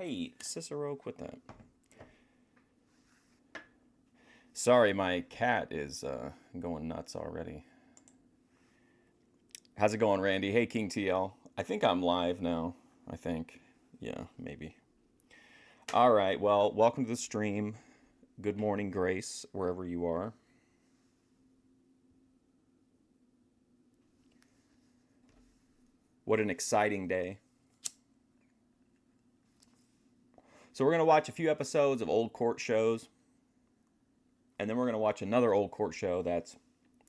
Hey, Cicero, quit that. Sorry, my cat is going nuts already. How's it going, Randy? Hey, King TL. I think I'm live now. I think. Yeah, maybe. All right, well, welcome to the stream. Good morning, Grace, wherever you are. What an exciting day. So we're going to watch a few episodes of old court shows. And then we're going to watch another old court show that's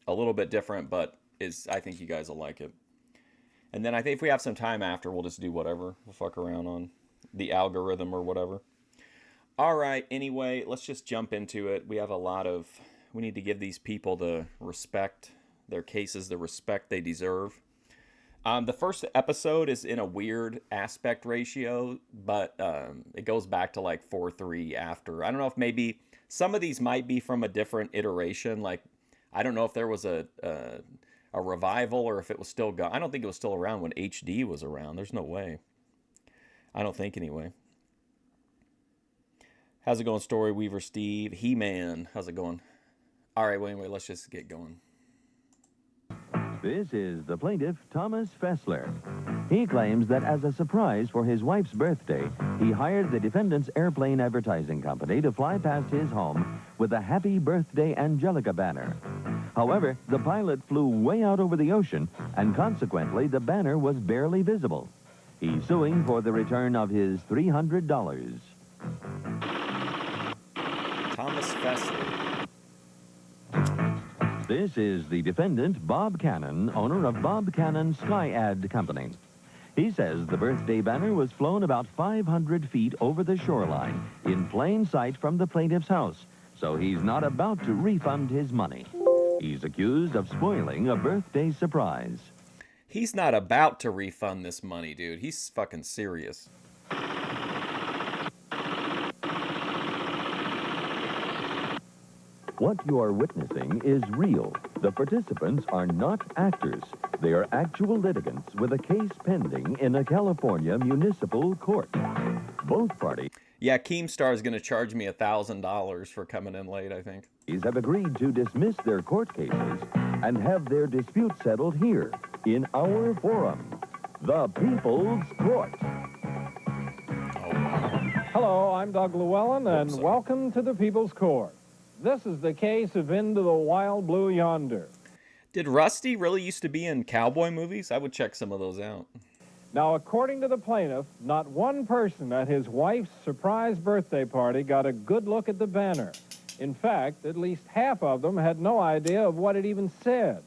a little bit different, but I think you guys will like it. And then I think if we have some time after, we'll just do whatever. We'll fuck around on the algorithm or whatever. All right, anyway, let's just jump into it. We need to give these people the respect, their cases, the respect they deserve. The first episode is in a weird aspect ratio, but it goes back to like 4:3 after. I don't know if maybe some of these might be from a different iteration. Like, I don't know if there was a revival or if it was still I don't think it was still around when HD was around. There's no way. I don't think anyway. How's it going, Story Weaver Steve? He-Man, how's it going? All right, well, anyway, let's just get going. This is the plaintiff, Thomas Fessler. He claims that as a surprise for his wife's birthday, he hired the defendant's airplane advertising company to fly past his home with a Happy Birthday Angelica banner. However, the pilot flew way out over the ocean, and consequently, the banner was barely visible. He's suing for the return of his $300. Thomas Fessler. This is the defendant, Bob Cannon, owner of Bob Cannon Sky Ad Company. He says the birthday banner was flown about 500 feet over the shoreline in plain sight from the plaintiff's house, so he's not about to refund his money. He's accused of spoiling a birthday surprise. He's not about to refund this money, dude. He's fucking serious. What you are witnessing is real. The participants are not actors. They are actual litigants with a case pending in a California municipal court. Both parties Yeah, Keemstar is going to charge me $1,000 for coming in late, I think. have agreed to dismiss their court cases and have their dispute settled here in our forum, the People's Court. Hello, I'm Doug Llewellyn, and welcome to the People's Court. This is the case of Into the Wild Blue Yonder. Did Rusty really used to be in cowboy movies? I would check some of those out. Now, according to the plaintiff, not one person at his wife's surprise birthday party got a good look at the banner. In fact, at least half of them had no idea of what it even said.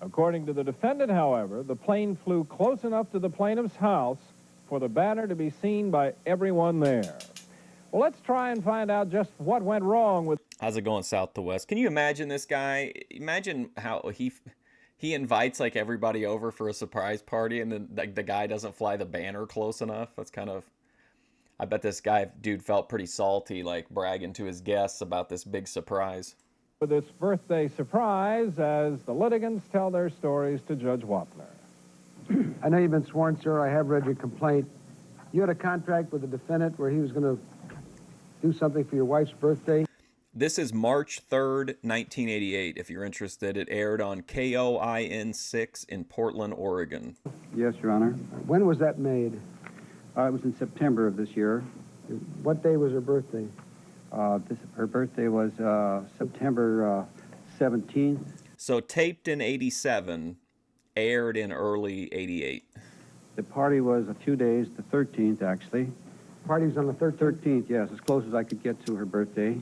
According to the defendant, however, the plane flew close enough to the plaintiff's house for the banner to be seen by everyone there. Well, let's try and find out just what went wrong with... How's it going, south to west? Can you imagine this guy? Imagine how he invites like everybody over for a surprise party, and then like the guy doesn't fly the banner close enough. That's kind of... I bet this dude felt pretty salty, like bragging to his guests about this big surprise. With this birthday surprise as the litigants tell their stories to Judge Wapner. I know you've been sworn, sir. I have read your complaint. You had a contract with the defendant where he was going to do something for your wife's birthday? This is March 3rd, 1988. If you're interested, it aired on KOIN 6 in Portland, Oregon. Yes, Your Honor. When was that made? It was in September of this year. What day was her birthday? Her birthday was September 17th. So taped in 87, aired in early 88. The party was 2 days, the 13th, actually. Party was on the 13th? 13th, yes, as close as I could get to her birthday.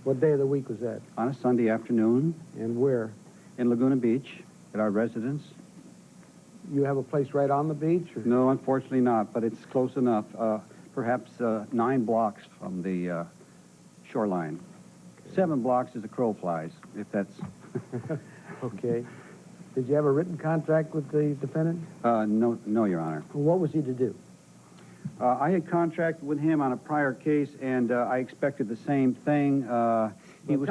What day of the week was that? On a Sunday afternoon. And where? In Laguna Beach, at our residence. You have a place right on the beach? Or? No, unfortunately not, but it's close enough. Perhaps 9 blocks from the shoreline. Okay. 7 blocks as the crow flies, if that's... Okay. Did you have a written contract with the defendant? No, Your Honor. What was he to do? I had contracted with him on a prior case, and I expected the same thing. Tell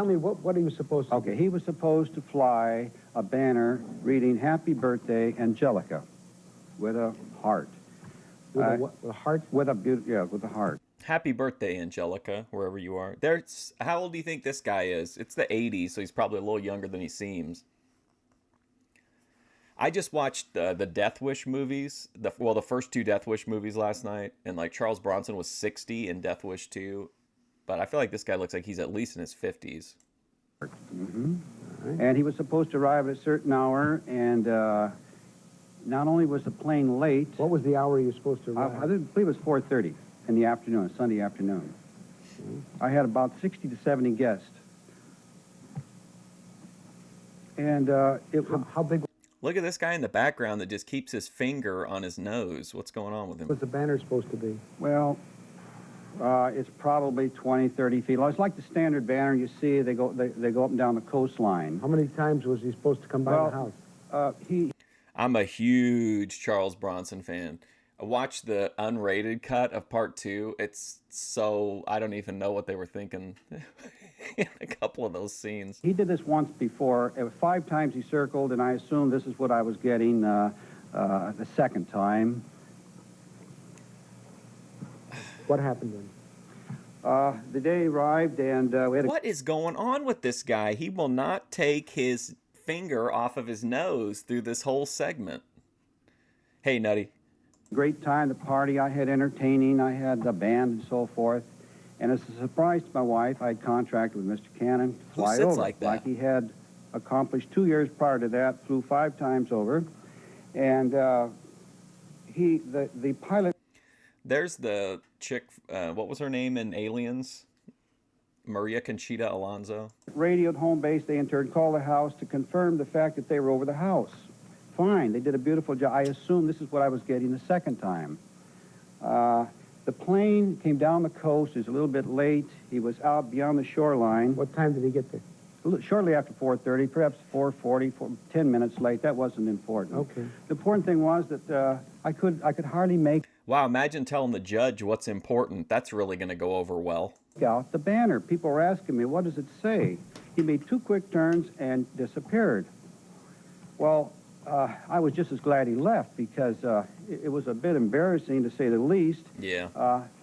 me what he was supposed to do. Okay, he was supposed to fly a banner reading Happy Birthday, Angelica, with a heart. With a heart? With a heart. Happy birthday, Angelica, wherever you are. There's how old do you think this guy is? It's the 80s, so he's probably a little younger than he seems. I just watched the Death Wish movies, the first two Death Wish movies last night, and like Charles Bronson was 60 in Death Wish 2, but I feel like this guy looks like he's at least in his 50s. And he was supposed to arrive at a certain hour, and not only was the plane late. What was the hour you were supposed to arrive? I believe it was 4:30 in the afternoon, Sunday afternoon. I had about 60 to 70 guests. And How big Look at this guy in the background that just keeps his finger on his nose. What's going on with him? was the banner supposed to be? well, it's probably 20, 30 feet long. It's like the standard banner you see. They go up and down the coastline. How many times was he supposed to come by the house? I'm a huge Charles Bronson fan. I watched the unrated cut of part 2. It's so, I don't even know what they were thinking in a couple of those scenes. He did this once before. 5 times he circled, and I assumed this is what I was getting the second time. What happened then? The day arrived, and we had a What is going on with this guy? He will not take his finger off of his nose through this whole segment. Hey, Nutty. great time, the party. I had entertaining, I had the band and so forth. And as a surprise to my wife, I had contracted with Mr. Cannon to Who fly sits over. like that? Like he had accomplished 2 years prior to that, flew 5 times over. And the pilot... There's the chick, what was her name in Aliens? Maria Conchita Alonso. radioed home base. They in turn called the house to confirm the fact that they were over the house. Fine, they did a beautiful job. I assumed this is what I was getting the second time. The plane came down the coast. It was a little bit late. He was out beyond the shoreline. What time did he get there? Shortly after 4:30, perhaps 4:40, 10 minutes late. That wasn't important. Okay. The important thing was that I could hardly make Wow, imagine telling the judge what's important. That's really going to go over well. out the banner. People were asking me, what does it say? He made 2 quick turns and disappeared. Well, I was just as glad he left because it was a bit embarrassing to say the least. Yeah.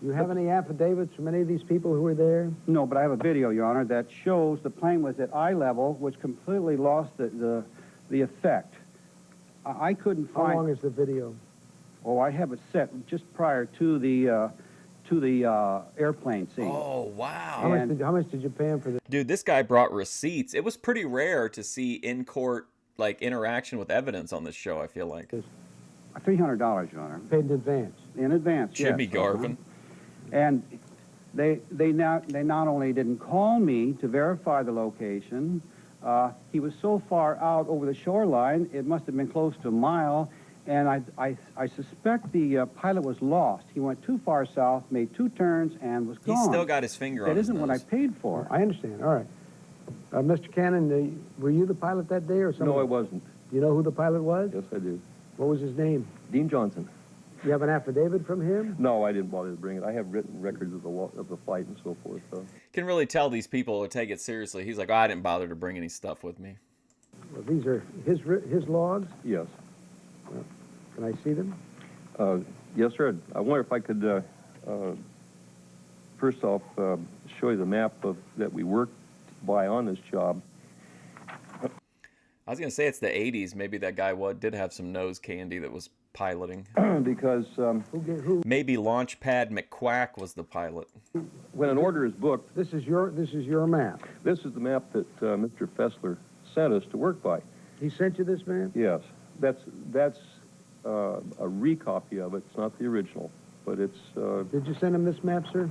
Do you have any affidavits from any of these people who were there? No, but I have a video, Your Honor, that shows the plane was at eye level, which completely lost the effect. I couldn't How find... long is the video? Oh, I have it set just prior to the airplane scene. Oh, wow. And- How much did you pay him for this? Dude, this guy brought receipts. It was pretty rare to see in-court, like, interaction with evidence on this show, I feel like. $300, Your Honor, Paid in advance. in advance. Jimmy yes. Garvin. And they not only didn't call me to verify the location, he was so far out over the shoreline, it must have been close to a mile, and I suspect the pilot was lost. He went too far south, made 2 turns, and was gone. He's still got his finger on That his isn't what I nose. paid for. I understand. All right. Mr. Cannon, were you the pilot that day or something? No, I wasn't. You know who the pilot was? Yes, I do. What was his name? Dean Johnson. You have an affidavit from him? No, I didn't bother to bring it. I have written records of the flight and so forth. So. Can really tell these people will take it seriously. He's like, oh, I didn't bother to bring any stuff with me. Well, these are his logs. Yes. Can I see them? Yes, sir. I wonder if I could, first off, show you the map that we worked by on this job. I was going to say it's the 80s. Maybe that guy did have some nose candy that was piloting. Because Who? Maybe Launchpad McQuack was the pilot. when an order is booked, This is your map. this is the map that Mr. Fessler sent us to work by. He sent you this map? Yes, that's a recopy of it. It's not the original, but it's Did you send him this map, sir?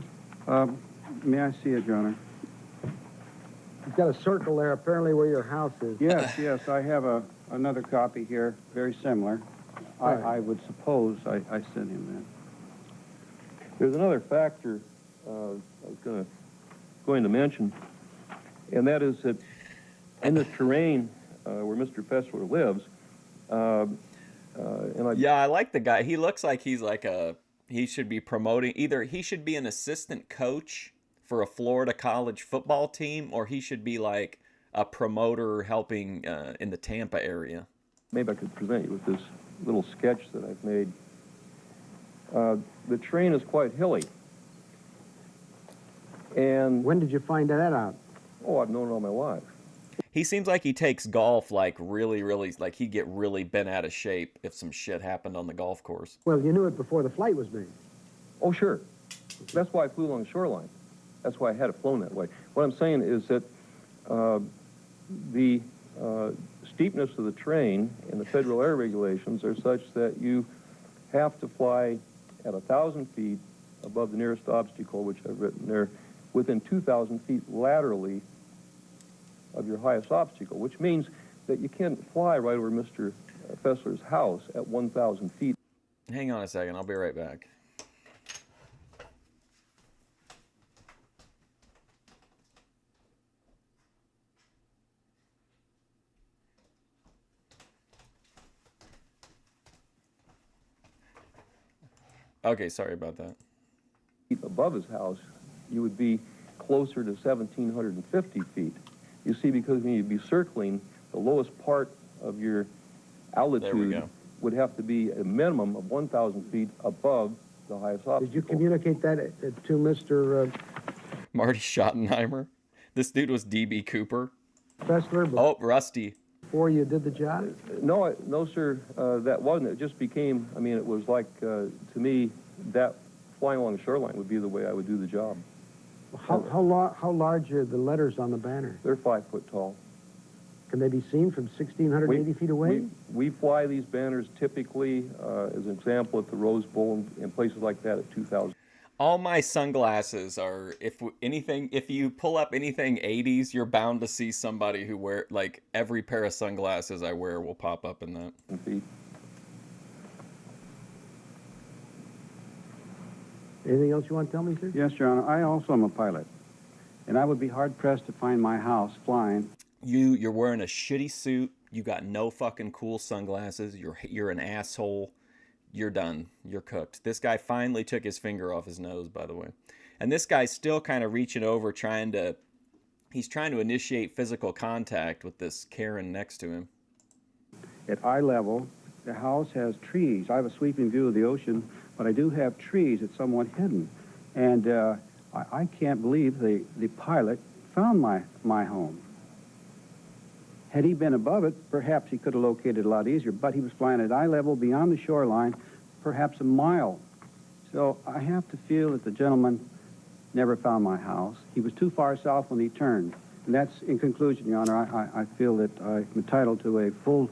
May I see it, Your Honor? He's got a circle there, apparently where your house is. Yes, yes, I have another copy here, very similar. All right. I would suppose I sent him that. There's another factor I was going to mention, and that is that in the terrain where Mr. Fessler lives, Yeah, I like the guy. He looks like he should be promoting, either he should be an assistant coach for a Florida college football team, or he should be like a promoter helping in the Tampa area. maybe I could present you with this little sketch that I've made. the terrain is quite hilly. And, When did you find that out? oh, I've known it all my life. He seems like he takes golf like really, really, like he'd get really bent out of shape if some shit happened on the golf course. Well, you knew it before the flight was made. Oh, sure. That's why I flew along the shoreline. That's why I had it flown that way. What I'm saying is that the steepness of the terrain and the federal air regulations are such that you have to fly at 1,000 feet above the nearest obstacle, which I've written there, within 2,000 feet laterally of your highest obstacle, which means that you can't fly right over Mr. Fessler's house at 1,000 feet. Hang on a second, I'll be right back. Okay, sorry about that. Feet above his house, you would be closer to 1,750 feet. You see, because when you'd be circling, the lowest part of your altitude go. would have to be a minimum of 1,000 feet above the highest obstacle. Did you communicate that to Mr. Marty Schottenheimer. This dude was D.B. Cooper. Fessler Oh, Rusty. before you did the job? No, no, sir, that wasn't. It just became, I mean, it was like, to me, that flying along the shoreline would be the way I would do the job. How large are the letters on the banner? They're 5 foot tall. Can they be seen from 1,680 feet away? We fly these banners typically, as an example, at the Rose Bowl and places like that at 2,000. All my sunglasses are, if you pull up anything 80s, you're bound to see somebody who wear, like, every pair of sunglasses I wear will pop up in that. feet. Anything else you want to tell me, sir? Yes, Your Honor. I also am a pilot, and I would be hard-pressed to find my house flying. You're wearing a shitty suit, you got no fucking cool sunglasses, you're an asshole, you're done, you're cooked. This guy finally took his finger off his nose, by the way. And this guy's still kind of reaching over, he's trying to initiate physical contact with this Karen next to him. At eye level, the house has trees. I have a sweeping view of the ocean, but I do have trees. It's somewhat hidden. And I can't believe the pilot found my home. Had he been above it, perhaps he could have located it a lot easier, but he was flying at eye level beyond the shoreline, perhaps a mile. So I have to feel that the gentleman never found my house. He was too far south when he turned. And that's, in conclusion, Your Honor, I feel that I'm entitled to a full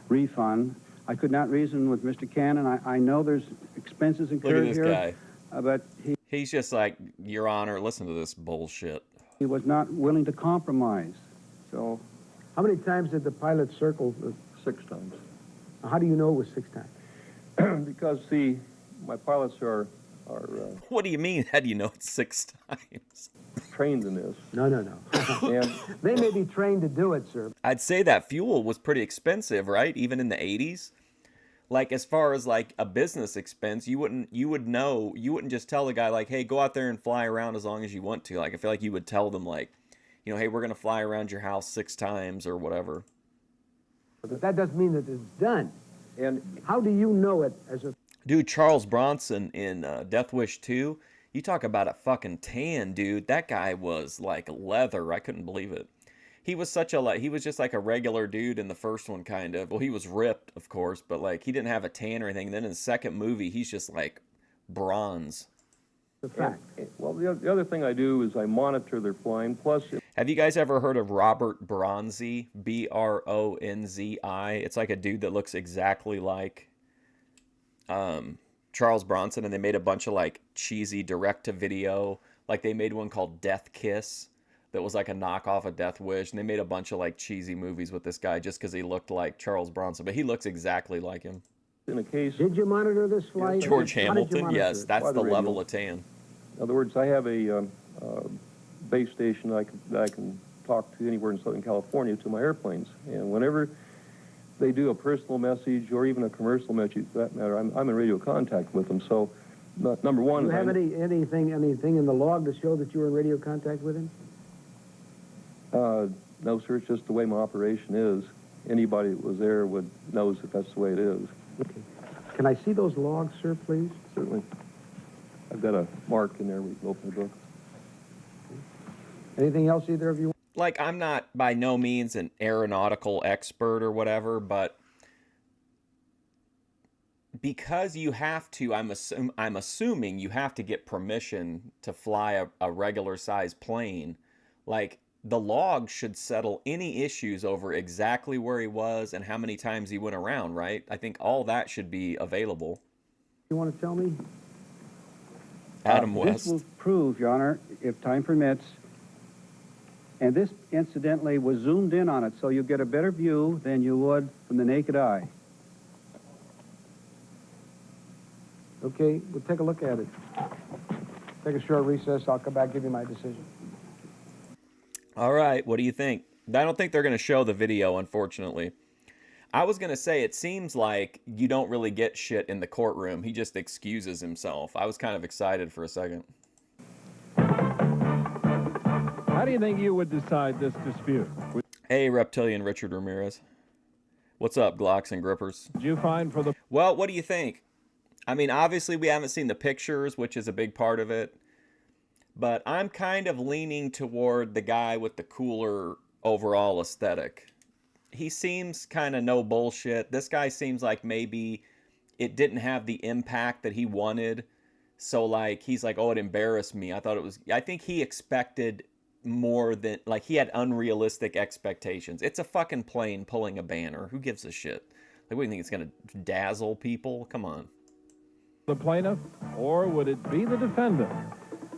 refund. I could not reason with Mr. Cannon. I know there's expenses incurred Look at this guy. but He's just like, Your Honor, listen to this bullshit. he was not willing to compromise. So How many times did the pilot circle? 6 times. How do you know it was 6 times? Because, see, my pilots are What do you mean? How do you know it's 6 times? trained in this. No. And They may be trained to do it, sir. I'd say that fuel was pretty expensive, right? Even in the 80s. Like, as far as like a business expense, you wouldn't just tell the guy like, hey, go out there and fly around as long as you want to. Like, I feel like you would tell them like, you know, hey, we're going to fly around your house 6 times or whatever. But that doesn't mean that it's done. and How do you know it as a... Dude, Charles Bronson in Death Wish 2, you talk about a fucking tan, dude. That guy was like leather. I couldn't believe it. He was he was just like a regular dude in the first one, kind of. Well, he was ripped, of course, but like he didn't have a tan or anything. And then in the second movie, he's just like bronze. The fact. well, the other thing I do is I monitor their flying. Plus, Have you guys ever heard of Robert Bronzi? Bronzi. It's like a dude that looks exactly like Charles Bronson, and they made a bunch of like cheesy direct-to-video. Like they made one called Death Kiss that was like a knockoff of Death Wish, and they made a bunch of like cheesy movies with this guy just because he looked like Charles Bronson, but he looks exactly like him. in a case, Did you monitor this flight? George How did you Hamilton, monitor yes, it? that's By the the level radio. of tan. in other words, I have a base station that I can talk to anywhere in Southern California to my airplanes, and whenever they do a personal message or even a commercial message, for that matter, I'm in radio contact with them. So, number one, Do you have anything in the log to show that you were in radio contact with him? no, sir, it's just the way my operation is. Anybody that was there knows that that's the way it is. Okay. Can I see those logs, sir, please? certainly. I've got a mark in there where you can open the book. Anything else either of you? Like, I'm not by no means an aeronautical expert or whatever, but because you have to, I'm assuming you have to get permission to fly a regular size plane. Like, the log should settle any issues over exactly where he was and how many times he went around, right? I think all that should be available. You want to tell me? Adam This West. will prove, Your Honor, if time permits, and this incidentally was zoomed in on it, so you get a better view than you would from the naked eye. Okay, we'll take a look at it. Take a short recess. I'll come back and give you my decision. All right, what do you think? I don't think they're going to show the video, unfortunately. I was going to say, it seems like you don't really get shit in the courtroom. He just excuses himself. I was kind of excited for a second. How do you think you would decide this dispute? Would Hey, Reptilian Richard Ramirez. What's up, Glocks and Grippers? you find for the Well, what do you think? I mean, obviously we haven't seen the pictures, which is a big part of it. But I'm kind of leaning toward the guy with the cooler overall aesthetic. He seems kind of no bullshit. This guy seems like maybe it didn't have the impact that he wanted. So, like, he's like, oh, it embarrassed me. I think he expected more than, like, he had unrealistic expectations. It's a fucking plane pulling a banner. Who gives a shit? Like, what do you think, it's going to dazzle people? Come on. plaintiff, or would it be the defendant?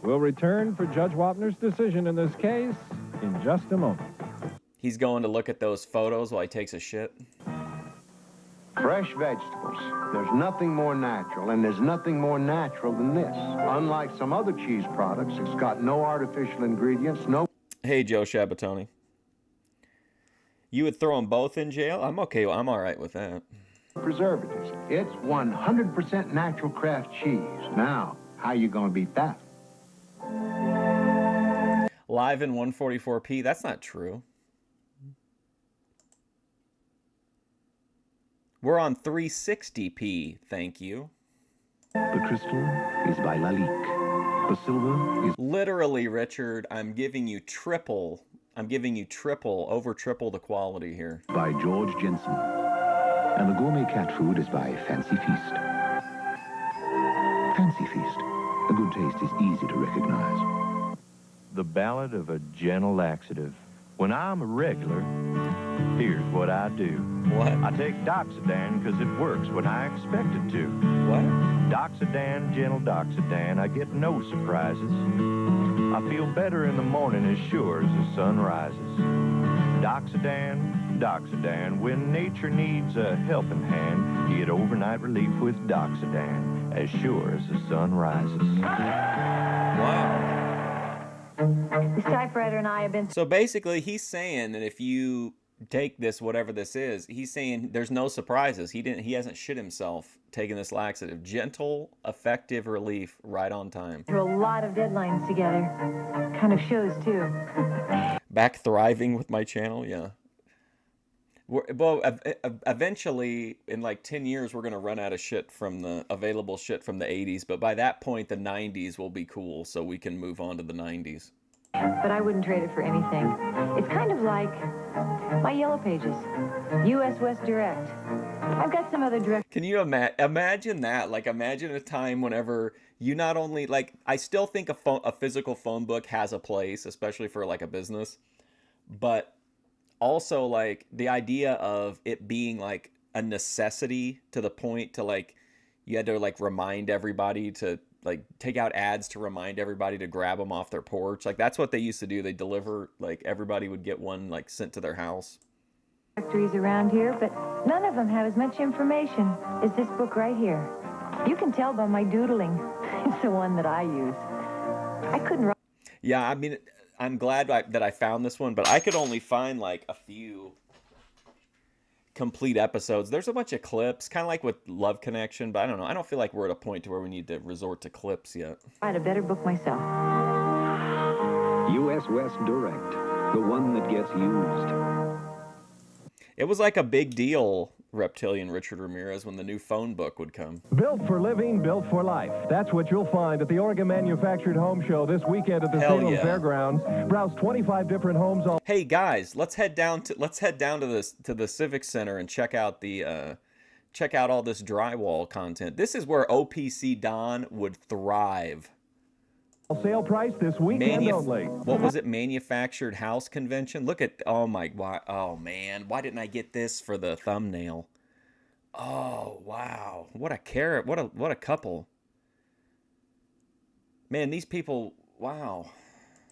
We'll return for Judge Wapner's decision in this case in just a moment. He's going to look at those photos while he takes a shit. Fresh vegetables. There's nothing more natural, and there's nothing more natural than this. Unlike some other cheese products, it's got no artificial ingredients, no... Hey, Joe Shabatoni. You would throw them both in jail? I'm okay. I'm all right with that. preservatives. It's 100% natural craft cheese. Now, how you gonna beat that? Live in 144p? That's not true. We're on 360p, thank you. The crystal is by Lalique. The silver is... Literally, Richard, I'm giving you triple, over triple the quality here. by George Jensen. And the gourmet cat food is by Fancy Feast. Fancy Feast. A good taste is easy to recognize. The Ballad of a Gentle Laxative. When I'm a regular, here's what I do. What? I take Doxadan because it works when I expect it to. What? Doxadan, gentle Doxadan, I get no surprises. I feel better in the morning as sure as the sun rises. Doxadan, Doxadan, when nature needs a helping hand, get overnight relief with Doxadan, as sure as the sun rises. Wow. This typewriter and I have been... So basically, he's saying that if you take this, whatever this is, he's saying there's no surprises. He hasn't shit himself taking this laxative. Gentle, effective relief, right on time. through a lot of deadlines together. Kind of shows, too. Back thriving with my channel, yeah. Well, eventually, in like 10 years, we're going to run out of shit from the available shit from the 80s. But by that point, the 90s will be cool, so we can move on to the 90s. But I wouldn't trade it for anything. It's kind of like my Yellow Pages. U.S. West Direct. I've got some other direct... Can you imagine that? Like, imagine a time whenever you not only, like, I still think a physical phone book has a place, especially for, like, a business. But also, like, the idea of it being, like, a necessity to the point to, like, you had to, like, remind everybody to, like, take out ads to remind everybody to grab them off their porch. Like, that's what they used to do. They deliver, like, everybody would get one, like, sent to their house. Directories around here, but none of them have as much information as this book right here. You can tell by my doodling. It's the one that I use. I couldn't write... Yeah, I mean, I'm glad that I found this one, but I could only find, like, a few complete episodes. There's a bunch of clips, kind of like with Love Connection, but I don't know. I don't feel like we're at a point to where we need to resort to clips yet. Write a better book myself. U.S. West Direct, the one that gets used. It was like a big deal reptilian Richard Ramirez when the new phone book would come. Built for living, built for life. That's what you'll find at the Oregon Manufactured Home Show this weekend at the Hell Salem yeah. Fairgrounds. Browse 25 different homes all Hey guys, let's head down to the Civic Center and check out all this drywall content. This is where OPC Don would thrive. sale price this weekend only. What was it? Manufactured House Convention. Look at oh man, why didn't I get this for the thumbnail? Oh wow, what a carrot! What a couple. Man, these people. Wow.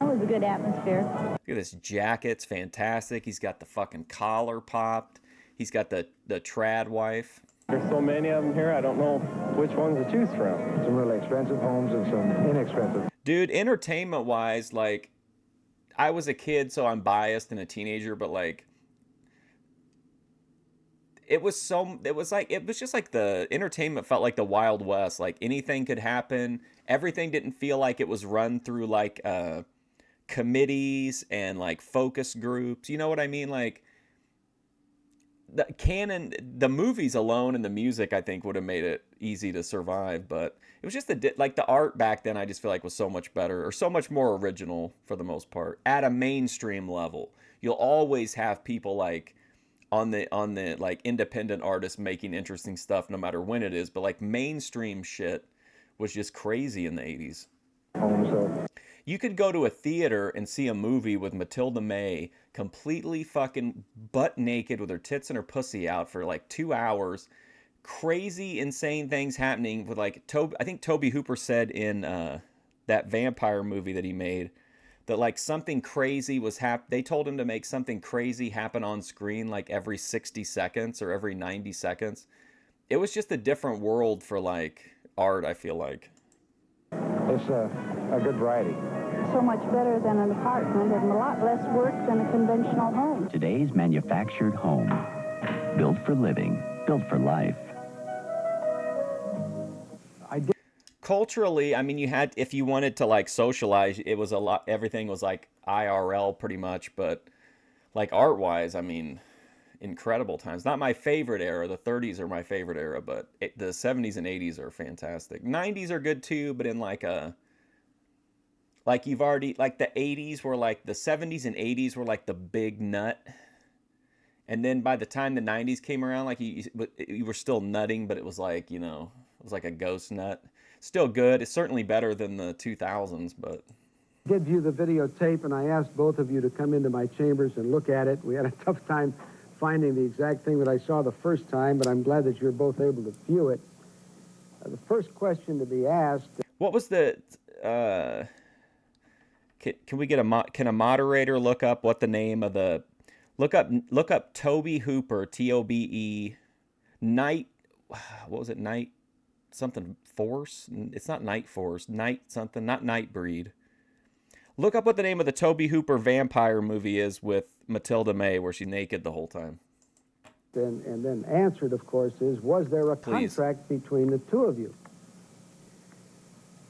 That was a good atmosphere. Look at this jacket. It's fantastic. He's got the fucking collar popped. He's got the trad wife. There's so many of them here, I don't know which ones to choose from. Some really expensive homes and some inexpensive. Dude, entertainment-wise, like, I was a kid, so I'm biased and a teenager, but, like, it was just like the entertainment felt like the Wild West. Like, anything could happen. Everything didn't feel like it was run through, like, committees and, like, focus groups. You know what I mean? Like, the movies alone and the music, I think, would have made it easy to survive, but it was just the art back then. I just feel like was so much better, or so much more original for the most part. At a mainstream level, you'll always have people like on the like independent artists making interesting stuff, no matter when it is. But like mainstream shit was just crazy in the 80s. You could go to a theater and see a movie with Matilda May completely fucking butt naked with her tits and her pussy out for like 2 hours. Crazy, insane things happening with like I think Toby Hooper said in that vampire movie that he made that like something crazy was they told him to make something crazy happen on screen like every 60 seconds or every 90 seconds. It was just a different world for like art, I feel like. It's a good variety. So much better than an apartment and a lot less work than a conventional home. Today's manufactured home. Built for living, built for life. Culturally, I mean, if you wanted to like socialize, it was a lot, everything was like IRL pretty much, but like art-wise, I mean, incredible times. Not my favorite era. The 30s are my favorite era, but the 70s and 80s are fantastic. 90s are good too, but in like the 80s were like, the 70s and 80s were like the big nut. And then by the time the 90s came around, like you were still nutting, but it was like, you know, it was like a ghost nut. Still good. It's certainly better than the 2000s, but... I did view the videotape, and I asked both of you to come into my chambers and look at it. We had a tough time finding the exact thing that I saw the first time, but I'm glad that you were both able to view it. The first question to be asked... What was the... Can we get can a moderator look up what the name of the... Look up Toby Hooper, T-O-B-E, Night... What was it? Night... something Force? It's not Night Force. Night something. Not Nightbreed. Look up what the name of the Toby Hooper vampire movie is with Matilda May, where she's naked the whole time. And then answered, of course, is, was there a contract between the two of you?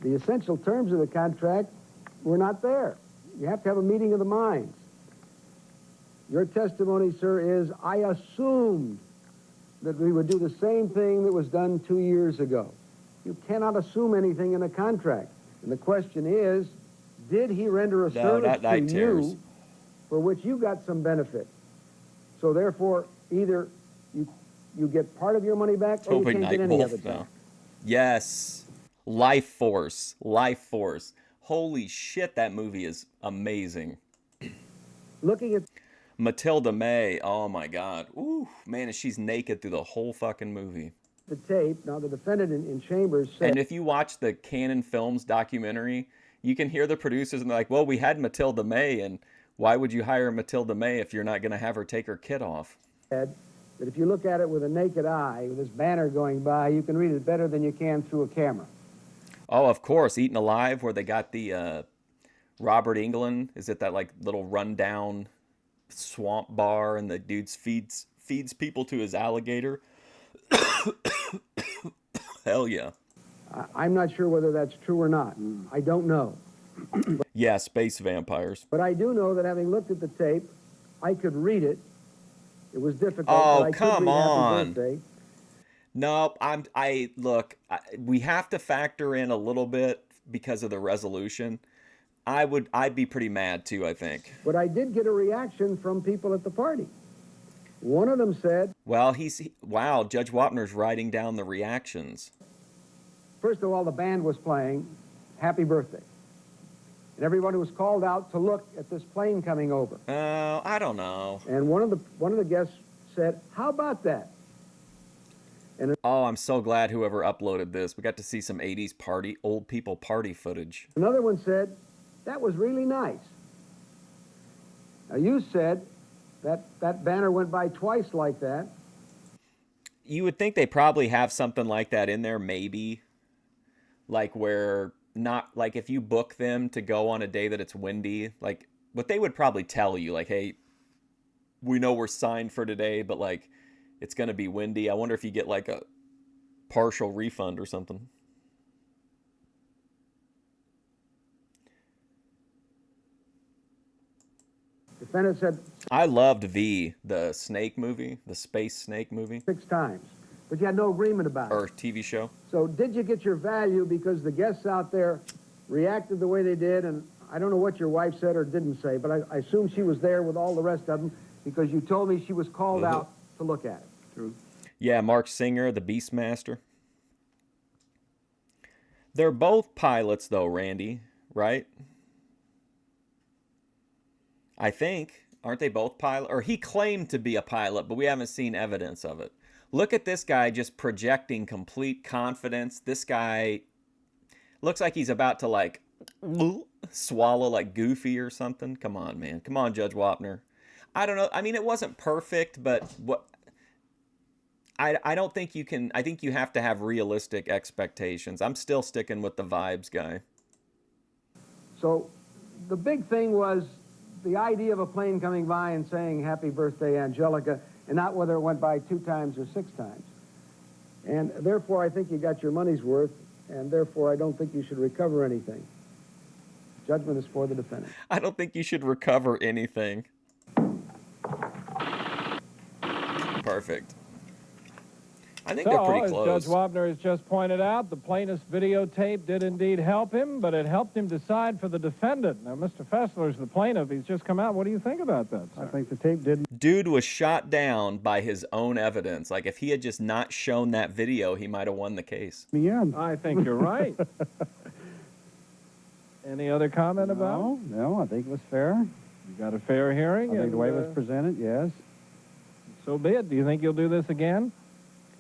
The essential terms of the contract were not there. You have to have a meeting of the minds. Your testimony, sir, is, I assumed that we would do the same thing that was done 2 years ago. You cannot assume anything in a contract. And the question is, did he render a service to you for which you got some benefit? So therefore, either you get part of your money back or you can't get any of it back. Yes. Life Force. Life Force. Holy shit, that movie is amazing. Looking at Matilda May, oh my God. Ooh, man, she's naked through the whole fucking movie. The tape, now the defendant in Chambers said... And if you watch the Canon Films documentary, you can hear the producers and they're like, well, we had Matilda May, and why would you hire Matilda May if you're not going to have her take her kid off? That if you look at it with a naked eye, with this banner going by, you can read it better than you can through a camera. Oh, of course. Eaten Alive, where they got the Robert Englund. Is it that like little rundown swamp bar and the dude feeds people to his alligator? Hell yeah. I'm not sure whether that's true or not. I don't know. Yeah, space vampires. But I do know that having looked at the tape, I could read it. It was difficult. Oh, but I could come read Happy on. Birthday. Nope. We have to factor in a little bit because of the resolution. I'd be pretty mad too, I think. But I did get a reaction from people at the party. One of them said, Well, wow, Judge Wapner's writing down the reactions. first of all, the band was playing Happy Birthday. And everybody was called out to look at this plane coming over. Oh, I don't know. And one of the guests said, how about that? Oh, I'm so glad whoever uploaded this. We got to see some 80s old people party footage. Another one said, that was really nice. Now, you said that banner went by twice like that. You would think they probably have something like that in there, maybe. Like where, not, like if you book them to go on a day that it's windy, like what they would probably tell you, like, hey, we know we're signed for today, but like, it's going to be windy. I wonder if you get like a partial refund or something. Defendant said I loved the snake movie, the space snake movie. 6 times, but you had no agreement about it. Or TV show. So did you get your value because the guests out there reacted the way they did? And I don't know what your wife said or didn't say, but I assume she was there with all the rest of them because you told me she was called out to look at it. True. Yeah, Mark Singer, the Beastmaster. They're both pilots, though, Randy, right? I think. Aren't they both pilot? Or he claimed to be a pilot, but we haven't seen evidence of it. Look at this guy just projecting complete confidence. This guy looks like he's about to, like, swallow like Goofy or something. Come on, man. Come on, Judge Wapner. I don't know. I mean, it wasn't perfect, but what... I don't think you can... I think you have to have realistic expectations. I'm still sticking with the vibes guy. So the big thing was the idea of a plane coming by and saying, happy birthday, Angelica, and not whether it went by 2 times or 6 times. And therefore, I think you got your money's worth, and therefore, I don't think you should recover anything. Judgment is for the defendant. I don't think you should recover anything. Perfect. I think they're pretty close. As Judge Wapner has just pointed out, the plaintiff's videotape did indeed help him, but it helped him decide for the defendant. Now, Mr. Fessler's the plaintiff. He's just come out. What do you think about that, sir? I think the tape did. Dude was shot down by his own evidence. Like, if he had just not shown that video, he might have won the case. Yeah. I think you're right. Any other comment about it? No, I think it was fair. You got a fair hearing? I think the way it and, was presented, yes. So be it. Do you think you'll do this again?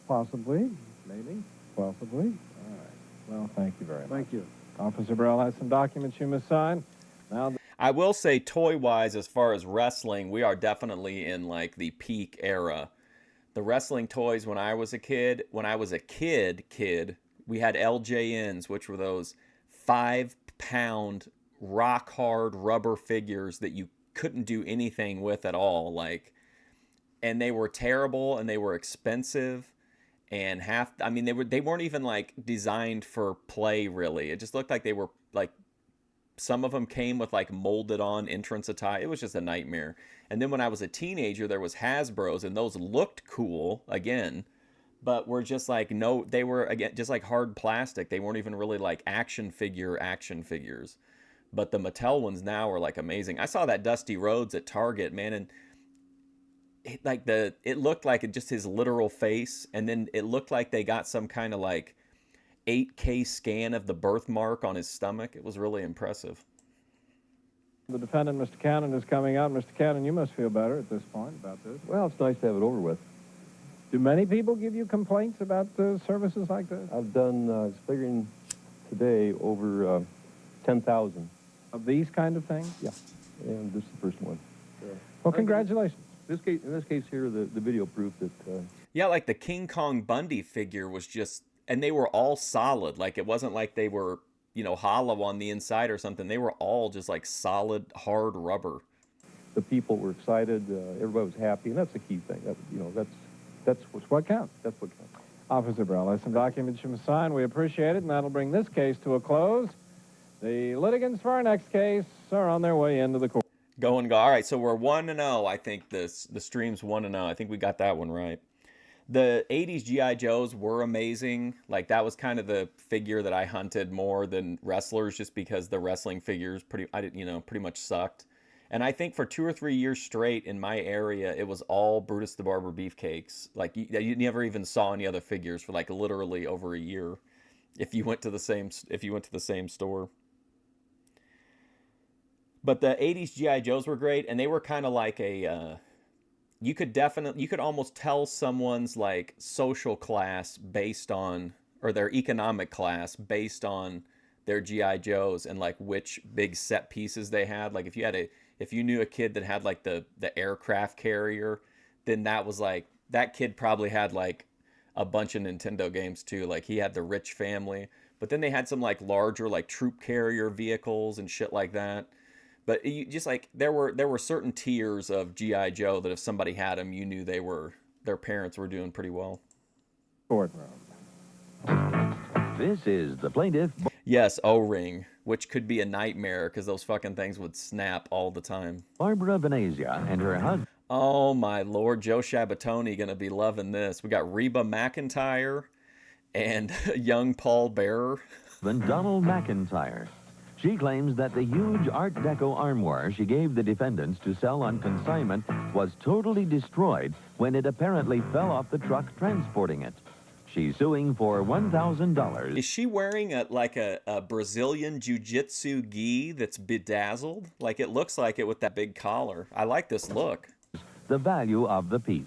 Possibly. Maybe. Possibly. All right. Well, thank you very much. Thank you. Officer Burrell has some documents you must sign. Now, I will say, toy-wise, as far as wrestling, we are definitely in, like, the peak era. The wrestling toys when I was a kid, we had LJNs, which were those 5-pound rock-hard rubber figures that you couldn't do anything with at all, like, and they were terrible and they were expensive. And they weren't even like designed for play, really. It just looked like they were like, some of them came with like molded on entrance attire. It was just a nightmare. And then when I was a teenager, there was Hasbro's, and those looked cool again, but were just like, no, they were again just like hard plastic. They weren't even really like action figures. But the Mattel ones now are like amazing. I saw that Dusty Rhodes at Target, man, and it looked like just his literal face, and then it looked like they got some kind of like 8K scan of the birthmark on his stomach. It was really impressive. the defendant, Mr. Cannon, is coming out. Mr. Cannon, you must feel better at this point about this. Well, it's nice to have it over with. Do many people give you complaints about services like this? I've done, figuring today, over 10,000. Of these kind of things? Yeah, and this is the first one. Well, congratulations. In this case here, the video proof that... Yeah, like the King Kong Bundy figure was just... And they were all solid. Like, it wasn't like they were, you know, hollow on the inside or something. They were all just, like, solid, hard rubber. The people were excited. Everybody was happy, and that's the key thing. That's what counts. That's what counts. Officer Burrell, there's some documents you must sign. We appreciate it, and that'll bring this case to a close. The litigants for our next case are on their way into the court. Go and go. All right, so we're 1-0. I think the stream's 1-0. I think we got that one right. The 80s G.I. Joes were amazing. Like, that was kind of the figure that I hunted more than wrestlers, just because the wrestling figures pretty much sucked. And I think for 2 or 3 years straight in my area, it was all Brutus the Barber beefcakes. Like, you never even saw any other figures for like literally over a year if you went to the same store. But the 80s G.I. Joes were great, and they were kind of like a you could almost tell someone's like social class based on, or their economic class based on their G.I. Joes and like which big set pieces they had. Like if you knew a kid that had like the aircraft carrier, then that kid probably had like a bunch of Nintendo games too. Like he had the rich family, but then they had some like larger like troop carrier vehicles and shit like that. But you just like there were certain tiers of G.I. Joe that if somebody had them, you knew their parents were doing pretty well. Courtroom. This is the plaintiff. Yes, O-ring, which could be a nightmare because those fucking things would snap all the time. Barbara Venezia and her husband. Oh my Lord, Joe Shabatoni gonna be loving this. We got Reba McEntire and young Paul Bearer. Donald McIntyre. She claims that the huge Art Deco armoire she gave the defendants to sell on consignment was totally destroyed when it apparently fell off the truck transporting it. She's suing for $1,000. Is she wearing a Brazilian jiu-jitsu gi that's bedazzled? Like it looks like it with that big collar. I like this look. The value of the piece.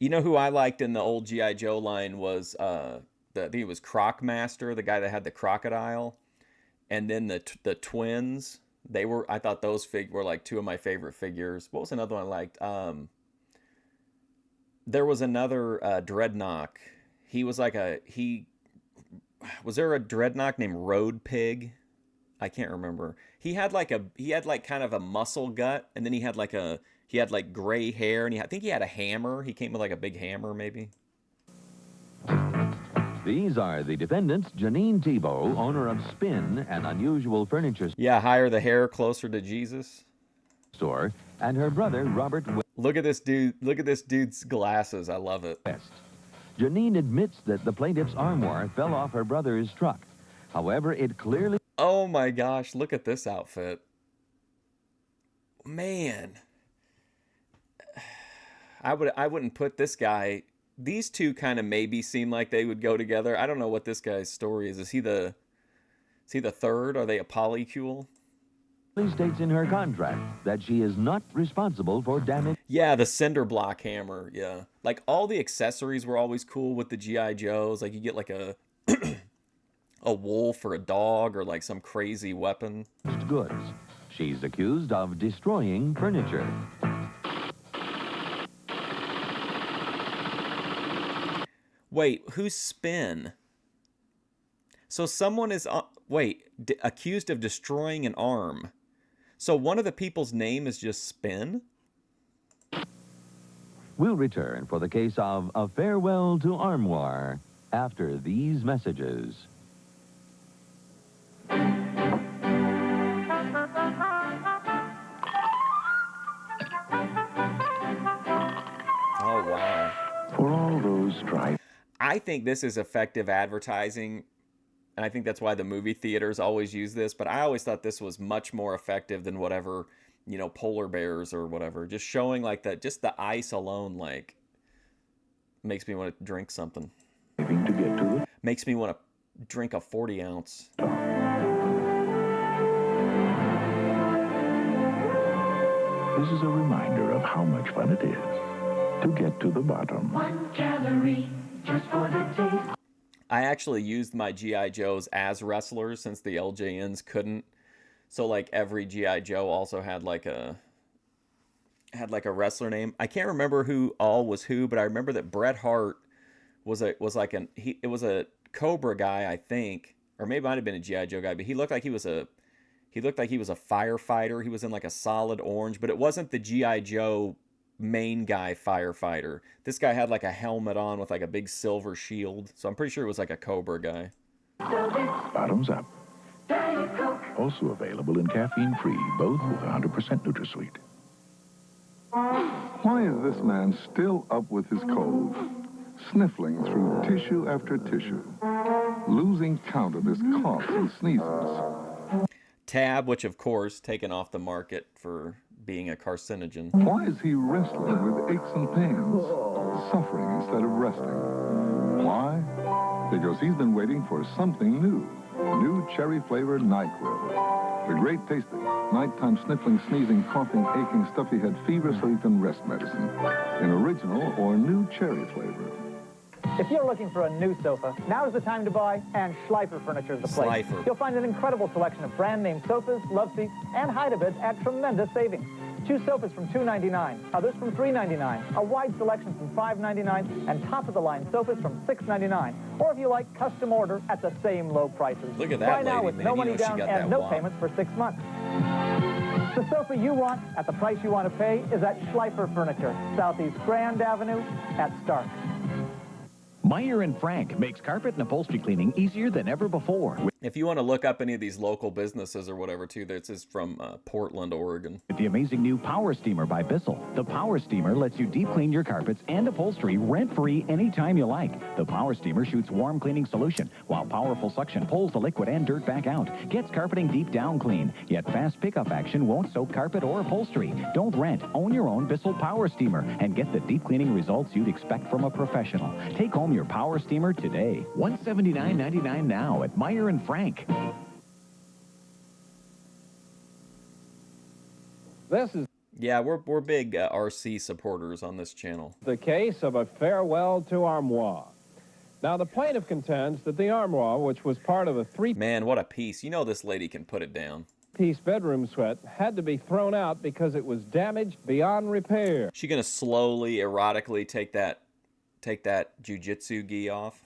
You know who I liked in the old G.I. Joe line was, I think it was Crocmaster, the guy that had the crocodile. And then the twins, I thought those were like two of my favorite figures. What was another one I liked? There was another Dreadnought. He was like was there a Dreadnought named Road Pig? I can't remember. He had like kind of a muscle gut, and then he had like gray hair, and I think he had a hammer. He came with like a big hammer, maybe. These are the defendants, Janine Tebow, owner of Spin, an unusual furniture Yeah, hire the hair closer to Jesus store, and her brother, Robert Look at this dude. Look at this dude's glasses. I love it. West. Janine admits that the plaintiff's armoire fell off her brother's truck. However, it clearly... Oh my gosh, look at this outfit. Man. I wouldn't put this guy. These two kind of maybe seem like they would go together. I don't know what this guy's story is. Is he the third? Are they a polycule? states in her contract that she is not responsible for damage. Yeah, the cinder block hammer. Yeah. Like all the accessories were always cool with the G.I. Joes. Like you get like a a wolf or a dog or like some crazy weapon. Goods. She's accused of destroying furniture. Wait, who's Spin? So someone is, accused of destroying an arm. So one of the people's name is just Spin? We'll return for the case of A Farewell to Armoire after these messages. Oh, wow. For all those strife. I think this is effective advertising, and I think that's why the movie theaters always use this, but I always thought this was much more effective than whatever, polar bears or whatever. Just showing like that, just the ice alone, like, makes me want to drink something. To get to it. Makes me want to drink a 40 ounce. This is a reminder of how much fun it is to get to the bottom. 1 calorie. Just for the taste. I actually used my G.I. Joes as wrestlers since the LJNs couldn't. So like every G.I. Joe also had like a wrestler name. I can't remember who all was who, but I remember that Bret Hart was a Cobra guy, I think, or maybe it might have been a G.I. Joe guy, but he looked like he was a firefighter. He was in like a solid orange, but it wasn't the G.I. Joe main guy firefighter. This guy had like a helmet on with like a big silver shield, so I'm pretty sure it was like a Cobra guy. So this Bottoms Up. Diet Coke. Also available in caffeine-free, both with 100% NutraSweet. Why is this man still up with his cold, sniffling through tissue after tissue, losing count of his coughs and sneezes? Tab, which of course taken off the market for being a carcinogen. Why is he wrestling with aches and pains, suffering instead of resting? Why? Because he's been waiting for something new. New cherry-flavored NyQuil. The great tasting, nighttime sniffling, sneezing, coughing, aching, stuffy head, fever, sleep, and rest medicine. In original or new cherry flavor. If you're looking for a new sofa, now's the time to buy, and Schleifer Furniture is the place. Schleifer. You'll find an incredible selection of brand-name sofas, love seats, and hide-a-beds at tremendous savings. Choose sofas from $2.99, others from $3.99, a wide selection from $5.99, and top-of-the-line sofas from $6.99. Or if you like, custom order at the same low prices. Look at that Buy now lady, with man. no You money know she down got and that no wop. payments for 6 months. The sofa you want at the price you want to pay is at Schleifer Furniture, Southeast Grand Avenue at Stark. Meyer and Frank makes carpet and upholstery cleaning easier than ever before. If you want to look up any of these local businesses or whatever, too, this is from Portland, Oregon. With the amazing new Power Steamer by Bissell. The Power Steamer lets you deep clean your carpets and upholstery rent-free anytime you like. The Power Steamer shoots warm cleaning solution, while powerful suction pulls the liquid and dirt back out. Gets carpeting deep down clean, yet fast pickup action won't soak carpet or upholstery. Don't rent, own your own Bissell Power Steamer and get the deep cleaning results you'd expect from a professional. Take home your Power Steamer today. $179.99 now at Meyer and Frank. This is Yeah, we're big RC supporters on this channel. the case of a farewell to Armoire. Now, the plaintiff contends that the Armoire, which was part of a Man, what a piece. You know this lady can put it down. three-piece bedroom suite, had to be thrown out because it was damaged beyond repair. She gonna slowly, erotically take that jujitsu gi off?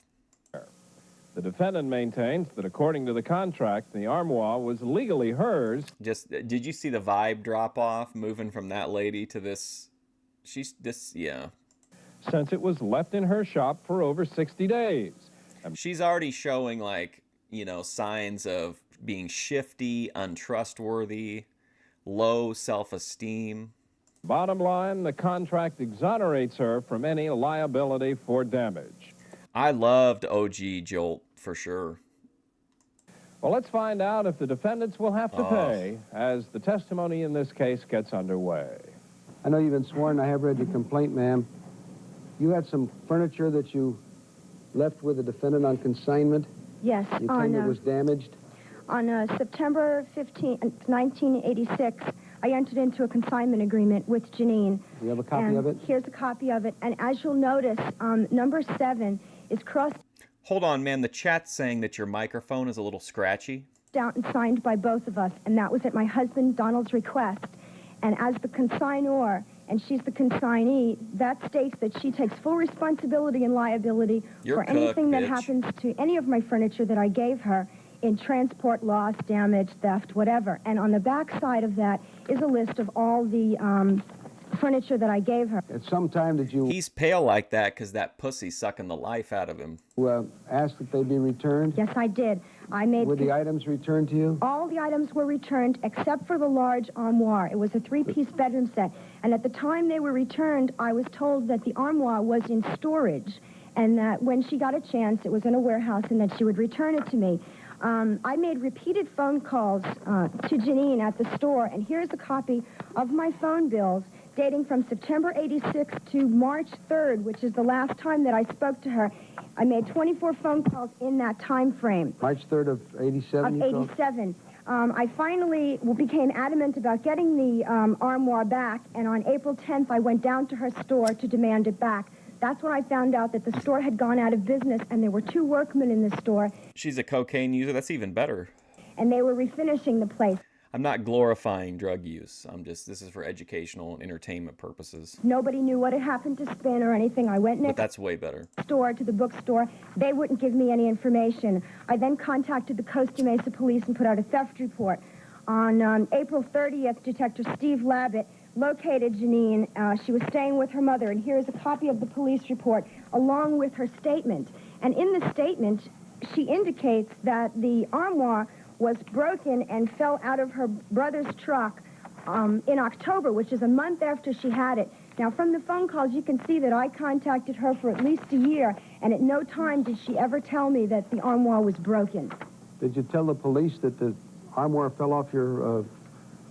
The defendant maintains that according to the contract, the Armoire was legally hers. Just, did you see the vibe drop off moving from that lady to this? Yeah. Since it was left in her shop for over 60 days. She's already showing, like, signs of being shifty, untrustworthy, low self-esteem. Bottom line, the contract exonerates her from any liability for damage. I loved OG Jolt for sure. Well, let's find out if the defendants will have to pay as the testimony in this case gets underway. I know you've been sworn. I have read your complaint, ma'am. You had some furniture that you left with the defendant on consignment? Yes, You claim it was damaged? on September 15, 1986, I entered into a consignment agreement with Janine. Do you have a copy and of it? Here's a copy of it. And as you'll notice, number 7 is crossed Hold on, man. The chat's saying that your microphone is a little scratchy. out and signed by both of us, and that was at my husband Donald's request. And as the consignor, and she's the consignee, that states that she takes full responsibility and liability You're for cooked, anything that bitch. happens to any of my furniture that I gave her in transport, loss, damage, theft, whatever. And on the back side of that is a list of all the furniture that I gave her. At some time did you He's pale like that because that pussy's sucking the life out of him. ask that they be returned? Yes, I did. I made Were the items returned to you? all the items were returned except for the large armoire. It was a 3-piece bedroom set. And at the time they were returned, I was told that the armoire was in storage and that when she got a chance, it was in a warehouse and that she would return it to me. I made repeated phone calls to Janine at the store, and here's a copy of my phone bills dating from September 86 to March 3rd, which is the last time that I spoke to her. I made 24 phone calls in that time frame. March 3rd of 87? Of 87. I finally became adamant about getting the armoire back, and on April 10th, I went down to her store to demand it back. That's when I found out that the store had gone out of business, and there were 2 workmen in the store, She's a cocaine user. That's even better. and they were refinishing the place. I'm not glorifying drug use. this is for educational and entertainment purposes. Nobody knew what had happened to Spin or anything. I went But next that's way better. store to the bookstore. They wouldn't give me any information. I then contacted the Costa Mesa police and put out a theft report. On April 30th, Detective Steve Labbitt located Janine. She was staying with her mother, and here's a copy of the police report along with her statement. And in the statement, she indicates that the armoire was broken and fell out of her brother's truck in October, which is a month after she had it. Now, from the phone calls, you can see that I contacted her for at least a year, and at no time did she ever tell me that the armoire was broken. Did you tell the police that the armoire fell off your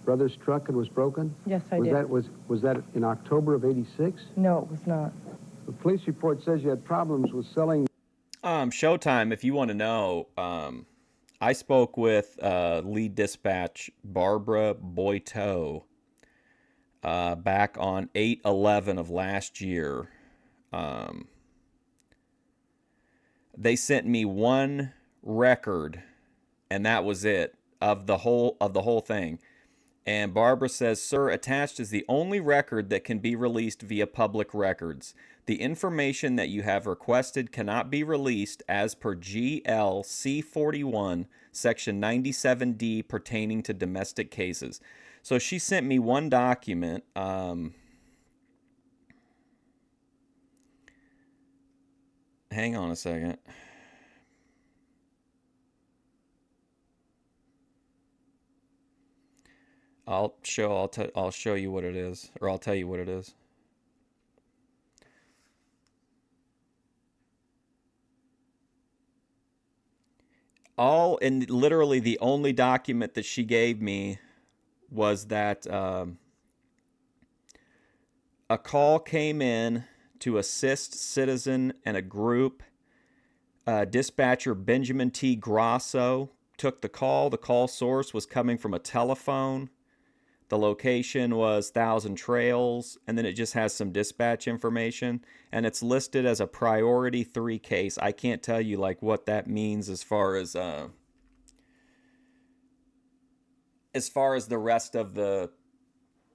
brother's truck and was broken? Yes, I did. Was that in October of '86? No, it was not. The police report says you had problems with selling... Showtime, if you want to know, I spoke with lead dispatch Barbara Boiteau back on 8/11 of last year. They sent me one record, and that was it, of the whole thing. And Barbara says, "Sir, attached is the only record that can be released via public records. The information that you have requested cannot be released as per GL C41, Section 97D, pertaining to domestic cases." So she sent me one document. Hang on a second. I'll show you what it is, or I'll tell you what it is. And literally the only document that she gave me was that a call came in to assist citizen and a group. Dispatcher Benjamin T. Grosso took the call. The call source was coming from a telephone. The location was Thousand Trails, and then it just has some dispatch information, and it's listed as a priority 3 case. I can't tell you like what that means as far as the rest of the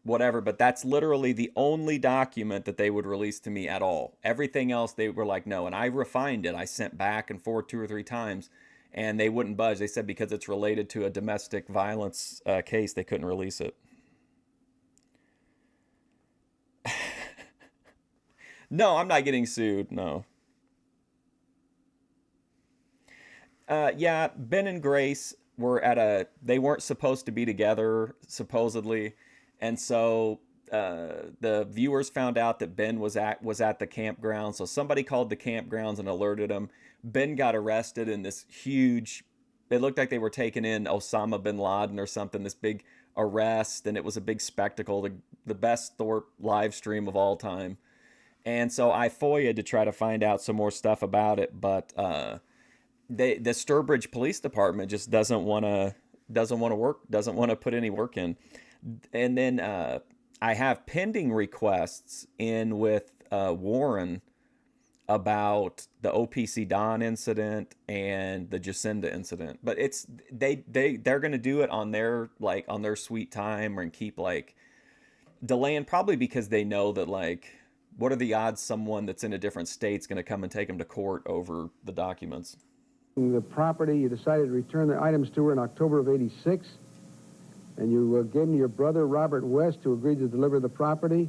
whatever, but that's literally the only document that they would release to me at all. Everything else they were like, no, and I refined it. I sent back and forth 2 or 3 times, and they wouldn't budge. They said because it's related to a domestic violence case, they couldn't release it. No, I'm not getting sued, no. Yeah, Ben and Grace were they weren't supposed to be together, supposedly. And so the viewers found out that Ben was at the campground. So somebody called the campgrounds and alerted him. Ben got arrested in this huge, it looked like they were taking in Osama bin Laden or something, this big arrest. And it was a big spectacle, the best Thorpe live stream of all time. And so I FOIA'd to try to find out some more stuff about it, but the Sturbridge Police Department just doesn't want to put any work in. And then I have pending requests in with Warren about the OPC Don incident and the Jacinda incident, but they're going to do it on their sweet time and keep delaying, probably because they know that what are the odds someone that's in a different state's going to come and take them to court over the documents? The property, you decided to return the items to her in October of '86, and you gave them to your brother, Robert West, who agreed to deliver the property.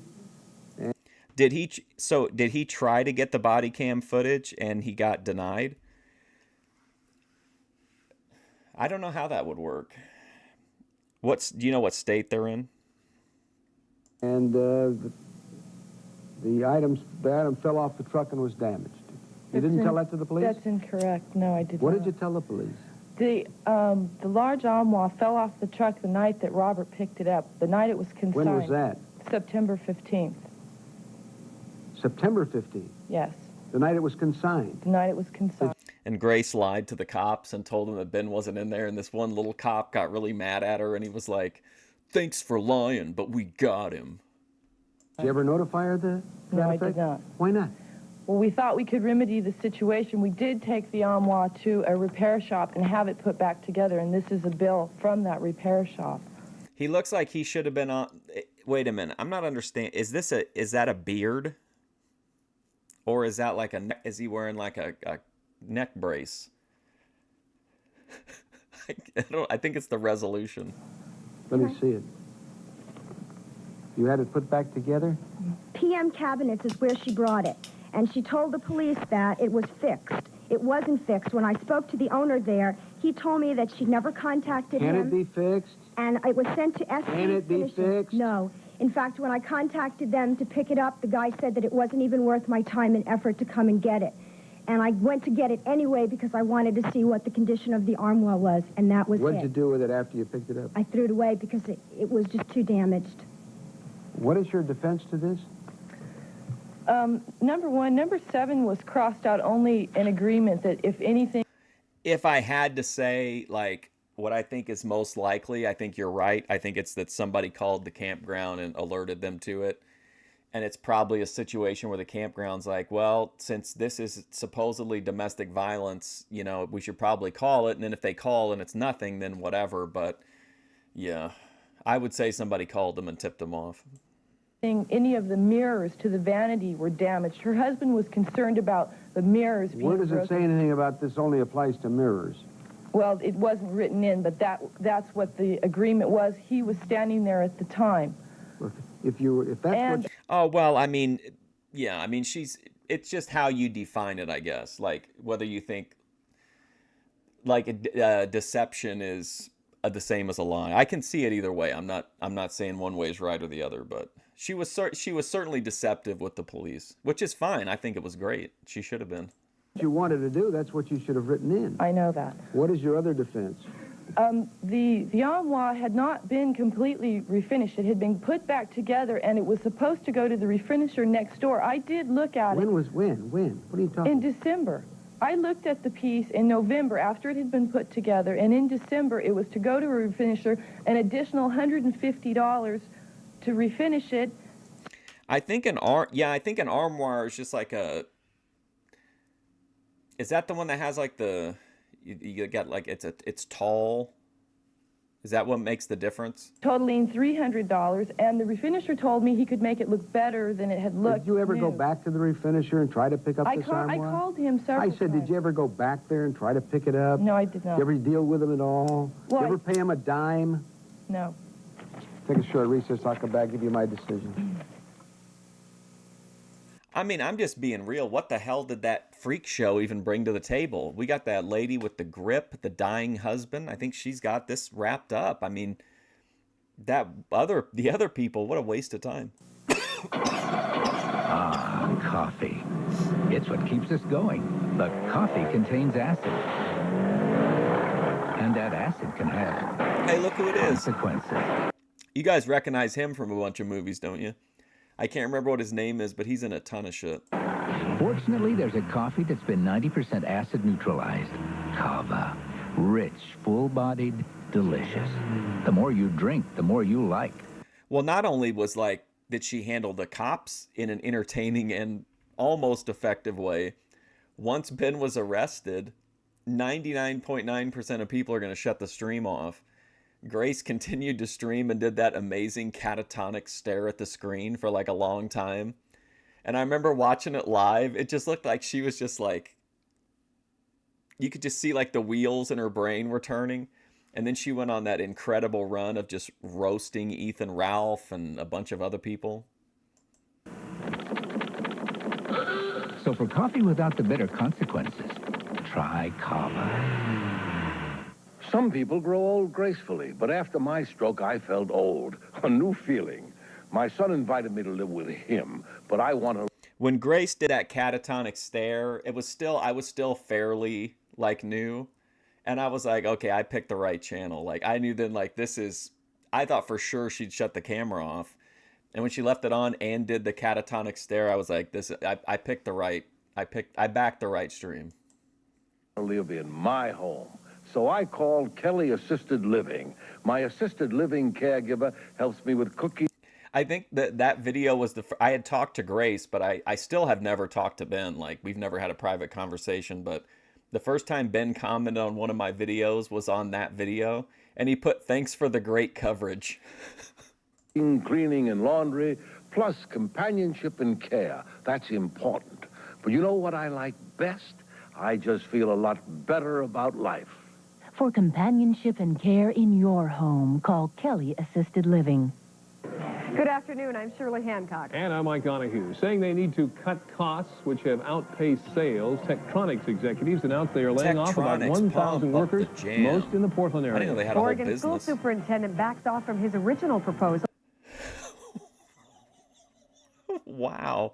And did he try to get the body cam footage and he got denied? I don't know how that would work. Do you know what state they're in? And the item fell off the truck and was damaged. You didn't tell that to the police? That's incorrect. No, I did not. What did you tell the police? The large armoire fell off the truck the night that Robert picked it up, the night it was consigned. When was that? September 15th. September 15th? Yes. The night it was consigned? The night it was consigned. And Grace lied to the cops and told them that Ben wasn't in there, and this one little cop got really mad at her, and he was like, "Thanks for lying, but we got him." Did you ever notify her that? No, I did not. Why not? Well, we thought we could remedy the situation. We did take the armoire to a repair shop and have it put back together, and this is a bill from that repair shop. He looks like he should have been on... Wait a minute, I'm not understanding. Is that a beard? Or is that is he wearing a neck brace? I think it's the resolution. Let me see it. You had it put back together? PM Cabinets is where she brought it, and she told the police that it was fixed. it wasn't fixed. When I spoke to the owner there, he told me that she'd never contacted him. Can it be fixed? And it was sent to SC Can it be Finishing. fixed? No. In fact, when I contacted them to pick it up, the guy said that it wasn't even worth my time and effort to come and get it. And I went to get it anyway because I wanted to see what the condition of the armoire was, and that was What did it. you do with it after you picked it up? I threw it away because it was just too damaged. What is your defense to this? Number one. Number 7 was crossed out only in agreement that if anything... If I had to say, like, what I think is most likely, I think you're right. I think it's that somebody called the campground and alerted them to it. And it's probably a situation where the campground's like, well, since this is supposedly domestic violence, you know, we should probably call it. And then if they call and it's nothing, then whatever. But, yeah, I would say somebody called them and tipped them off. Any of the mirrors to the vanity were damaged. Her husband was concerned about the mirrors being Where does it broken. say anything about this only applies to mirrors? Well, it wasn't written in, but that's what the agreement was. He was standing there at the time. If that's And- what... Oh, well, I mean, yeah, I mean, it's just how you define it, I guess. Like, whether you think, like, deception is the same as a lie. I can see it either way. I'm not saying one way is right or the other, but she was certainly deceptive with the police, which is fine. I think it was great. She should have been. What you wanted to do, that's what you should have written in. I know that. What is your other defense? The armoire had not been completely refinished. It had been put back together, and it was supposed to go to the refinisher next door. I did look at it. When? What are you talking In December. I looked at the piece in November after it had been put together, and in December it was to go to a refinisher, an additional $150 to refinish it. I think an armoire is just like a... Is that the one that has like the... You got like it's tall? Is that what makes the difference? Totaling $300, and the refinisher told me he could make it look better than it had looked. Did you ever go new. back to the refinisher and try to pick up I this armoire? I called him several I said, times. did you ever go back there and try to pick it up? No, I did not. Did you ever deal with him at all? Well, Did you ever pay him a dime? No. Take a short recess. I'll come back and give you my decision. I mean, I'm just being real. What the hell did that freak show even bring to the table? We got that lady with the grip, the dying husband. I think she's got this wrapped up. I mean, the other people, what a waste of time. Ah, coffee. It's what keeps us going. But coffee contains acid. And that acid can have... Hey, look who it is. Consequences. You guys recognize him from a bunch of movies, don't you? I can't remember what his name is, but he's in a ton of shit. Fortunately, there's a coffee that's been 90% acid neutralized. Kava. Rich, full-bodied, delicious. The more you drink, the more you like. Well, not only did she handle the cops in an entertaining and almost effective way, once Ben was arrested, 99.9% of people are going to shut the stream off. Grace continued to stream and did that amazing catatonic stare at the screen for like a long time. And I remember watching it live. It just looked like she was just like, you could just see like the wheels in her brain were turning. And then she went on that incredible run of just roasting Ethan Ralph and a bunch of other people. So for coffee without the bitter consequences, try Kava. Some people grow old gracefully, but after my stroke, I felt old. A new feeling. My son invited me to live with him, but I want to... When Grace did that catatonic stare, I was still fairly, like, new. And I was like, okay, I picked the right channel. Like, I knew then, like, I thought for sure she'd shut the camera off. And when she left it on and did the catatonic stare, I was like, I backed the right stream. ...live in my home. So I called Kelly Assisted Living. My assisted living caregiver helps me with cooking. I think that video was I had talked to Grace, but I still have never talked to Ben. Like, we've never had a private conversation, but the first time Ben commented on one of my videos was on that video, and he put, "Thanks for the great coverage." Cleaning and laundry, plus companionship and care. That's important. But you know what I like best? I just feel a lot better about life. For companionship and care in your home, call Kelly Assisted Living. Good afternoon. I'm Shirley Hancock. And I'm Mike Donahue. Saying they need to cut costs, which have outpaced sales, Tektronix executives announced they are laying off about Tektronix, 1,000 pump up workers, the jam. most in the Portland area. I didn't know they had a whole Oregon school business. superintendent backs off from his original proposal. Wow.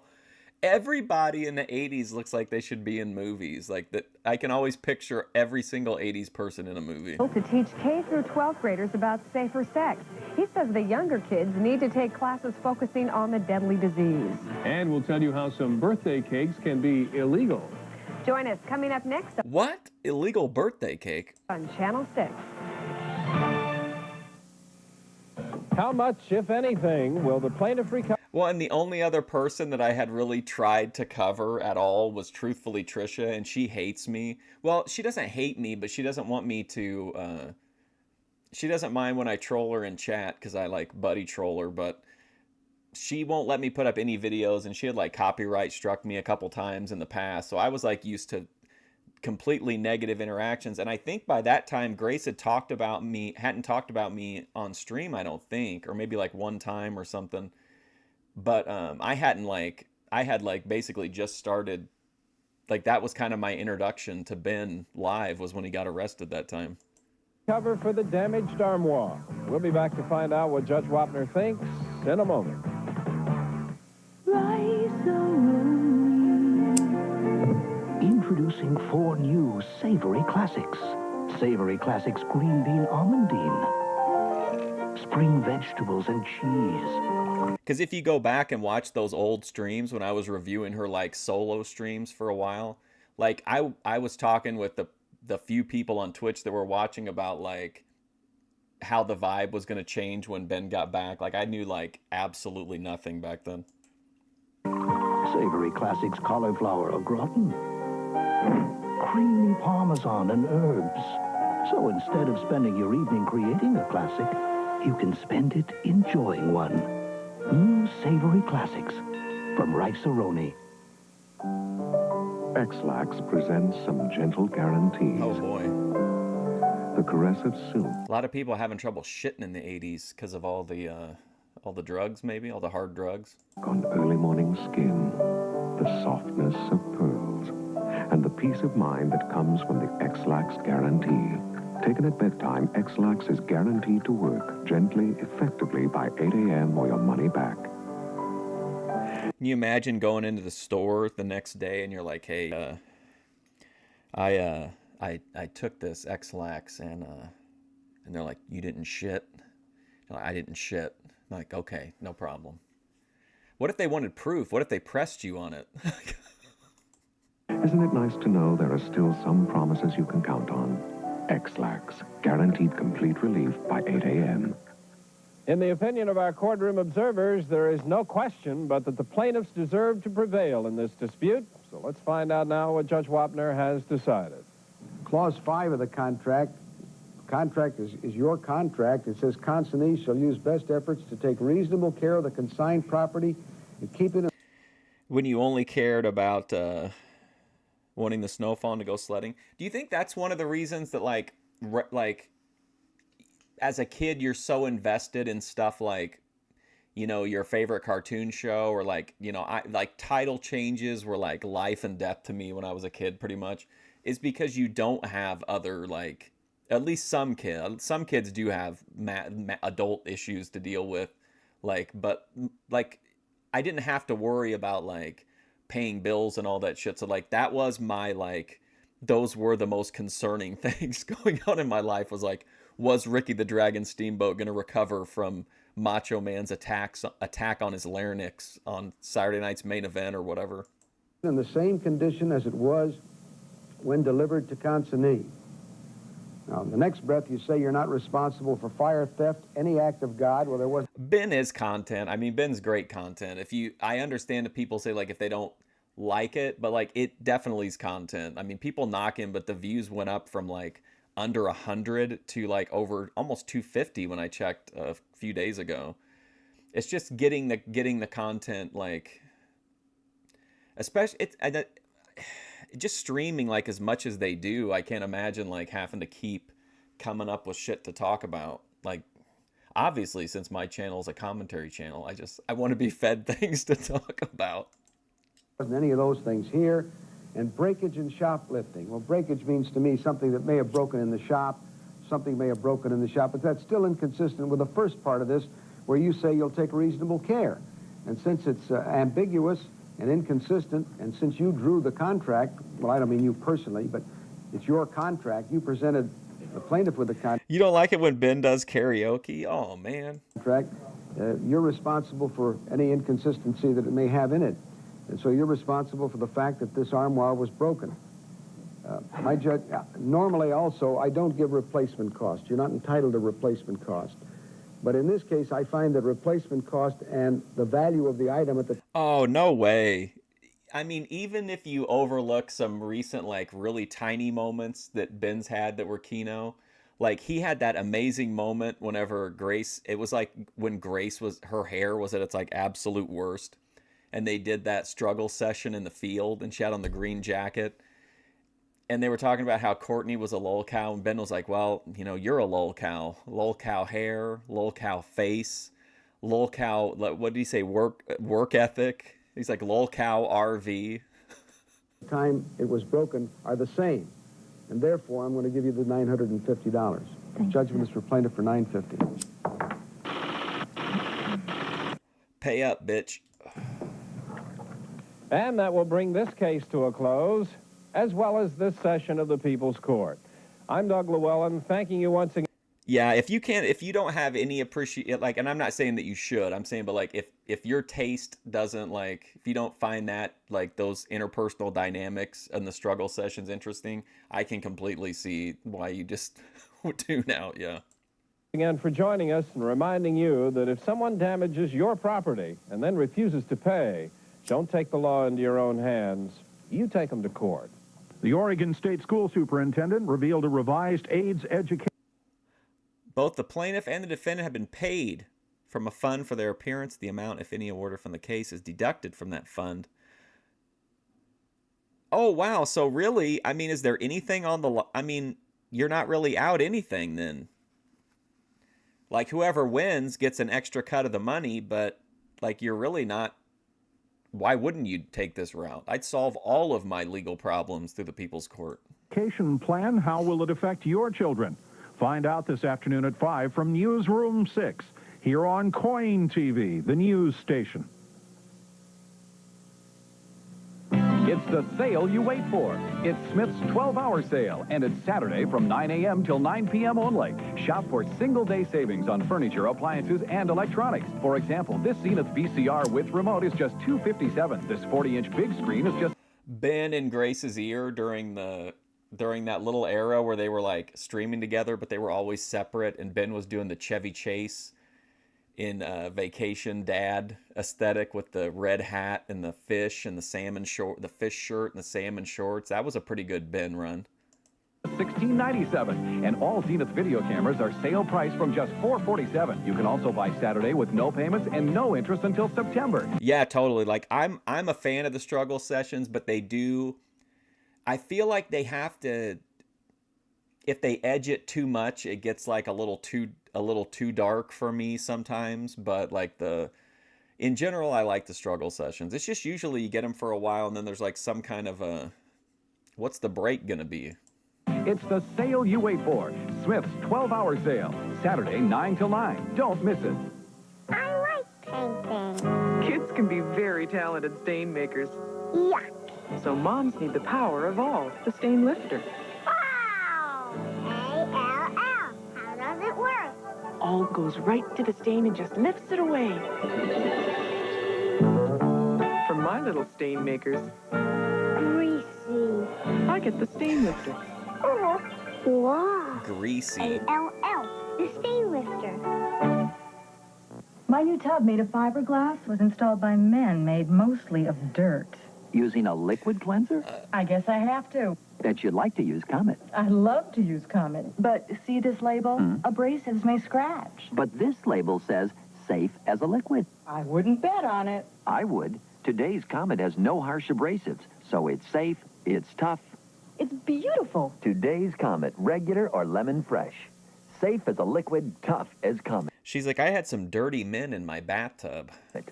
Everybody in the 80s looks like they should be in movies. Like that, I can always picture every single 80s person in a movie. To teach K through 12th graders about safer sex. He says the younger kids need to take classes focusing on the deadly disease. And we'll tell you how some birthday cakes can be illegal. Join us coming up next What? Illegal birthday cake? on Channel 6. How much, if anything, will the plaintiff recover? Well, and the only other person that I had really tried to cover at all was truthfully Trisha, and she hates me. Well, she doesn't hate me, but she doesn't want me to, she doesn't mind when I troll her in chat, because I, like, buddy troll her, but she won't let me put up any videos, and she had, like, copyright struck me a couple times in the past, so I was, like, used to completely negative interactions, and I think by that time Grace had talked about me, hadn't talked about me on stream, I don't think, or maybe, like, one time or something. But I had basically just started, like that was kind of my introduction to Ben live was when he got arrested that time. Cover for the damaged armoire. We'll be back to find out what Judge Wapner thinks in a moment. Introducing 4 new Savory Classics. Savory Classics Green Bean Almondine. Spring vegetables and cheese. Because if you go back and watch those old streams when I was reviewing her like solo streams for a while, like I was talking with the few people on Twitch that were watching about like how the vibe was going to change when Ben got back. Like I knew like absolutely nothing back then. Savory Classics cauliflower au gratin. Creamy parmesan and herbs. So instead of spending your evening creating a classic, you can spend it enjoying one. New Savory Classics from Rice-A-Roni. X-Lax presents some gentle guarantees. Oh boy. The caress of soup. A lot of people having trouble shitting in the 80s because of all the drugs, maybe all the hard drugs. On early morning skin, the softness of pearls, and the peace of mind that comes from the X-Lax guarantee. Taken at bedtime, X-Lax is guaranteed to work gently, effectively by 8 a.m. or your money back. Can you imagine going into the store the next day and you're like, hey, I took this X-Lax and they're like, you didn't shit? You're like, I didn't shit. I'm like, okay, no problem. What if they wanted proof? What if they pressed you on it? Isn't it nice to know there are still some promises you can count on? X-Lax, guaranteed complete relief by 8 a.m. In the opinion of our courtroom observers, there is no question but that the plaintiffs deserve to prevail in this dispute. So let's find out now what Judge Wapner has decided. Clause 5 of the contract is your contract. It says consignee shall use best efforts to take reasonable care of the consigned property and keep it in... When you only cared about wanting the snow fawn to go sledding, do you think that's one of the reasons that like as a kid you're so invested in stuff like, you know, your favorite cartoon show, or like, you know, like title changes were like life and death to me when I was a kid, pretty much, is because you don't have other, like, at least some kids do have adult issues to deal with, like, but like I didn't have to worry about like paying bills and all that shit. So like that was my, like, those were the most concerning things going on in my life, was like, was Ricky the Dragon Steamboat going to recover from Macho Man's attack on his larynx on Saturday night's main event or whatever? In the same condition as it was when delivered to consignee. Now, in the next breath, you say you're not responsible for fire, theft, any act of God. Well, there was... Ben is content. I mean, Ben's great content. I understand that people say, like, if they don't like it, but, like, it definitely is content. I mean, people knock him, but the views went up from, like, under 100 to, like, over almost 250 when I checked a few days ago. It's just getting the content, like, especially, just streaming, like, as much as they do. I can't imagine, like, having to keep coming up with shit to talk about. Like, obviously, since my channel is a commentary channel, I want to be fed things to talk about. Wasn't any of those things here. And breakage and shoplifting. Well, breakage means to me something that may have broken in the shop, something may have broken in the shop, but that's still inconsistent with the first part of this, where you say you'll take reasonable care. And since it's ambiguous and inconsistent, and since you drew the contract, well, I don't mean you personally, but it's your contract, you presented the plaintiff with the contract. You don't like it when Ben does karaoke? Oh, man. You're responsible for any inconsistency that it may have in it. And so you're responsible for the fact that this armoire was broken. My judge, normally also, I don't give replacement cost. You're not entitled to replacement cost. But in this case, I find that replacement cost and the value of the item at the... Oh, no way. I mean, even if you overlook some recent, like, really tiny moments that Ben's had that were Keno, like, he had that amazing moment whenever Grace, it was like when Grace was, her hair was at its, like, absolute worst. And they did that struggle session in the field, and she had on the green jacket. And they were talking about how Courtney was a lolcow, and Ben was like, well, you know, you're a lolcow. Lolcow hair, lolcow face, lolcow, what did he say, work ethic? He's like, lolcow RV. The time it was broken are the same. And therefore, I'm going to give you the $950. Judgment is for plaintiff for $950. Pay up, bitch. And that will bring this case to a close, as well as this session of the People's Court. I'm Doug Llewellyn, thanking you once again. Yeah, if you don't have any appreciate, like, and I'm not saying that you should, I'm saying, but like, if your taste doesn't, like, if you don't find that, like, those interpersonal dynamics and the struggle sessions interesting, I can completely see why you just would tune out, yeah. Again for joining us and reminding you that if someone damages your property and then refuses to pay, don't take the law into your own hands. You take them to court. The Oregon State School Superintendent revealed a revised AIDS education. Both the plaintiff and the defendant have been paid from a fund for their appearance. The amount, if any, awarded from the case is deducted from that fund. Oh, wow. So really, I mean, is there anything on the... I mean, you're not really out anything then. Like, whoever wins gets an extra cut of the money, but, like, you're really not... Why wouldn't you take this route? I'd solve all of my legal problems through the People's Court. Education plan, how will it affect your children? Find out this afternoon at 5 from Newsroom 6, here on KOIN TV, the news station. It's the sale you wait for. It's Smith's 12-hour sale, and it's Saturday from 9 a.m. till 9 p.m. only. Shop for single-day savings on furniture, appliances, and electronics. For example, this Zenith VCR with remote is just $257. This 40-inch big screen is just... Ben in Grace's ear during that little era where they were, like, streaming together, but they were always separate, and Ben was doing the Chevy Chase in Vacation Dad aesthetic with the red hat and the fish and the salmon short, the fish shirt and the salmon shorts. That was a pretty good Ben run. $16.97, and all Zenith video cameras are sale price from just $447. You can also buy Saturday with no payments and no interest until September. Yeah, totally. Like, I'm a fan of the struggle sessions, but they do... I feel like they have to... If they edge it too much, it gets, like, a little too dark for me sometimes. But, like, in general, I like the struggle sessions. It's just usually you get them for a while, and then there's, like, some kind of a... What's the break gonna be? It's the sale you wait for. Smith's 12-hour sale. Saturday, 9 till 9. Don't miss it. I like painting. Kids can be very talented stain makers. Yuck. So moms need the power of all, the stain lifter. Wow! A-L-L. How does it work? All goes right to the stain and just lifts it away. For my little stain makers, Greasy. I get the stain lifter. Oh, wow. Greasy. A-L-L. The stain lifter. My new tub made of fiberglass was installed by men made mostly of dirt. Using a liquid cleanser? I guess I have to. Bet you'd like to use Comet. I love to use Comet. But see this label? Abrasives may scratch. But this label says safe as a liquid. I wouldn't bet on it. I would. Today's Comet has no harsh abrasives, so it's safe, it's tough. It's beautiful. Today's Comet, regular or lemon fresh. Safe as a liquid, tough as Comet. She's like, I had some dirty men in my bathtub. The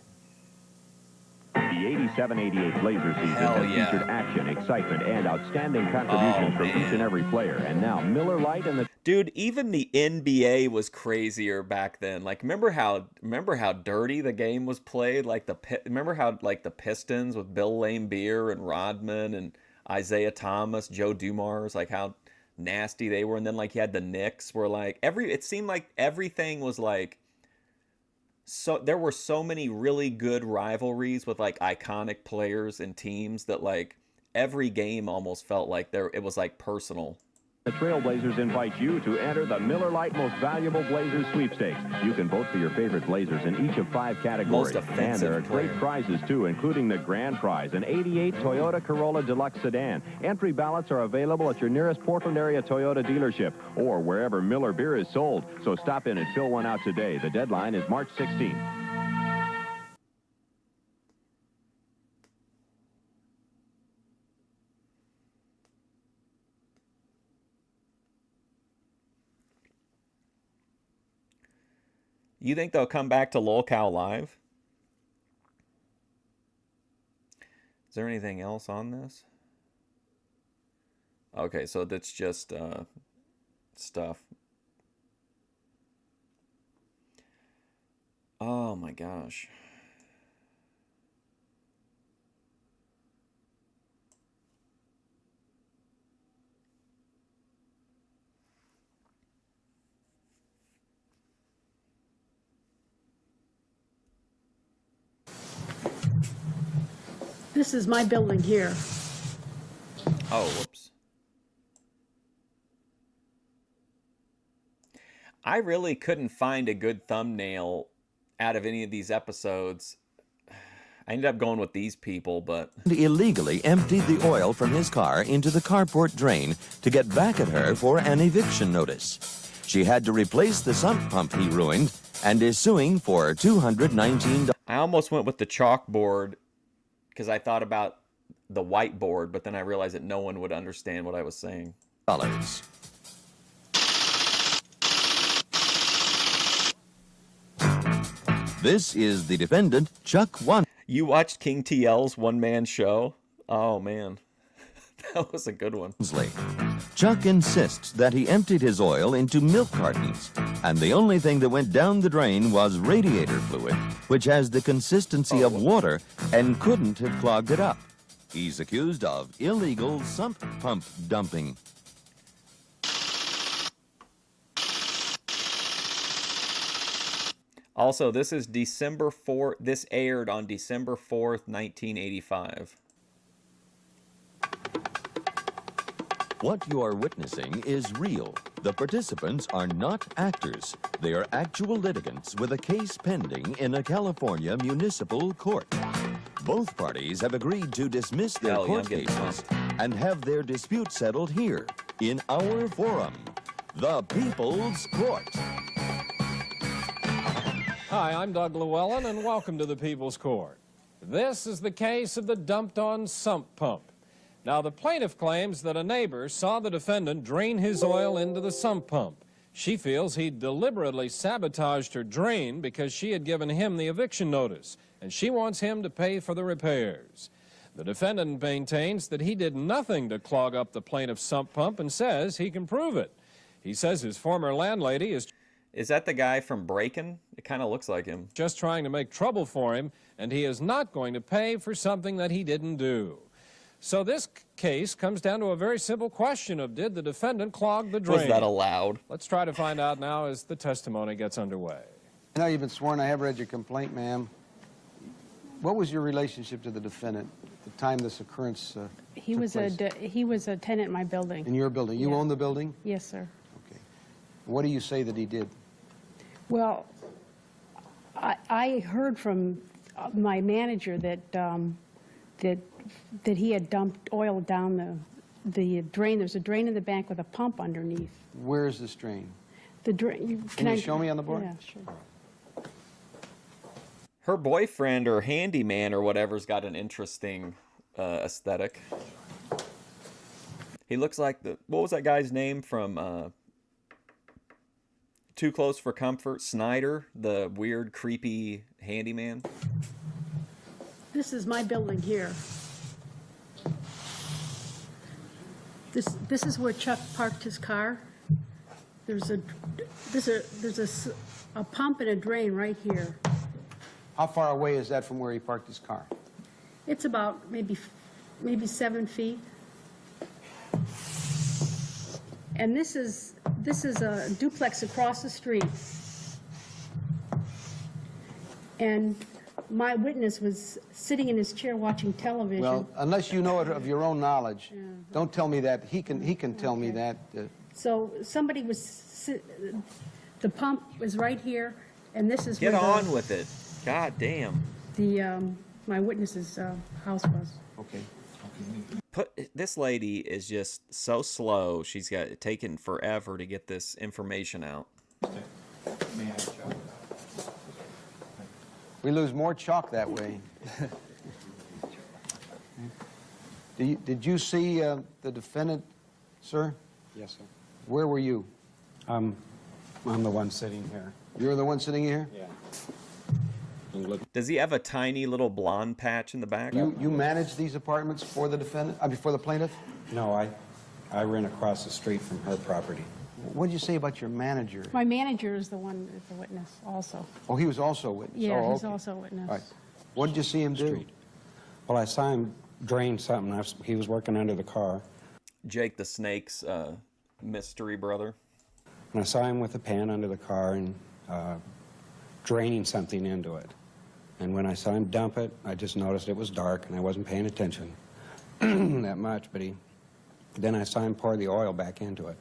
87-88 Blazer season Hell has yeah. featured action, excitement, and outstanding contributions from each and every player. And now Miller Lite and the... Dude, even the NBA was crazier back then. Like, remember how dirty the game was played? Like remember how like the Pistons with Bill Laimbeer and Rodman and Isaiah Thomas, Joe Dumars, like how nasty they were. And then like you had the Knicks where like it seemed like everything was like, so there were so many really good rivalries with like iconic players and teams that like every game almost felt like it was like personal. The Trailblazers invite you to enter the Miller Lite Most Valuable Blazers Sweepstakes. You can vote for your favorite Blazers in each of 5 categories. Most offensive and there are player. great prizes, too, including the grand prize, an 88 Toyota Corolla Deluxe Sedan. Entry ballots are available at your nearest Portland area Toyota dealership or wherever Miller beer is sold. So stop in and fill one out today. The deadline is March 16th. You think they'll come back to LolCow Live? Is there anything else on this? Okay, so that's just stuff. Oh my gosh. This is my building here. Oh, whoops. I really couldn't find a good thumbnail out of any of these episodes. I ended up going with these people, but... Illegally emptied the oil from his car into the carport drain to get back at her for an eviction notice. She had to replace the sump pump he ruined and is suing for $219. I almost went with the chalkboard because I thought about the whiteboard, but then I realized that no one would understand what I was saying. This is the defendant, Chuck One. You watched King TL's one-man show? Oh, man. That was a good one. Chuck insists that he emptied his oil into milk cartons, and the only thing that went down the drain was radiator fluid, which has the consistency of water and couldn't have clogged it up. He's accused of illegal sump pump dumping. Also, this is December 4th. This aired on December 4th, 1985. What you are witnessing is real. The participants are not actors. They are actual litigants with a case pending in a California municipal court. Both parties have agreed to dismiss their court cases and have their dispute settled here in our forum, the People's Court. Hi, I'm Doug Llewellyn, and welcome to the People's Court. This is the case of the dumped-on sump pump. Now, the plaintiff claims that a neighbor saw the defendant drain his oil into the sump pump. She feels he deliberately sabotaged her drain because she had given him the eviction notice, and she wants him to pay for the repairs. The defendant maintains that he did nothing to clog up the plaintiff's sump pump and says he can prove it. He says his former landlady is... Is that the guy from Breakin'? It kind of looks like him. ...just trying to make trouble for him, and he is not going to pay for something that he didn't do. So this case comes down to a very simple question of, did the defendant clog the drain? Was that allowed? Let's try to find out now as the testimony gets underway. I know you've been sworn. I have read your complaint, ma'am. What was your relationship to the defendant at the time this occurrence He took was place? he was a tenant in my building. In your building? You own the building? Yes, sir. What do you say that he did? Well, I heard from my manager that that he had dumped oil down the drain. There's a drain in the bank with a pump underneath. Where is this drain? The drain. Can you show me on the board? Yeah, sure. Her boyfriend or handyman or whatever's got an interesting aesthetic. He looks like what was that guy's name from Too Close for Comfort, Snyder, the weird, creepy handyman. This is my building here. This is where Chuck parked his car. There's a pump and a drain right here. How far away is that from where he parked his car? It's about maybe 7 feet. And this is a duplex across the street. And my witness was sitting in his chair watching television. Well, unless you know it of your own knowledge, don't tell me that. He can tell me that. So somebody the pump was right here, and this is Get where on with it. God damn. my witness's house was. Okay. This lady is just so slow. She's got it taken forever to get this information out. We lose more chalk that way. Did you see the defendant, sir? Yes, sir. Where were you? I'm the one sitting here. You're the one sitting here? Yeah. Does he have a tiny little blonde patch in the back? You manage these apartments for the defendant? I mean, for the plaintiff? No, I rent across the street from her property. What did you say about your manager? My manager is the one, the witness also. Oh, he was also a witness? Yeah, Oh, he's okay. also a witness. All right. What did you see him do? Well, I saw him drain something. He was working under the car. Jake the Snake's mystery brother. And I saw him with a pan under the car and draining something into it. And when I saw him dump it, I just noticed it was dark and I wasn't paying attention that much. But then I saw him pour the oil back into it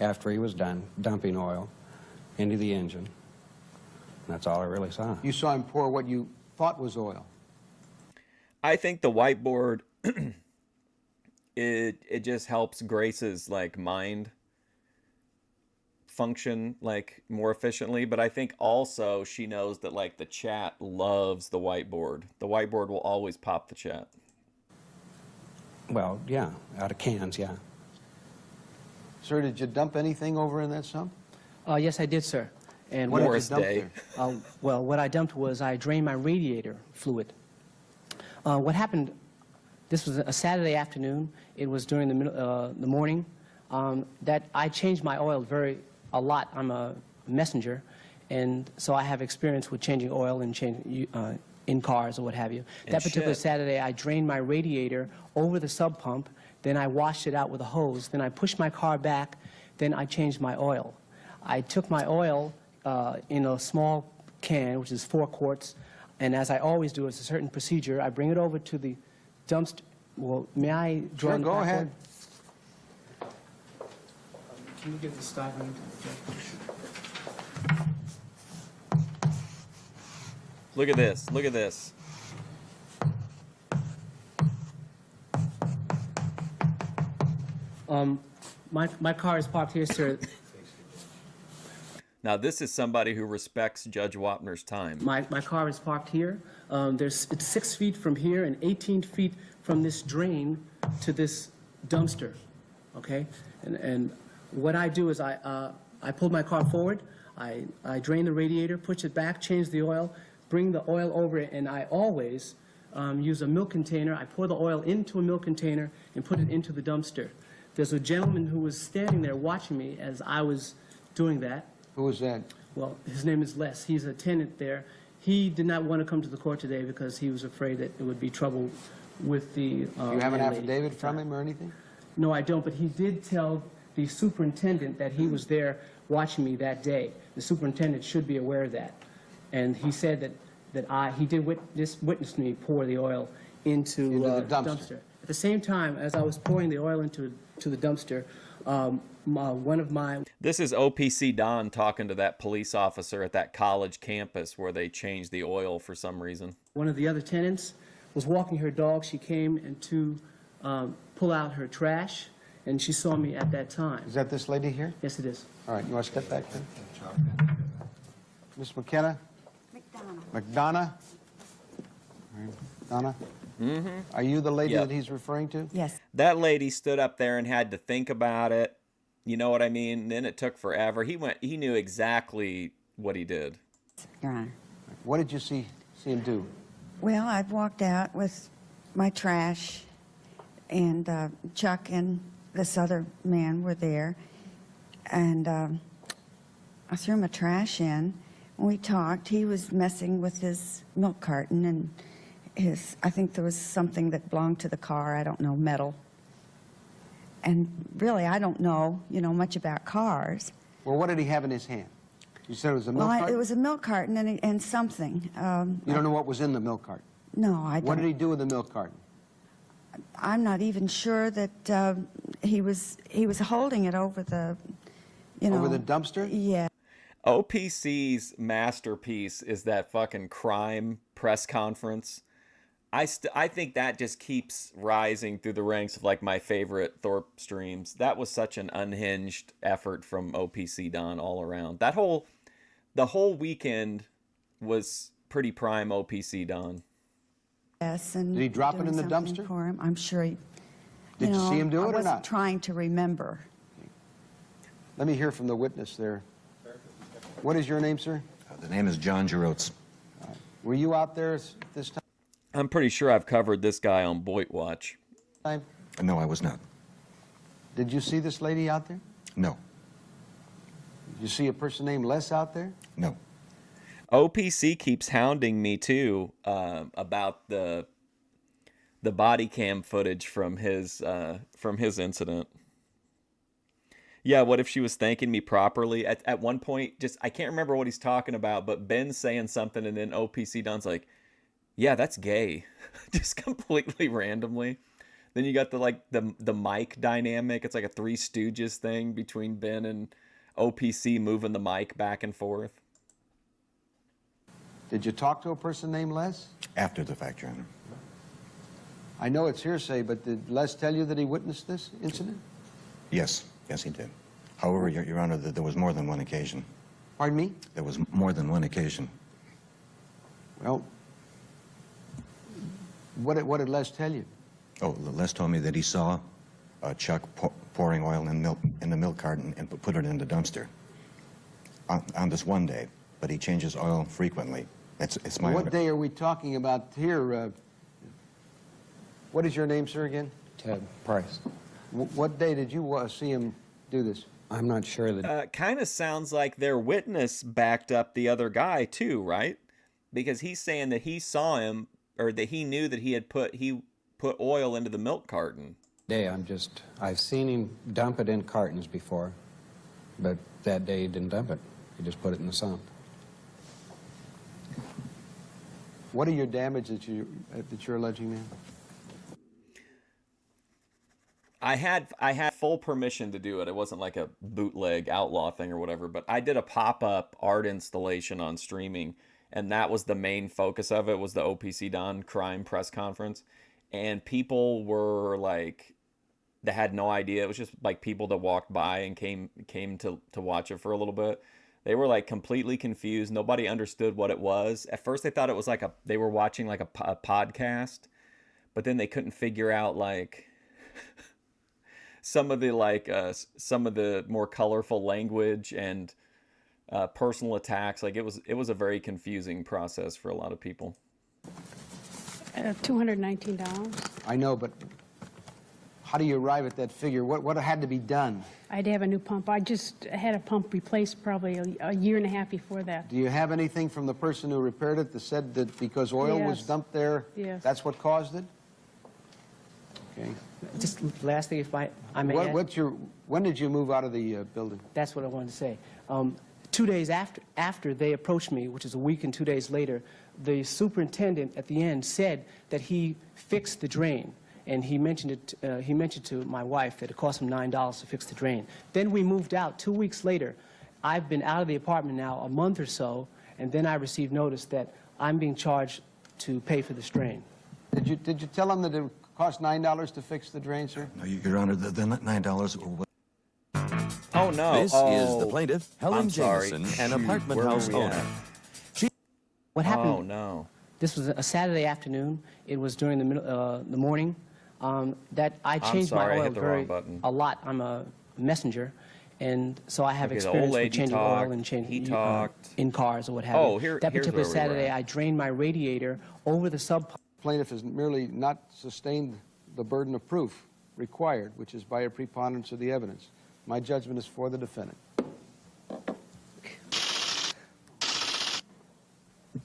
after he was done dumping oil into the engine. And that's all I really saw. You saw him pour what you thought was oil. I think the whiteboard it just helps Grace's mind function more efficiently, but I think also she knows that the chat loves the whiteboard. The whiteboard will always pop the chat. Well, yeah, out of cans, yeah. Sir, did you dump anything over in that sump? Yes, I did, sir. And What did you Morris dump Day. there? Well, what I dumped was I drained my radiator fluid. What happened, this was a Saturday afternoon. It was during the morning that I changed my oil a lot. I'm a messenger, and so I have experience with changing oil and in cars or what have you. And That particular shit. Saturday, I drained my radiator over the sub pump, then I washed it out with a hose, then I pushed my car back, then I changed my oil. I took my oil in a small can, which is 4 quarts, and as I always do, it's a certain procedure. I bring it over to the dumpster. Well, may I draw? Sure, go ahead. Can you get the styrofoam? Look at this. Look at this. My car is parked here, sir. Now, this is somebody who respects Judge Wapner's time. My car is parked here. It's 6 feet from here and 18 feet from this drain to this dumpster, okay? And what I do is I pull my car forward, I drain the radiator, push it back, change the oil, bring the oil over it, and I always use a milk container. I pour the oil into a milk container and put it into the dumpster. There's a gentleman who was standing there watching me as I was doing that. Who was that? Well, his name is Les. He's a tenant there. He did not want to come to the court today because he was afraid that it would be trouble with the You have an landlady. affidavit from him or anything? No, I don't, but he did tell the superintendent that he was there watching me that day. The superintendent should be aware of that. And he said that he did witness me pour the oil into the dumpster. At the same time, as I was pouring the oil into the dumpster, one of my... This is OPC Don talking to that police officer at that college campus where they changed the oil for some reason. One of the other tenants was walking her dog. She came and to pull out her trash, and she saw me at that time. Is that this lady here? Yes, it is. All right, you want to step back then? Miss McKenna? McDonough? Donna? Mm-hmm. Are you the lady Yep. that he's referring to? Yes. That lady stood up there and had to think about it. You know what I mean? And then it took forever. He knew exactly what he did. Your Honor. What did you see him do? Well, I've walked out with my trash, and Chuck and this other man were there, and I threw my trash in. When we talked, he was messing with his milk carton, and I think there was something that belonged to the car, I don't know, metal. And really, I don't know, much about cars. Well, what did he have in his hand? You said it was a milk carton? It was a milk carton and something. You don't know what was in the milk carton? No, I don't. What did he do with the milk carton? I'm not even sure that he was holding it over the, Over the dumpster? Yeah. OPC's masterpiece is that fucking crime press conference. I think that just keeps rising through the ranks of like my favorite Thorpe streams. That was such an unhinged effort from OPC Don all around. The whole weekend was pretty prime OPC Don. Yes, and did he drop it in the something dumpster? For him. I'm sure he. Did you see him do it or I wasn't not? trying to remember. Let me hear from the witness there. What is your name, sir? The name is John Gerotes. Were you out there this time? I'm pretty sure I've covered this guy on Boyd Watch. No, I was not. Did you see this lady out there? No. Did you see a person named Les out there? No. OPC keeps hounding me too about the body cam footage from his incident. Yeah, what if she was thanking me properly? At one point, I can't remember what he's talking about, but Ben's saying something, and then OPC Don's like, yeah, that's gay. Just completely randomly. Then you got the mic dynamic. It's like a Three Stooges thing between Ben and OPC moving the mic back and forth. Did you talk to a person named Les? After the fact, Your Honor. I know it's hearsay, but did Les tell you that he witnessed this incident? Yes. Yes, he did. However, Your Honor, there was more than one occasion. Pardon me? There was more than one occasion. Well, what did Les tell you? Oh, Les told me that he saw Chuck pouring oil in the milk carton and put it in the dumpster on this one day, but he changes oil frequently. It's my What day are we talking about here? What is your name, sir, again? Ted Price. What day did you see him do this? I'm not sure that... Kind of sounds like their witness backed up the other guy too, right? Because he's saying that he saw him, or that he knew that he put oil into the milk carton. I've seen him dump it in cartons before, but that day he didn't dump it. He just put it in the sump. What are your damages that you're alleging now? I had full permission to do it. It wasn't like a bootleg outlaw thing or whatever, but I did a pop-up art installation on streaming, and that was the main focus of it, was the OPC Don crime press conference. And people were like, they had no idea. It was just like people that walked by and came to watch it for a little bit. They were like completely confused. Nobody understood what it was. At first they thought it was like they were watching like a podcast, but then they couldn't figure out like some of the more colorful language and personal attacks. Like it was a very confusing process for a lot of people. $219. I know, but how do you arrive at that figure? What had to be done? I had to have a new pump. I just had a pump replaced probably a year and a half before that. Do you have anything from the person who repaired it that said that because oil was Yes. dumped there, Yes. that's what caused it? Okay. Just lastly, if I may add. When did you move out of the building? That's what I wanted to say. 2 days after they approached me, which is a week and 2 days later, the superintendent at the end said that he fixed the drain. And he mentioned to my wife that it cost him $9 to fix the drain. Then we moved out 2 weeks later. I've been out of the apartment now a month or so, and then I received notice that I'm being charged to pay for this drain. Did you tell him that it cost $9 to fix the drain, sir? No, Your Honor, the $9 was... Oh, no. This is the plaintiff, Helen I'm sorry. Jameson, an Shoot, apartment where were house we owner. at? What happened? Oh, no. This was a Saturday afternoon. It was during the morning. That I changed sorry, I my oil hit the wrong button. a lot. I'm a messenger, And so I have Okay, the experience old with lady changing oil talked, and changing he talked. in cars or what have Oh, you. here- That here's particular where we were Saturday, at. I drained my radiator over the sub. Plaintiff has merely not sustained the burden of proof required, which is by a preponderance of the evidence. My judgment is for the defendant.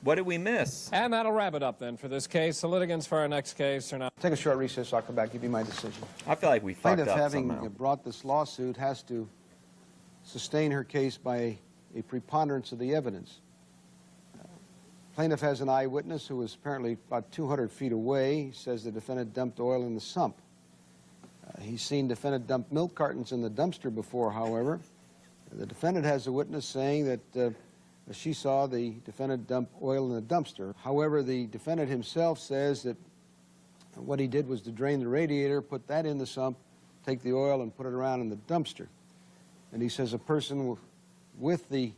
What did we miss? And that'll wrap it up then for this case. The litigants for our next case are now... Take a short recess. I'll come back, give you my decision. I feel like we fucked Plaintiff, up having somehow. brought this lawsuit, has to sustain her case by a preponderance of the evidence. Plaintiff has an eyewitness who was apparently about 200 feet away. He says the defendant dumped oil in the sump. He's seen defendant dump milk cartons in the dumpster before, however. The defendant has a witness saying that she saw the defendant dump oil in the dumpster. However, the defendant himself says that what he did was to drain the radiator, put that in the sump, take the oil and put it around in the dumpster. And he says a person with the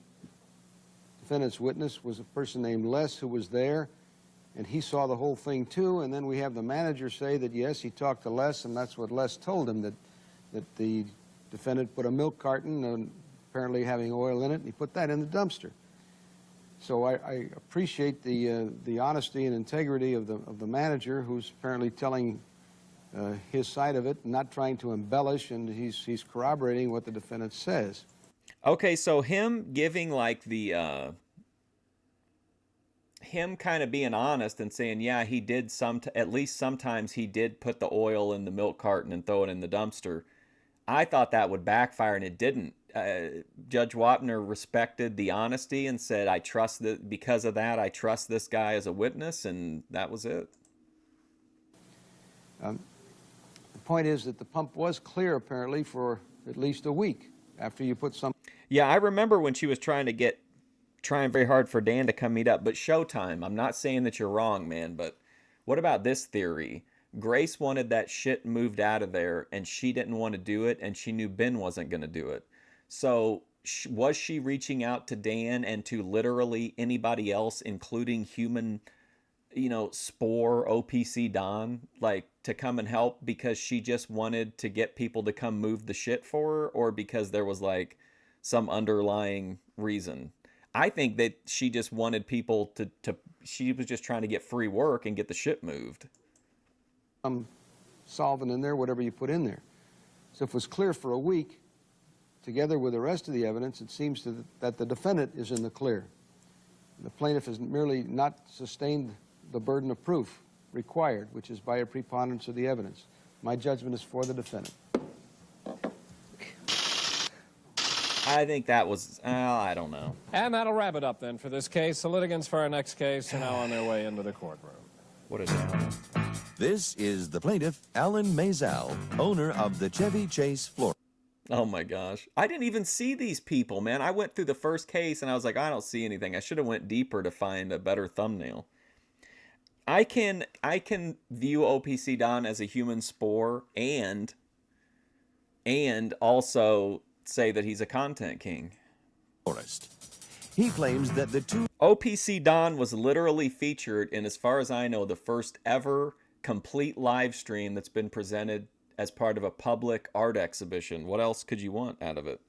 defendant's witness was a person named Les who was there, and he saw the whole thing too. And then we have the manager say that, yes, he talked to Les, and that's what Les told him, that the defendant put a milk carton, and apparently having oil in it, and he put that in the dumpster. So I appreciate the honesty and integrity of the manager, who's apparently telling his side of it, not trying to embellish, and he's corroborating what the defendant says. Okay, so him giving like the him kind of being honest and saying, yeah, he did at least sometimes he did put the oil in the milk carton and throw it in the dumpster. I thought that would backfire, and it didn't. Judge Wapner respected the honesty and said, I trust that because of that, I trust this guy as a witness, and that was it. The point is that the pump was clear, apparently, for at least a week after you put some... Yeah, I remember when she was trying very hard for Dan to come meet up, but Showtime, I'm not saying that you're wrong, man, but what about this theory? Grace wanted that shit moved out of there, and she didn't want to do it, and she knew Ben wasn't going to do it. So was she reaching out to Dan and to literally anybody else, including human, Spore, OPC Don, like to come and help because she just wanted to get people to come move the shit for her, or because there was like some underlying reason? I think that she just wanted people she was just trying to get free work and get the shit moved. Solvent in there, whatever you put in there. So if it was clear for a week, together with the rest of the evidence, it seems that the defendant is in the clear. The plaintiff has merely not sustained the burden of proof required, which is by a preponderance of the evidence. My judgment is for the defendant. I think that was, I don't know. And that'll wrap it up then for this case. The litigants for our next case are now on their way into the courtroom. What is that? This is the plaintiff, Alan Maisel, owner of the Chevy Chase, Florida. Oh my gosh. I didn't even see these people, man. I went through the first case and I was like, I don't see anything. I should have went deeper to find a better thumbnail. I can view OPC Don as a human spore and also say that he's a content king. He claims that the two... OPC Don was literally featured in, as far as I know, the first ever complete live stream that's been presented as part of a public art exhibition. What else could you want out of it?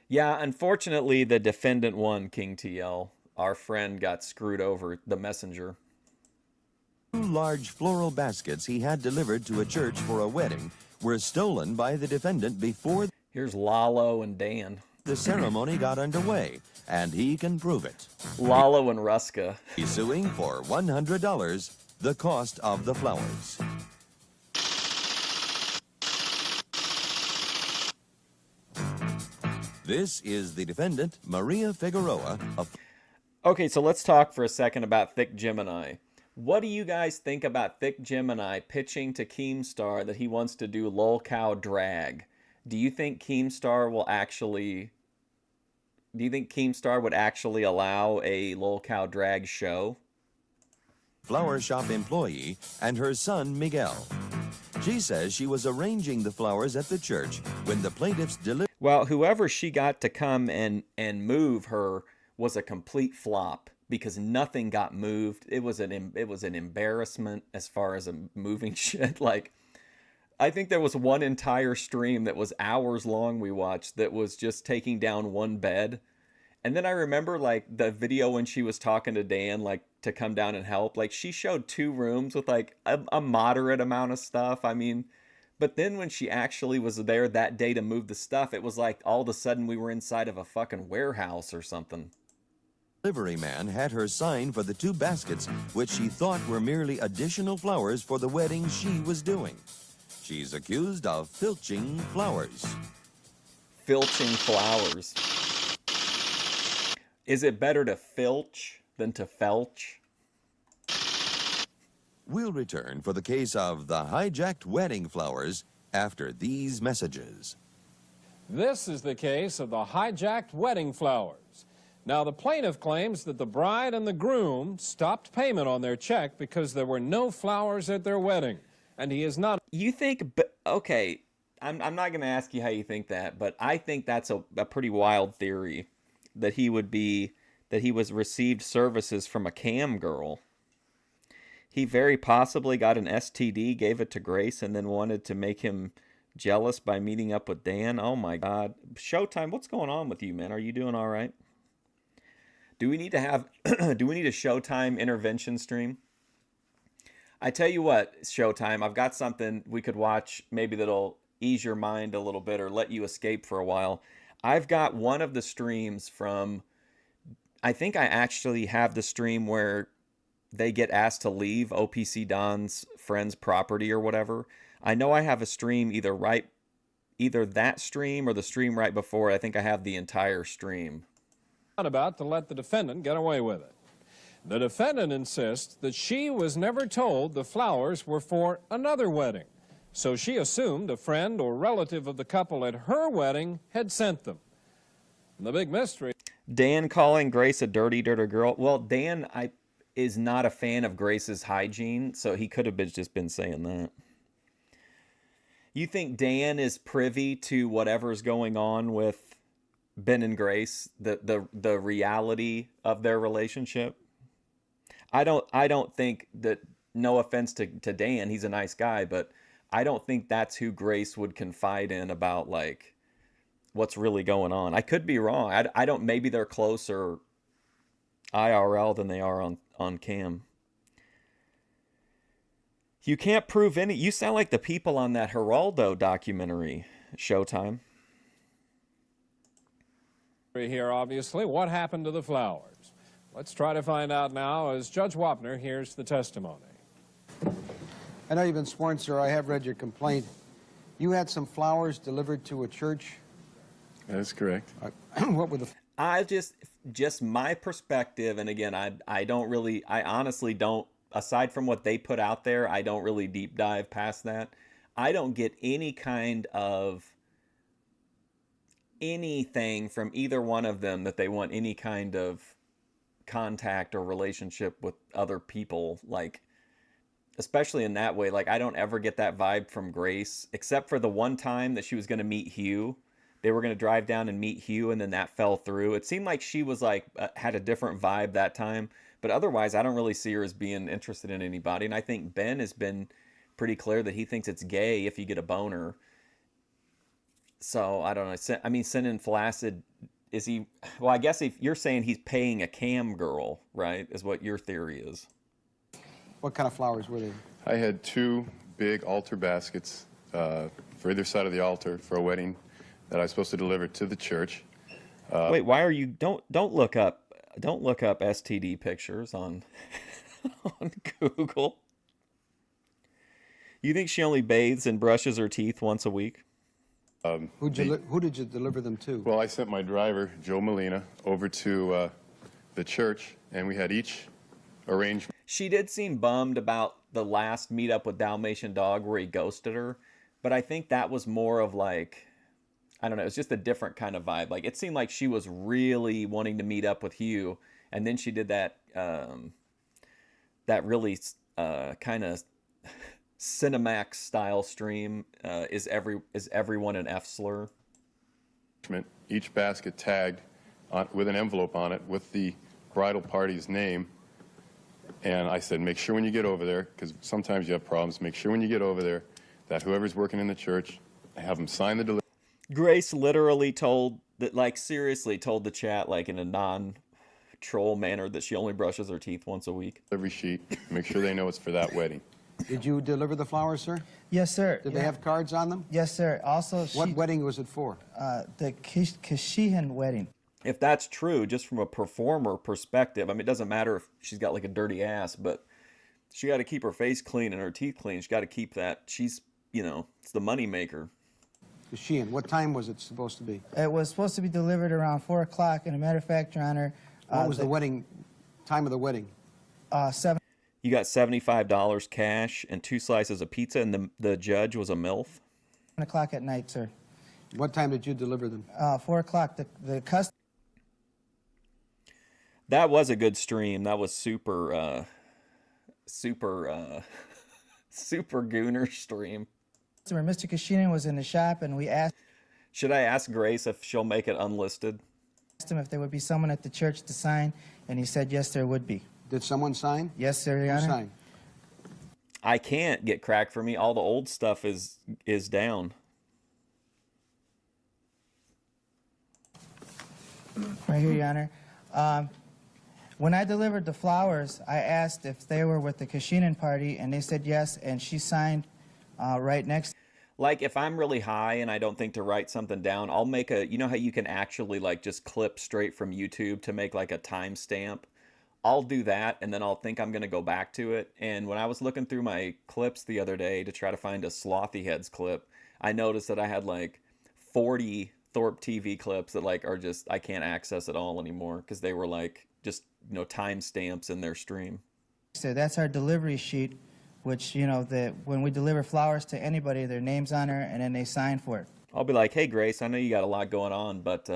Yeah, unfortunately, the defendant won, King TL. Our friend got screwed over, the messenger. Two large floral baskets he had delivered to a church for a wedding were stolen by the defendant before... Here's Lalo and Dan. The ceremony got underway, and he can prove it. Lalo and Ruska. He's suing for $100, the cost of the flowers. This is the defendant, Maria Figueroa. Okay, so let's talk for a second about Thick Gemini. What do you guys think about Thick Gemini pitching to Keemstar that he wants to do lolcow drag? Do you think Keemstar will actually... Do you think Keemstar would actually allow a lolcow drag show? Flower shop employee and her son, Miguel. She says she was arranging the flowers at the church when the plaintiffs delivered... Well, whoever she got to come and move her was a complete flop because nothing got moved. It was an embarrassment as far as moving shit. Like, I think there was one entire stream that was hours long we watched that was just taking down one bed. And then I remember like the video when she was talking to Dan, like to come down and help, like she showed 2 rooms with like a moderate amount of stuff. I mean, but then when she actually was there that day to move the stuff, it was like all of a sudden we were inside of a fucking warehouse or something. Delivery man had her sign for the 2 baskets, which she thought were merely additional flowers for the wedding she was doing. She's accused of filching flowers. Filching flowers. Is it better to filch than to felch? We'll return for the case of the hijacked wedding flowers after these messages. This is the case of the hijacked wedding flowers. Now, the plaintiff claims that the bride and the groom stopped payment on their check because there were no flowers at their wedding. And he is not... You think... Okay, I'm not going to ask you how you think that, but I think that's a pretty wild theory. That he was received services from a cam girl. He very possibly got an STD, gave it to Grace, and then wanted to make him jealous by meeting up with Dan. Oh my God. Showtime, what's going on with you, man? Are you doing all right? Do we need to have, do we need a Showtime intervention stream? I tell you what, Showtime, I've got something we could watch maybe that'll ease your mind a little bit or let you escape for a while. I've got one of the streams from, I think I actually have the stream where they get asked to leave OPC Don's friend's property or whatever. I know I have a stream either that stream or the stream right before. I think I have the entire stream. about to let the defendant get away with it. The defendant insists that she was never told the flowers were for another wedding, so she assumed a friend or relative of the couple at her wedding had sent them. The big mystery... Dan calling Grace a dirty girl. Well, Dan is not a fan of Grace's hygiene, so he could have just been saying that. You think Dan is privy to whatever's going on with Ben and Grace, the reality of their relationship? I don't think that, no offense to Dan, he's a nice guy, but I don't think that's who Grace would confide in about like what's really going on. I could be wrong. I don't, maybe they're closer IRL than they are on cam. You can't prove any. You sound like the people on that Geraldo documentary, Showtime. Here, obviously, what happened to the flowers? Let's try to find out now as Judge Wapner hears the testimony. I know you've been sworn, sir. I have read your complaint. You had some flowers delivered to a church? That is correct. What were the... I just my perspective, and again, I honestly don't, aside from what they put out there, I don't really deep dive past that. I don't get any kind of anything from either one of them that they want any kind of contact or relationship with other people, like, especially in that way. Like, I don't ever get that vibe from Grace, except for the one time that she was going to meet Hugh. They were going to drive down and meet Hugh, and then that fell through. It seemed like she was like, had a different vibe that time. But otherwise, I don't really see her as being interested in anybody. And I think Ben has been pretty clear that he thinks it's gay if you get a boner. So, I don't know. I mean, Sin and Flaccid, is he... Well, I guess if you're saying he's paying a cam girl, right, is what your theory is. What kind of flowers were they? I had 2 big altar baskets for either side of the altar for a wedding that I was supposed to deliver to the church. Wait, why are you... Don't look up STD pictures on on Google. You think she only bathes and brushes her teeth once a week? Who did you deliver them to? Well, I sent my driver, Joe Molina, over to the church, and we had each arranged... She did seem bummed about the last meetup with Dalmatian Dog where he ghosted her, but I think that was more of like... I don't know, it was just a different kind of vibe. Like, it seemed like she was really wanting to meet up with Hugh, and then she did that that really kind of Cinemax style stream, is everyone an F slur? Each basket tagged with an envelope on it with the bridal party's name. And I said, make sure when you get over there, because sometimes you have problems, make sure when you get over there that whoever's working in the church, have them sign the Grace literally told that, like, seriously told the chat, like, in a non-troll manner, that she only brushes her teeth once a week. delivery sheet. Make sure they know it's for that wedding. Did you deliver the flowers, sir? Yes, sir. Did they have cards on them? Yes, sir. Also, What wedding was it for? the Kashihan wedding. If that's true, just from a performer perspective, I mean, it doesn't matter if she's got like a dirty ass, but she got to keep her face clean and her teeth clean. She got to keep that. She's, you know, it's the money maker. Sheehan, what time was it supposed to be? It was supposed to be delivered around 4 o'clock, and a matter of fact, Your Honor... What was the wedding, time of the wedding? 7. You got $75 cash and 2 slices of pizza, and the judge was a MILF? 7 o'clock at night, sir. What time did you deliver them? 4 o'clock. The custom... That was a good stream. That was super gooner stream. Mr. Kashihan was in the shop, and we asked... Should I ask Grace if she'll make it unlisted? Him if there would be someone at the church to sign, and he said yes, there would be. Did someone sign? Yes, sir, Your Who Honor. signed? I can't get cracked for me. All the old stuff is down. Right here, Your Honor. When I delivered the flowers, I asked if they were with the Kashihan party, and they said yes, and she signed right next. Like, if I'm really high and I don't think to write something down, I'll make you know how you can actually, like, just clip straight from YouTube to make, like, a timestamp? I'll do that, and then I'll think I'm going to go back to it. And when I was looking through my clips the other day to try to find a Slothy Heads clip, I noticed that I had, like, 40 Thorpe TV clips that, like, are just, I can't access at all anymore because they were, like, just, you know, timestamps in their stream. So that's our delivery sheet, which, you know, when we deliver flowers to anybody, their name's on her, and then they sign for it. I'll be like, hey, Grace, I know you got a lot going on, but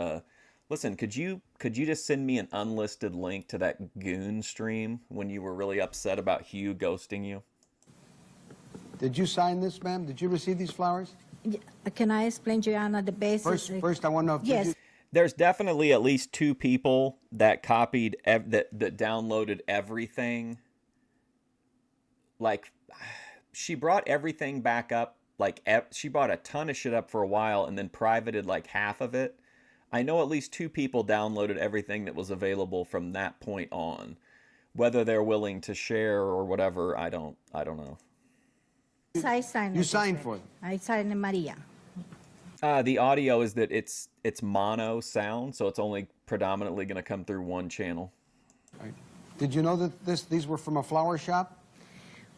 listen, could you just send me an unlisted link to that Goon stream when you were really upset about Hugh ghosting you? Did you sign this, ma'am? Did you receive these flowers? Can I explain, Your Honor, the basis? First, I want to know if Yes. There's definitely at least 2 people that copied, that downloaded everything. Like, she brought everything back up. Like, she brought a ton of shit up for a while and then privated like half of it. I know at least 2 people downloaded everything that was available from that point on. Whether they're willing to share or whatever, I don't know. I signed. You signed for them. I signed Maria. The audio is that it's mono sound, so it's only predominantly going to come through one channel. Right. Did you know that these were from a flower shop?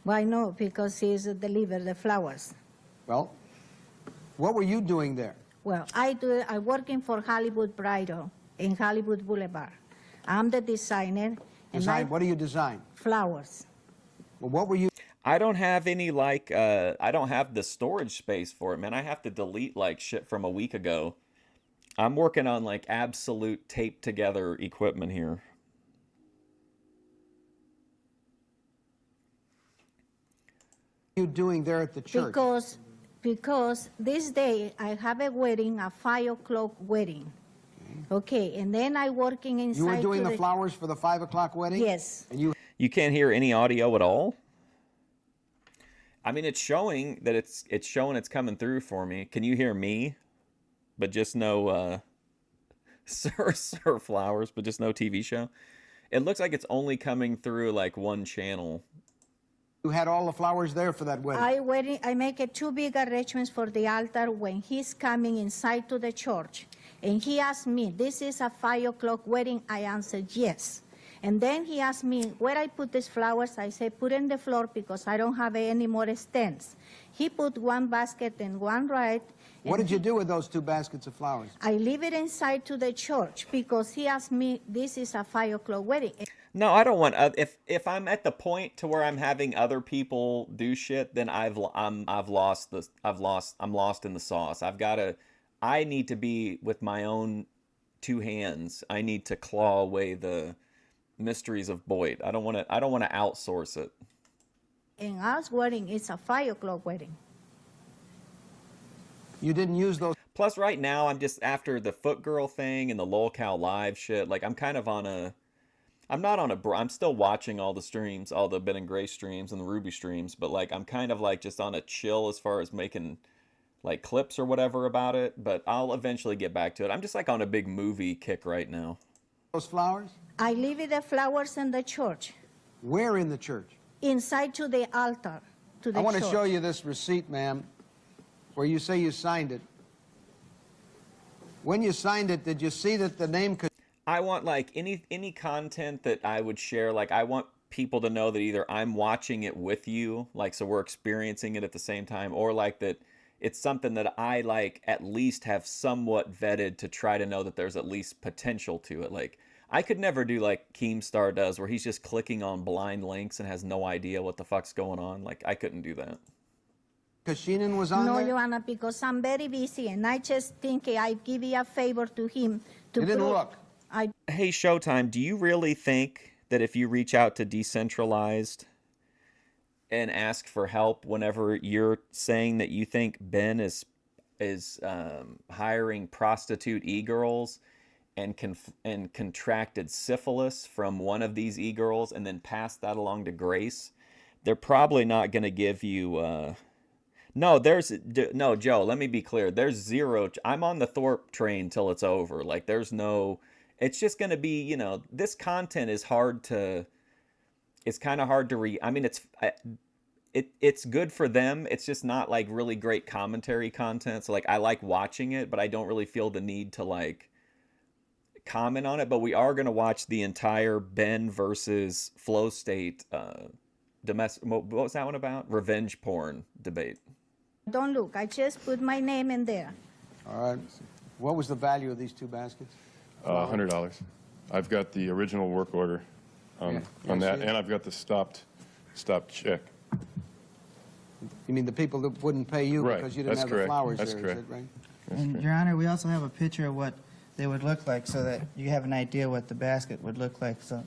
Well, I know because he's delivered the flowers. Well, what were you doing there? Well, I'm working for Hollywood Bridal in Hollywood Boulevard. I'm the designer. What do you design? Flowers. Well, what were you? I don't have any, like, I don't have the storage space for it, man. I have to delete, like, shit from a week ago. I'm working on, like, absolute taped together equipment here. What are you doing there at the church? Because this day I have a wedding, a 5 o'clock wedding. Okay, and then I working inside. You were doing the flowers for the 5 o'clock wedding? Yes. And You can't hear any audio at all? I mean, it's showing that it's showing it's coming through for me. Can you hear me? But just no Sir Flowers, but just no TV show. It looks like it's only coming through like one channel. You had all the flowers there for that wedding? I make a 2 big arrangements for the altar when he's coming inside to the church. And he asked me, this is a 5 o'clock wedding? I answered yes. And then he asked me where I put these flowers. I said, put in the floor because I don't have any more stands. He put one basket and one right. What did you do with those 2 baskets of flowers? I leave it inside to the church because he asked me, this is a 5 o'clock wedding. No, I don't want. If I'm at the point to where I'm having other people do shit, then I'm lost in the sauce. I need to be with my own 2 hands. I need to claw away the mysteries of Boyd. I don't want to outsource it. In our wedding, it's a 5 o'clock wedding. You didn't use those. Plus, right now, I'm just after the Foot Girl thing and the LOL Cow Live shit. Like, I'm kind of on a. I'm not on I'm still watching all the streams, all the Ben and Gray streams and the Ruby streams, but like I'm kind of like just on a chill as far as making like clips or whatever about it, but I'll eventually get back to it. I'm just like on a big movie kick right now. Those flowers? I leave the flowers in the church, Where in the church? inside to the altar, to the I want church. to show you this receipt, ma'am, where you say you signed it. When you signed it, did you see that the name could... I want like any content that I would share, like I want people to know that either I'm watching it with you, like so we're experiencing it at the same time, or like that it's something that I like at least have somewhat vetted to try to know that there's at least potential to it. Like I could never do like Keemstar does, where he's just clicking on blind links and has no idea what the fuck's going on. Like I couldn't do that. Kashinin was on No, there? Joanna, because I'm very busy, and I just think I give you a favor to him. To You didn't prove- look. Hey, Showtime, do you really think that if you reach out to Decentralized and ask for help whenever you're saying that you think Ben is hiring prostitute e-girls and contracted syphilis from one of these e-girls and then passed that along to Grace, they're probably not going to give you... No, Joe, let me be clear. There's zero... I'm on the Thorpe train till it's over. Like, there's no... It's just going to be, you know, this content is hard to... It's kind of hard to read. I mean, it's good for them. It's just not, like, really great commentary content. So, like, I like watching it, but I don't really feel the need to, like, comment on it. But we are going to watch the entire Ben versus Flow State domestic... What was that one about? Revenge porn debate. Don't look. I just put my name in there. All right. What was the value of these two baskets? $100. I've got the original work order on that, and I've got the stopped check. You mean the people that wouldn't pay you Right, because you didn't that's have correct. the flowers That's there, correct. is it right? And Your Honor, we also have a picture of what they would look like so that you have an idea what the basket would look like. So,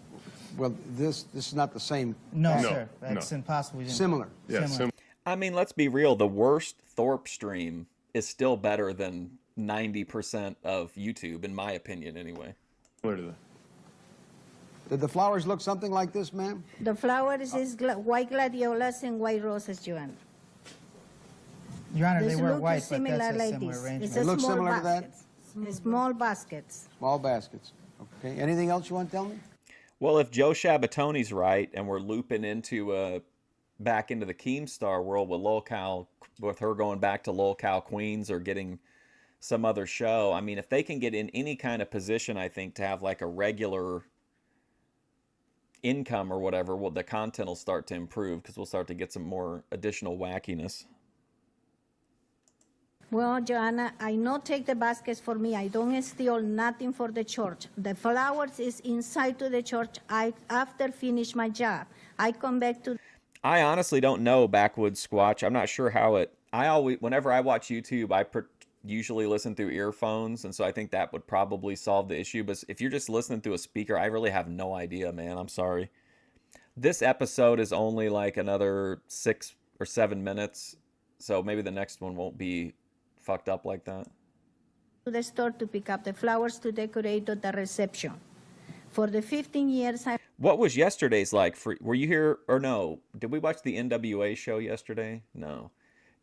Well, this is not the same. no, basket. sir, that's impossible. We didn't- Similar. Yeah, Similar. I mean, let's be real. The worst Thorpe stream is still better than 90% of YouTube, in my opinion, anyway. Where to the... Did the flowers look something like this, ma'am? The flowers is white gladiolas and white roses, Joanna. Your Honor, they This were look white, is but similar that's a like similar this. arrangement. It's It a looks small similar to that? baskets. Small baskets. Small baskets. Okay. Anything else you want to tell me? Well, if Joe Shabatoni's right, and we're looping into back into the Keemstar world with LolCal, with her going back to LolCal Queens or getting some other show, I mean, if they can get in any kind of position, I think, to have like a regular income or whatever, well, the content will start to improve because we'll start to get some more additional wackiness. Well, Joanna, I not take the baskets for me. I don't steal nothing for the church. The flowers is inside to the church. After finish my job, I come back to... I honestly don't know Backwoods Squatch. I'm not sure how it... whenever I watch YouTube, I usually listen through earphones, and so I think that would probably solve the issue. But if you're just listening through a speaker, I really have no idea, man. I'm sorry. This episode is only like another 6 or 7 minutes, so maybe the next one won't be fucked up like that. To the store to pick up the flowers to decorate at the reception. For the 15 years, What was yesterday's like? Were you here, or no? Did we watch the NWA show yesterday? No.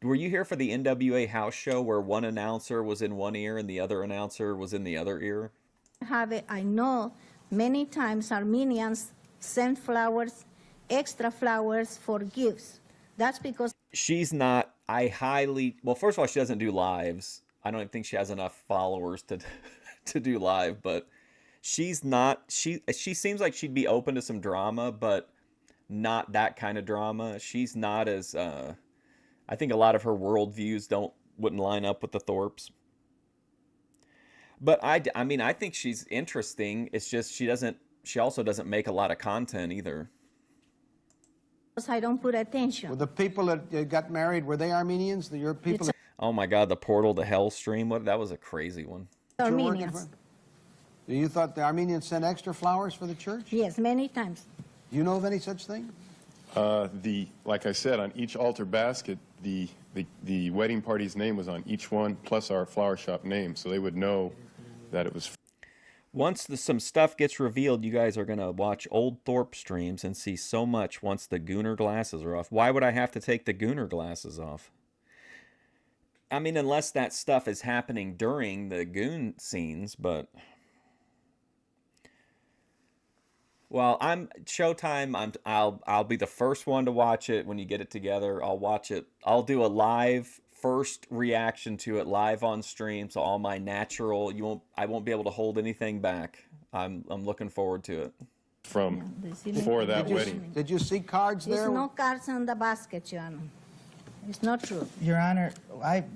Were you here for the NWA house show where one announcer was in one ear and the other announcer was in the other ear? I know many times Armenians send flowers, extra flowers for gifts. That's because... She's not, well, first of all, she doesn't do lives. I don't think she has enough followers to do live, but she's not, she seems like she'd be open to some drama, but not that kind of drama. She's not as, I think a lot of her worldviews wouldn't line up with the Thorpes. But I mean, I think she's interesting. It's just she also doesn't make a lot of content either. I don't put attention. Well, the people that got married, were they Armenians? Your people? Oh my God, the Portal to Hell stream. That was a crazy one. Armenians. You thought the Armenians sent extra flowers for the church? Yes, many times. Do you know of any such thing? Like I said, on each altar basket, the wedding party's name was on each one, plus our flower shop name, so they would know that it was... Once some stuff gets revealed, you guys are going to watch old Thorpe streams and see so much once the Gooner glasses are off. Why would I have to take the Gooner glasses off? I mean, unless that stuff is happening during the Goon scenes, but... Well, I'm Showtime. I'll be the first one to watch it when you get it together. I'll watch it. I'll do a live first reaction to it live on stream, so all my natural, I won't be able to hold anything back. I'm looking forward to it. From before that wedding. Did you see cards there? There's no cards on the basket, Your Honor. It's not true. Your Honor,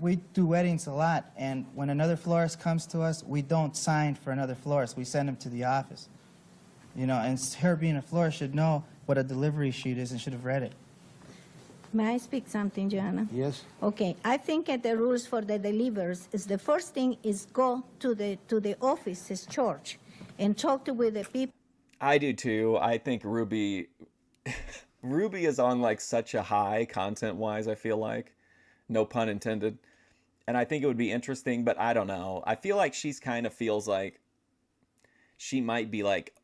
we do weddings a lot, and when another florist comes to us, we don't sign for another florist. We send them to the office. You know, and her being a florist should know what a delivery sheet is and should have read it. May I speak something, Joanna? Yes. Okay, I think that the rules for the delivers is the first thing is go to the office's church and talk with the people. I do too. I think Ruby is on like such a high content-wise, I feel like. No pun intended. And I think it would be interesting, but I don't know. I feel like she's kind of feels like she might be like,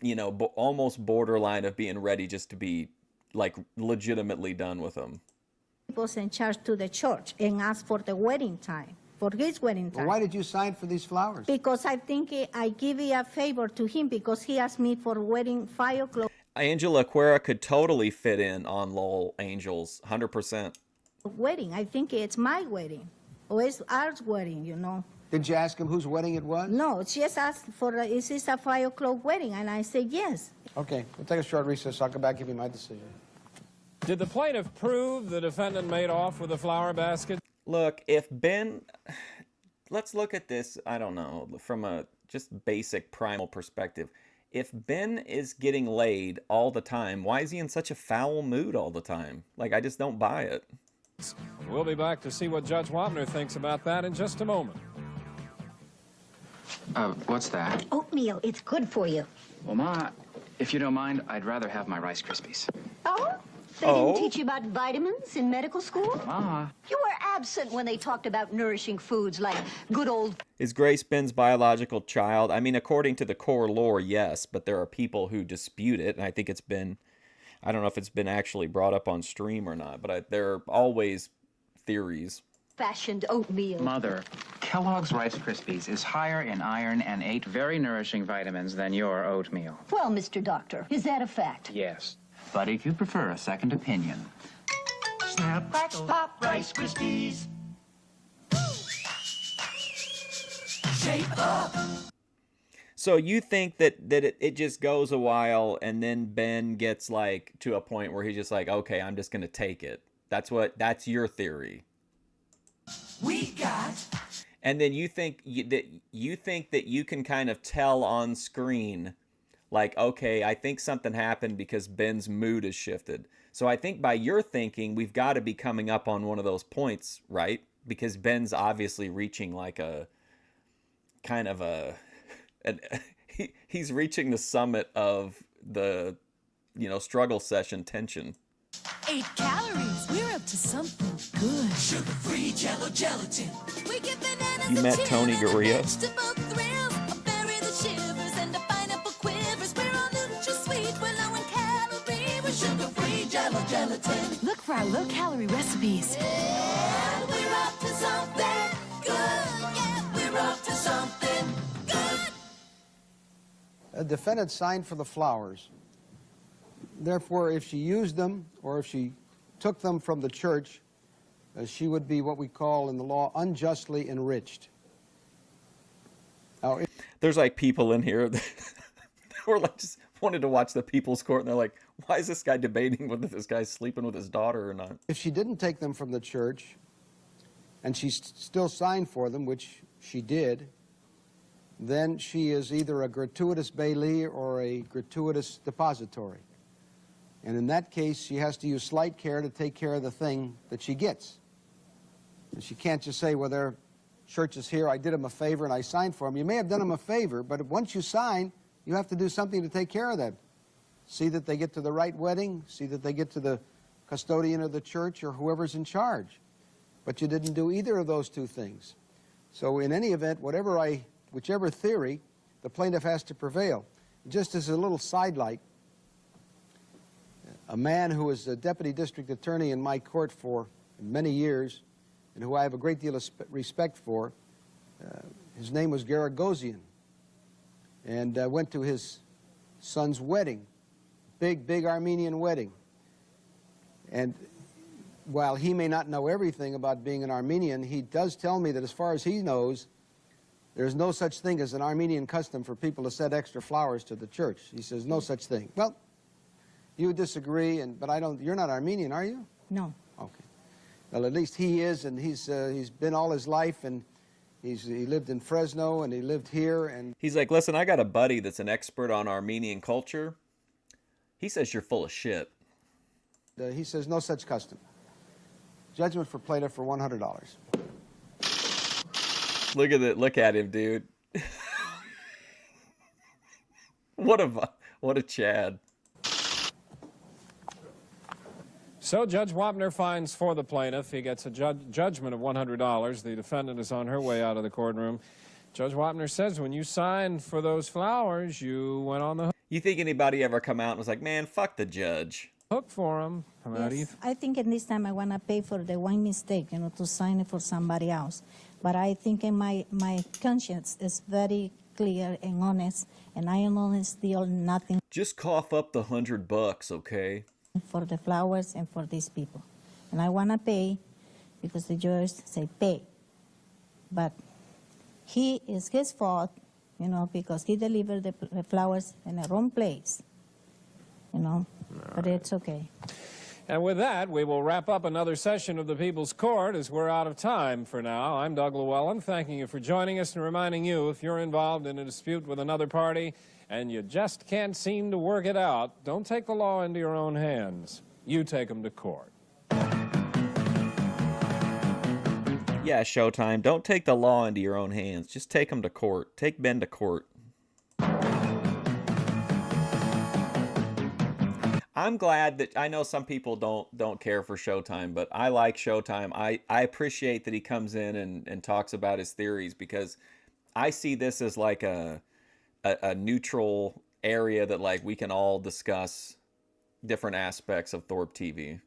you know, almost borderline of being ready just to be like legitimately done with him. People's in charge to the church and ask for the wedding time, for his wedding time. Well, why did you sign for these flowers? Because I think I give a favor to him because he asked me for wedding 5 o'clock. Angela Aquera could totally fit in on Lowell Angels, 100%. Wedding, I think it's my wedding, or it's our wedding, you know. Did you ask him whose wedding it was? No, she just asked for, is this a 5 o'clock wedding? And I said yes. Okay, we'll take a short recess. I'll come back and give you my decision. Did the plaintiff prove the defendant made off with the flower basket? Look, if Ben... Let's look at this, I don't know, from a just basic primal perspective. If Ben is getting laid all the time, why is he in such a foul mood all the time? Like, I just don't buy it. We'll be back to see what Judge Wapner thinks about that in just a moment. What's that? Oatmeal. It's good for you. Well, Ma, if you don't mind, I'd rather have my Rice Krispies. Oh? They didn't teach you about vitamins in medical school? Ma. You were absent when they talked about nourishing foods like good old... Is Grace Ben's biological child? I mean, according to the core lore, yes, but there are people who dispute it, and I think it's been... I don't know if it's been actually brought up on stream or not, but there are always theories. Fashioned oatmeal. Mother, Kellogg's Rice Krispies is higher in iron and 8 very nourishing vitamins than your oatmeal. Well, Mr. Doctor, is that a fact? Yes. But if you prefer a second opinion... Snap, crackle, pop, Rice Krispies. Shape up. So you think that it just goes a while and then Ben gets like to a point where he's just like, okay, I'm just going to take it. That's your theory. We got. And then you think that you can kind of tell on screen, like, okay, I think something happened because Ben's mood has shifted. So I think by your thinking, we've got to be coming up on one of those points, right? Because Ben's obviously reaching like a kind of he's reaching the summit of the, struggle session tension. 8 calories. We're up to something good. Sugar-free Jell-O gelatin. We give bananas You met Tony Gurria? vegetable thrills, a berry that shivers, and a pineapple quivers. We're all nutri-sweet. We're low in calorie. We're sugar-free Jell-O gelatin. Look for our low-calorie recipes. Yeah, we're up to something good. Yeah, we're up to something good. A defendant signed for the flowers. Therefore, if she used them or if she took them from the church, she would be what we call in the law unjustly enriched. Now, There's like people in here that were like just wanted to watch the People's Court, and they're like, why is this guy debating whether this guy's sleeping with his daughter or not? if she didn't take them from the church and she still signed for them, which she did, then she is either a gratuitous bailee or a gratuitous depository. And in that case, she has to use slight care to take care of the thing that she gets. And she can't just say, well, their church is here, I did them a favor and I signed for them. You may have done them a favor, but once you sign, you have to do something to take care of them. See that they get to the right wedding, see that they get to the custodian of the church or whoever's in charge. But you didn't do either of those two things. So in any event, whichever theory, the plaintiff has to prevail. Just as a little sidelight, a man who was a deputy district attorney in my court for many years and who I have a great deal of respect for, his name was Garagosian, and I went to his son's wedding, big Armenian wedding. And while he may not know everything about being an Armenian, he does tell me that as far as he knows, there's no such thing as an Armenian custom for people to send extra flowers to the church. He says, no such thing. Well, you disagree, but I don't. You're not Armenian, are you? No. Okay. Well, at least he is, and he's been all his life, and he lived in Fresno, and he lived here, and He's like, listen, I got a buddy that's an expert on Armenian culture. He says you're full of shit. He says no such custom. Judgment for plaintiff for $100. Look at it. Look at him, dude. What a Chad. So Judge Wapner finds for the plaintiff. He gets a judgment of $100. The defendant is on her way out of the courtroom. Judge Wapner says when you signed for those flowers, you went on the You think anybody ever come out and was like, man, fuck the judge? hook for him. How do you Yes, I think in this time I want to pay for the one mistake, to sign it for somebody else. But I think in my conscience is very clear and honest, and I am only steal nothing Just cough up the $100, okay? for the flowers and for these people. And I want to pay because the judge say pay. But it's his fault, because he delivered the flowers in the wrong place, But it's okay. And with that, we will wrap up another session of the People's Court as we're out of time for now. I'm Doug Llewellyn, thanking you for joining us and reminding you if you're involved in a dispute with another party and you just can't seem to work it out, don't take the law into your own hands. You take them to court. Yeah, Showtime. Don't take the law into your own hands. Just take them to court. Take Ben to court. I'm glad that I know some people don't care for Showtime, but I like Showtime. I appreciate that he comes in and talks about his theories, because I see this as like a neutral area that like we can all discuss different aspects of Thorpe TV.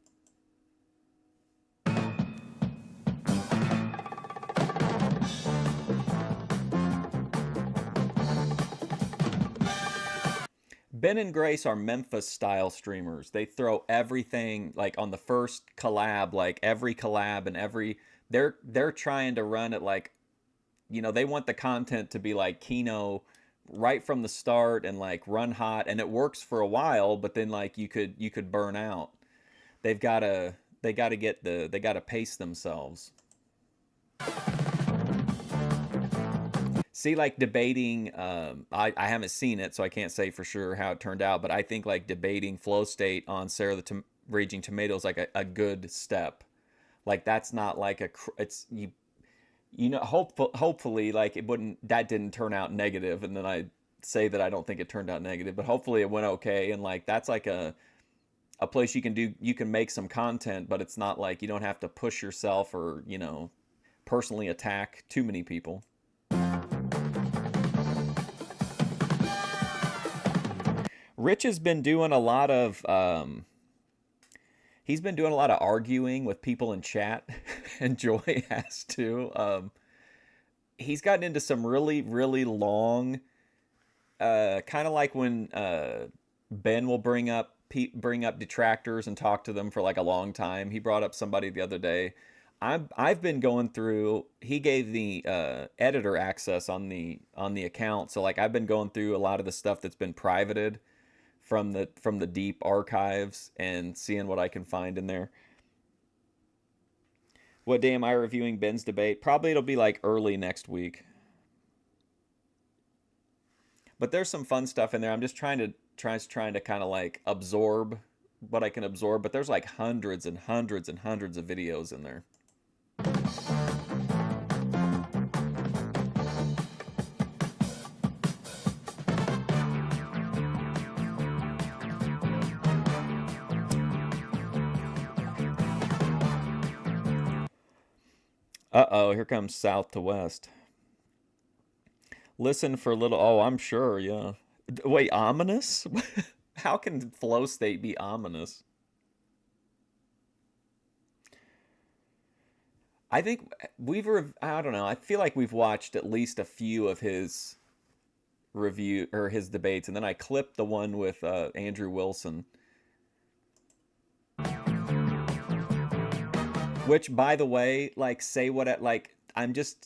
Ben and Grace are Memphis-style streamers. They throw everything, like, on the first collab, like, every collab and every... They're trying to run it like... they want the content to be like Keno right from the start and, like, run hot. And it works for a while, but then, like, you could burn out. They gotta pace themselves. See, like, debating, I haven't seen it, so I can't say for sure how it turned out, but I think, like, debating Flow State on Sarah the Raging Tomato is, like, a good step. Like, that's not, like, hopefully, like, that didn't turn out negative, and then I say that I don't think it turned out negative, but hopefully it went okay, and, like, that's, like, a place you can make some content, but it's not, like, you don't have to push yourself or, personally attack too many people. Rich has been doing a lot of he's been doing a lot of arguing with people in chat, and Joy has too. He's gotten into some really, really long, kind of like when Ben will bring up detractors and talk to them for like a long time. He brought up somebody the other day. I've been going through. He gave the editor access on the account, so like I've been going through a lot of the stuff that's been privated from the deep archives and seeing what I can find in there. What day am I reviewing Ben's debate? Probably it'll be like early next week. But there's some fun stuff in there. I'm just trying to kind of like absorb what I can absorb, but there's like hundreds and hundreds and hundreds of videos in there. Uh-oh, here comes South to West. Listen for little. Oh, I'm sure. Yeah. Wait, ominous? How can flow state be ominous? I think I don't know. I feel like we've watched at least a few of his review or his debates, and then I clipped the one with Andrew Wilson. Which, by the way, like, say what it, like,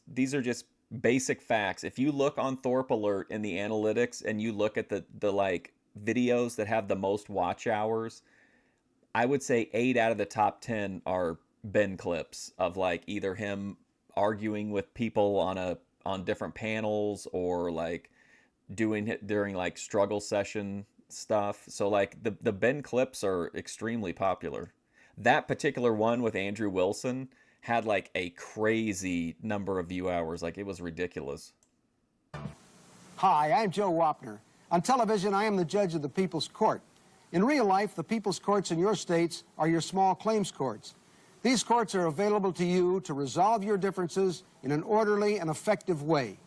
these are just basic facts. If you look on Thorpe Alert in the analytics and you look at the like videos that have the most watch hours, I would say 8 out of the top 10 are Ben clips of like either him arguing with people on different panels or like doing it during like struggle session stuff. So like the Ben clips are extremely popular. That particular one with Andrew Wilson had like a crazy number of view hours. Like, it was ridiculous. Hi, I'm Joe Wapner. On television, I am the judge of the People's Court. In real life, the People's Courts in your states are your small claims courts. These courts are available to you to resolve your differences in an orderly and effective way.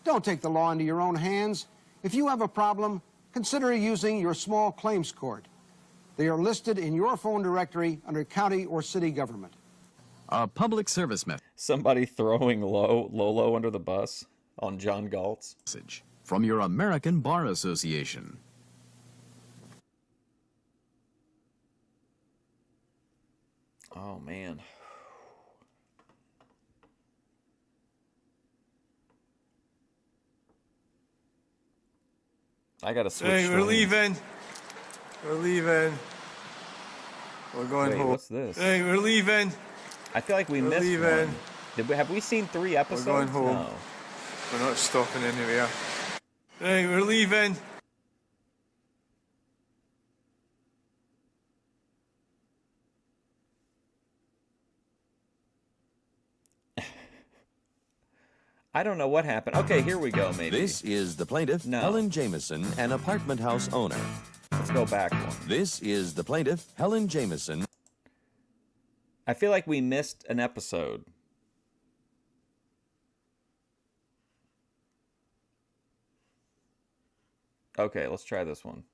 Don't take the law into your own hands. If you have a problem, consider using your small claims court. They are listed in your phone directory under county or city government. A public service message. Somebody throwing Lolo under the bus on John Galtz. From your American Bar Association. Oh, man. I gotta switch. Hey, we're leaving. We're leaving. We're going Wait, home. what's this? Hey, we're leaving. I feel like we missed leaving. one. Have we seen 3 episodes? We're going home. No. We're not stopping anywhere. Hey, we're leaving. I don't know what happened. Okay, here we go, maybe. This is the plaintiff, Helen Jameson, an apartment house owner. Let's go back one. This is the plaintiff, Helen Jameson. I feel like we missed an episode. Okay, let's try this one.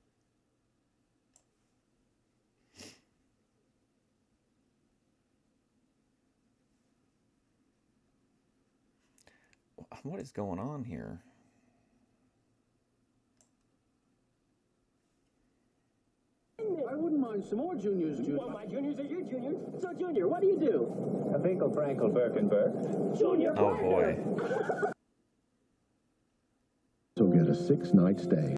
What is going on here? I wouldn't mind some more juniors, Junior. Well, my juniors are your juniors. So, Junior, what do you do? A Finkel, Frankel, Birkenberg. Junior, oh boy. So get a 6-night stay.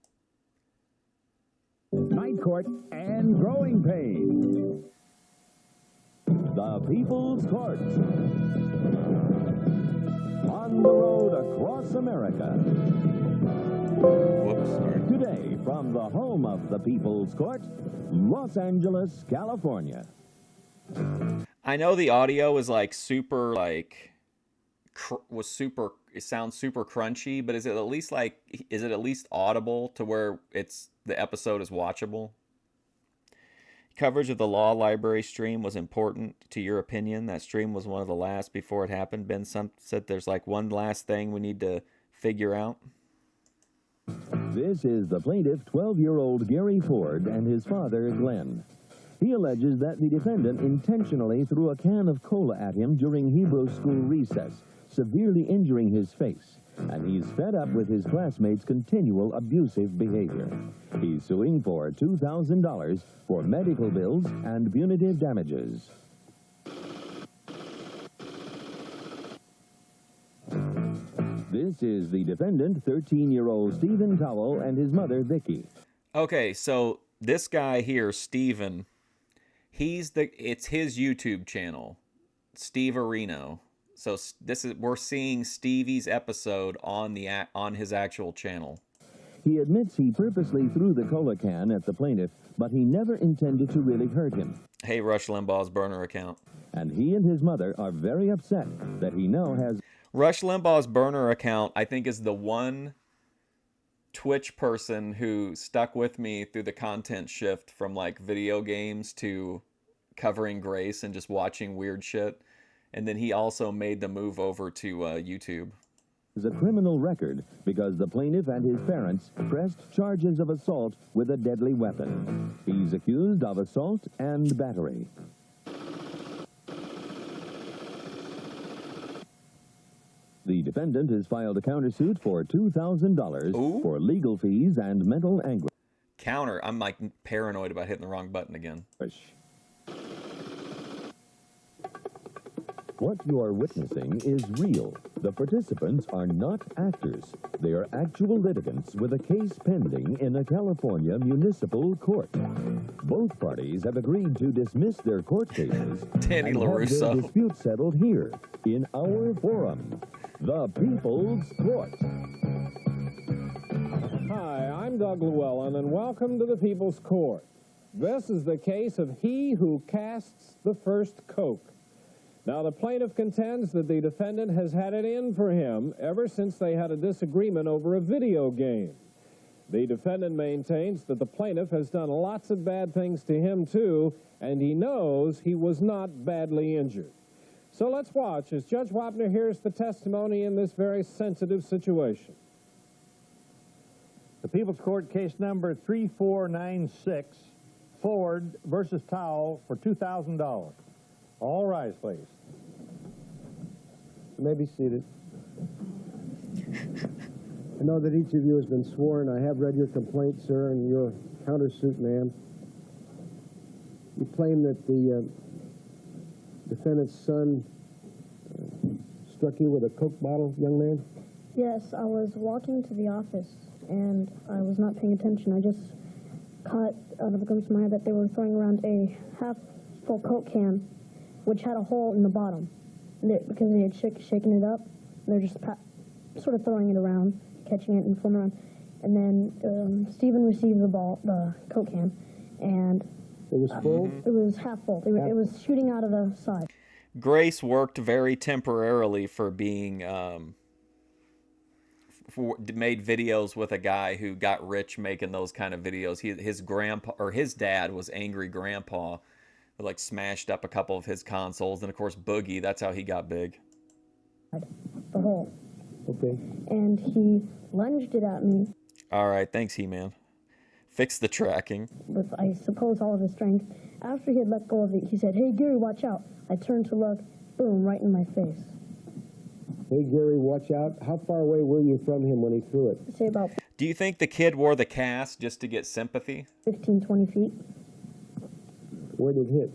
Night Court and Growing Pains. The People's Court. On the road across America. Whoops, sorry. Today, from the home of the People's Court, Los Angeles, California. I know the audio is like super, like, it sounds super crunchy, but is it at least audible to where the episode is watchable? Coverage of the law library stream was important to your opinion. That stream was one of the last before it happened. Ben said there's like one last thing we need to figure out. This is the plaintiff, 12-year-old Gary Ford, and his father, Glenn. He alleges that the defendant intentionally threw a can of cola at him during Hebrew school recess, severely injuring his face, and he's fed up with his classmates' continual abusive behavior. He's suing for $2,000 for medical bills and punitive damages. This is the defendant, 13-year-old Stephen Towell, and his mother, Vicky. Okay, so this guy here, Steven, it's his YouTube channel, Steve Areno. So we're seeing Stevie's episode on his actual channel. He admits he purposely threw the cola can at the plaintiff, but he never intended to really hurt him. Hey, Rush Limbaugh's burner account. And he and his mother are very upset that he now has... Rush Limbaugh's burner account, I think, is the one Twitch person who stuck with me through the content shift from like video games to covering Grace and just watching weird shit. And then he also made the move over to YouTube. is a criminal record because the plaintiff and his parents pressed charges of assault with a deadly weapon. He's accused of assault and battery. The defendant has filed a countersuit for $2,000 for legal fees and mental anguish. Counter. I'm like paranoid about hitting the wrong button again. What you are witnessing is real. The participants are not actors. They are actual litigants with a case pending in a California municipal court. Both parties have agreed to dismiss their court cases Danny and have their LaRusso. dispute settled here in our forum, the People's Court. Hi, I'm Doug Llewellyn, and welcome to the People's Court. This is the case of he who casts the first Coke. Now, the plaintiff contends that the defendant has had it in for him ever since they had a disagreement over a video game. The defendant maintains that the plaintiff has done lots of bad things to him, too, and he knows he was not badly injured. So let's watch as Judge Wapner hears the testimony in this very sensitive situation. The People's Court case number 3496, Ford versus Towel for $2,000. All rise, please. You may be seated. I know that each of you has been sworn. I have read your complaint, sir, and your countersuit, ma'am. You claim that the defendant's son struck you with a Coke bottle, young man? Yes, I was walking to the office, and I was not paying attention. I just caught out of a glimpse of my eye that they were throwing around a half-full Coke can, which had a hole in the bottom. Because they had shaken it up, they're just sort of throwing it around, catching it and flipping around. And then Stephen received the Coke can, and it was full? It was half full. It was shooting out of the side. Grace worked very temporarily for being made videos with a guy who got rich making those kind of videos. His grandpa or his dad was Angry Grandpa, who like smashed up a couple of his consoles, and of course Boogie. That's how he got big. The hole. Okay. And he lunged it at me All right, thanks, He-Man. Fix the tracking. with, I suppose, all of his strength. After he had let go of it, he said, "Hey, Gary, watch out." I turned to look, boom, right in my face. Hey, Gary, watch out. How far away were you from him when he threw it? Say about Do you think the kid wore the cast just to get sympathy? 15, 20 feet. Where did it hit?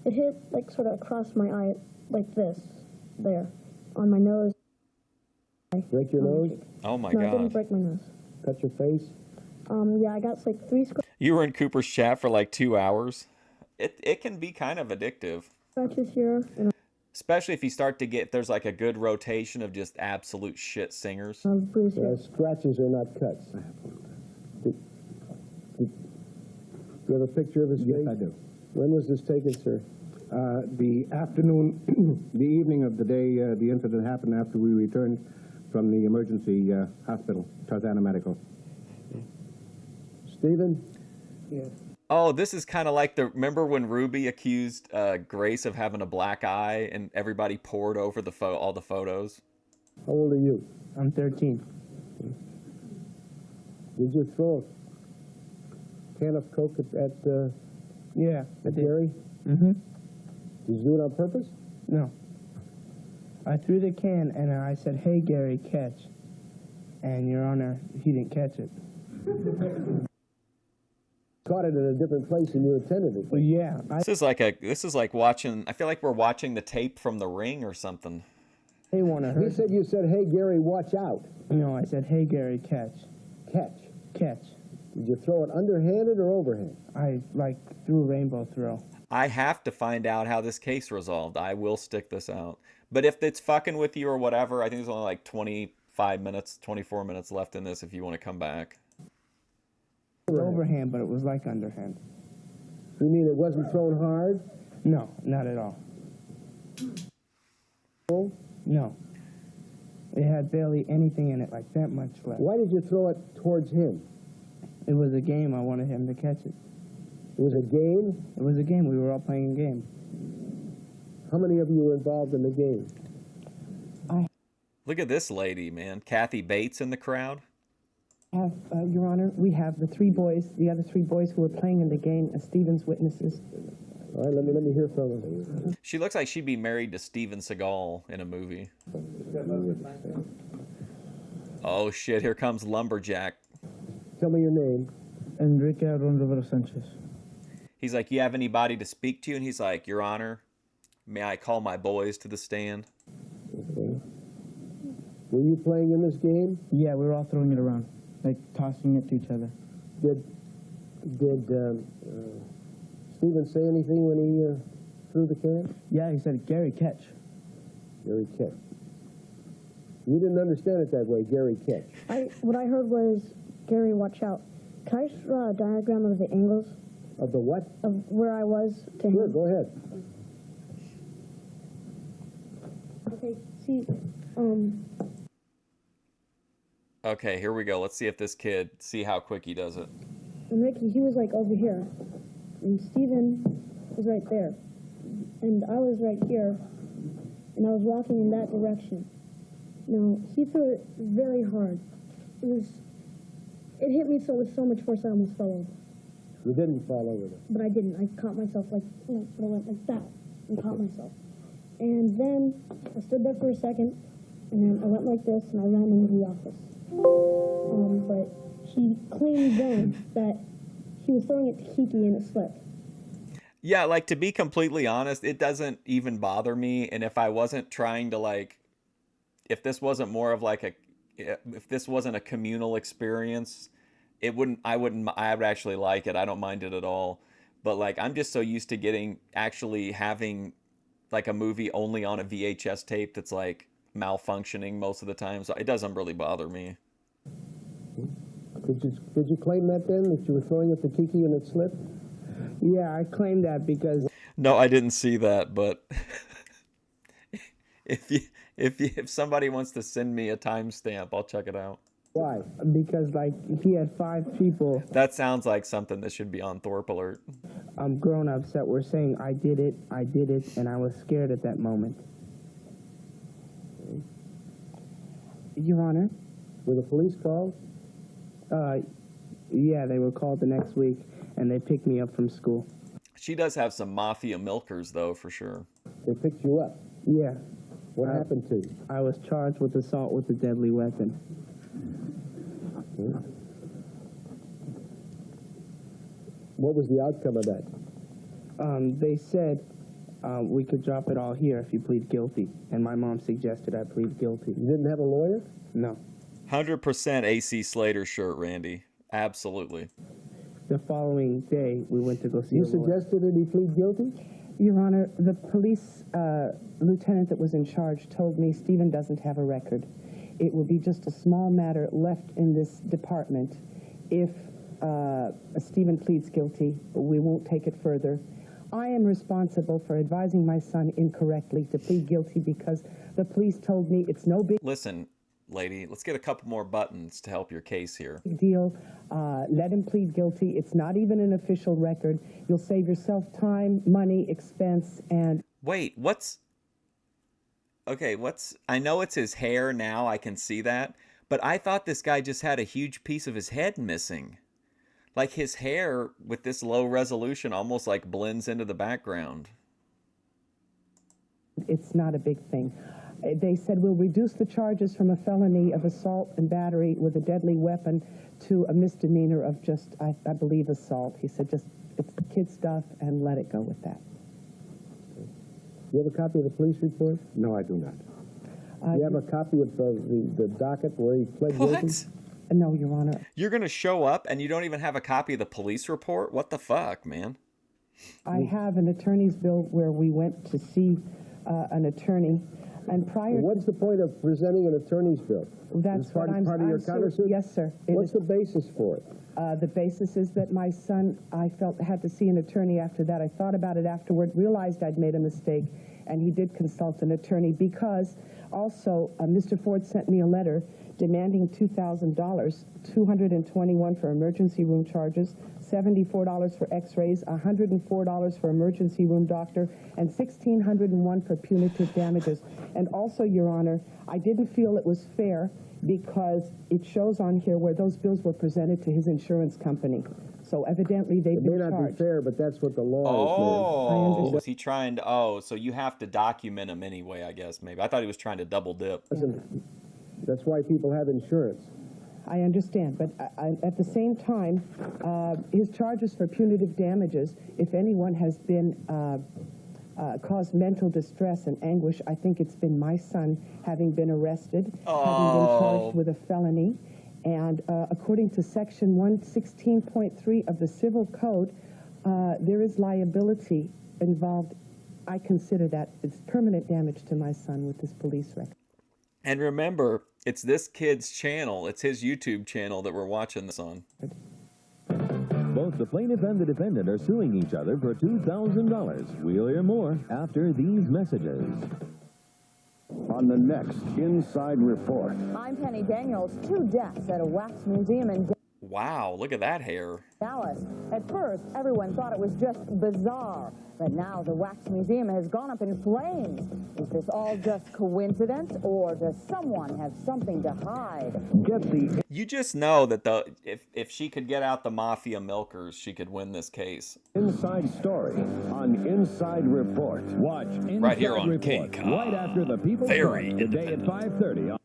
It hit, like, sort of across my eye, like this, there, on my nose. Break your nose? Oh my No, I didn't God. break my nose. Cut your face? Yeah, I got, like, 3 You were in Cooper's chat for like 2 hours. It can be kind of addictive. scratches here, and Especially if you start to get, if there's like a good rotation of just absolute shit singers. a bruise here. Scratches are not cuts. Do you have a picture of his face? Yes, I do. When was this taken, sir? The afternoon, the evening of the day the incident happened after we returned from the emergency hospital, Tarzana Medical. Stephen? Yes. Oh, this is kind of like remember when Ruby accused Grace of having a black eye and everybody poured over all the photos? How old are you? I'm 13. Did you throw a can of Coke at Yeah, I did. Gary? Mm-hmm. Did you do it on purpose? No. I threw the can and I said, "Hey, Gary, catch." And, Your Honor, he didn't catch it. Caught it in a different place and you attended it. Well, yeah. This is like watching. I feel like we're watching the tape from The Ring or something. Hey, Warner. He said you said, "Hey, Gary, watch out." No, I said, "Hey, Gary, catch." Catch. Catch. Did you throw it underhanded or overhand? I, threw a rainbow throw. I have to find out how this case resolved. I will stick this out. But if it's fucking with you or whatever, I think there's only like 25 minutes, 24 minutes left in this if you want to come back. It was overhand, but it was like underhand. You mean it wasn't thrown hard? No, not at all. No. It had barely anything in it, like that much left. Why did you throw it towards him? It was a game. I wanted him to catch it. It was a game? It was a game. We were all playing a game. How many of you were involved in the game? Look at this lady, man. Kathy Bates in the crowd. Your Honor, we have the other three boys who were playing in the game as Stephen's witnesses. All right, let me hear from her. She looks like she'd be married to Steven Seagal in a movie. Oh shit, here comes Lumberjack. Tell me your name. Enrique Aaron Rivera Sanchez. He's like, you have anybody to speak to? And he's like, Your Honor, may I call my boys to the stand? Okay. Were you playing in this game? Yeah, we were all throwing it around, like tossing it to each other. Did Stephen say anything when he threw the can? Yeah, he said, Gary, catch. Gary, catch. You didn't understand it that way, Gary, catch. What I heard was, Gary, watch out. Can I just draw a diagram of the angles? Of the what? Of where I was to Sure, him? go ahead. Okay, see, Okay, here we go. Let's see if this kid, see how quick he does it. and Ricky, he was like over here. And Stephen was right there. And I was right here. And I was walking in that direction. Now, he threw it very hard. It hit me with so much force I almost fell over. You didn't fall over there. But I didn't. I caught myself like, I went like that and caught myself. And then I stood there for a second, and then I went like this, and I ran into the office. But he claimed then that he was throwing it to Kiki and it slipped. Yeah, like, to be completely honest, it doesn't even bother me. And if I wasn't trying to, like, if this wasn't more of like if this wasn't a communal experience, I would actually like it. I don't mind it at all. But like, I'm just so used to actually having like a movie only on a VHS tape that's like malfunctioning most of the time. So it doesn't really bother me. Did you claim that then, that you were throwing it to Kiki and it slipped? Yeah, I claimed that because... No, I didn't see that, but if somebody wants to send me a timestamp, I'll check it out. Why? Because, like, he had 5 people, That sounds like something that should be on Thorpe Alert. grown-ups that were saying, I did it, and I was scared at that moment. Your Honor? Were the police called? Yeah, they were called the next week, and they picked me up from school. She does have some mafia milkers, though, for sure. They picked you up? Yeah. What happened to you? I was charged with assault with a deadly weapon. What was the outcome of that? They said we could drop it all here if you plead guilty, and my mom suggested I plead guilty. You didn't have a lawyer? No. 100% AC Slater shirt, Randy. Absolutely. The following day, we went to go see You a lawyer. suggested that he plead guilty? Your Honor, the police lieutenant that was in charge told me Stephen doesn't have a record. It will be just a small matter left in this department. If Stephen pleads guilty, we won't take it further. I am responsible for advising my son incorrectly to plead guilty because the police told me it's no big Listen, lady, let's get a couple more buttons to help your case here. deal. Let him plead guilty. It's not even an official record. You'll save yourself time, money, expense, and... Wait, I know it's his hair now, I can see that, but I thought this guy just had a huge piece of his head missing. Like, his hair, with this low resolution, almost like blends into the background. It's not a big thing. They said we'll reduce the charges from a felony of assault and battery with a deadly weapon to a misdemeanor of just, I believe, assault. He said just, it's kid stuff and let it go with that. You have a copy of the police report? No, I do not. You have a copy of the docket where he pled guilty? No, Your Honor. You're going to show up and you don't even have a copy of the police report? What the fuck, man? I have an attorney's bill where we went to see an attorney, and prior... What's the point of presenting an attorney's bill? That's Is part of your countersuit? Yes, sir. What's the basis for it? The basis is that my son, I felt, had to see an attorney after that. I thought about it afterward, realized I'd made a mistake, and he did consult an attorney because also Mr. Ford sent me a letter demanding $2,000, $221 for emergency room charges, $74 for x-rays, $104 for emergency room doctor, and $1,601 for punitive damages. And also, Your Honor, I didn't feel it was fair because it shows on here where those bills were presented to his insurance company. So evidently they've been charged. It may not be fair, but that's what the law Oh, was he trying to? Oh, so you have to document him anyway, I guess. Maybe I thought he was trying to double dip. That's why people have insurance. I understand, but at the same time, his charges for punitive damages, if anyone has been caused mental distress and anguish, I think it's been my son, having been arrested, having been charged with a felony. And according to Section 116.3 of the Civil Code, there is liability involved. I consider that it's permanent damage to my son with this police record. And remember, it's this kid's channel. It's his YouTube channel that we're watching this on. Both the plaintiff and the defendant are suing each other for $2,000. We'll hear more after these messages. On the next Inside Report. I'm Penny Daniels. 2 deaths at a wax museum in Wow, look at that hair. Dallas. At first, everyone thought it was just bizarre, but now the wax museum has gone up in flames. Is this all just coincidence, or does someone have something to hide? You just know that if she could get out the mafia milkers, she could win this case. Inside Story on Inside Report. Watch Inside right here on Report, King right after the People's Very Choice, today at 5:30.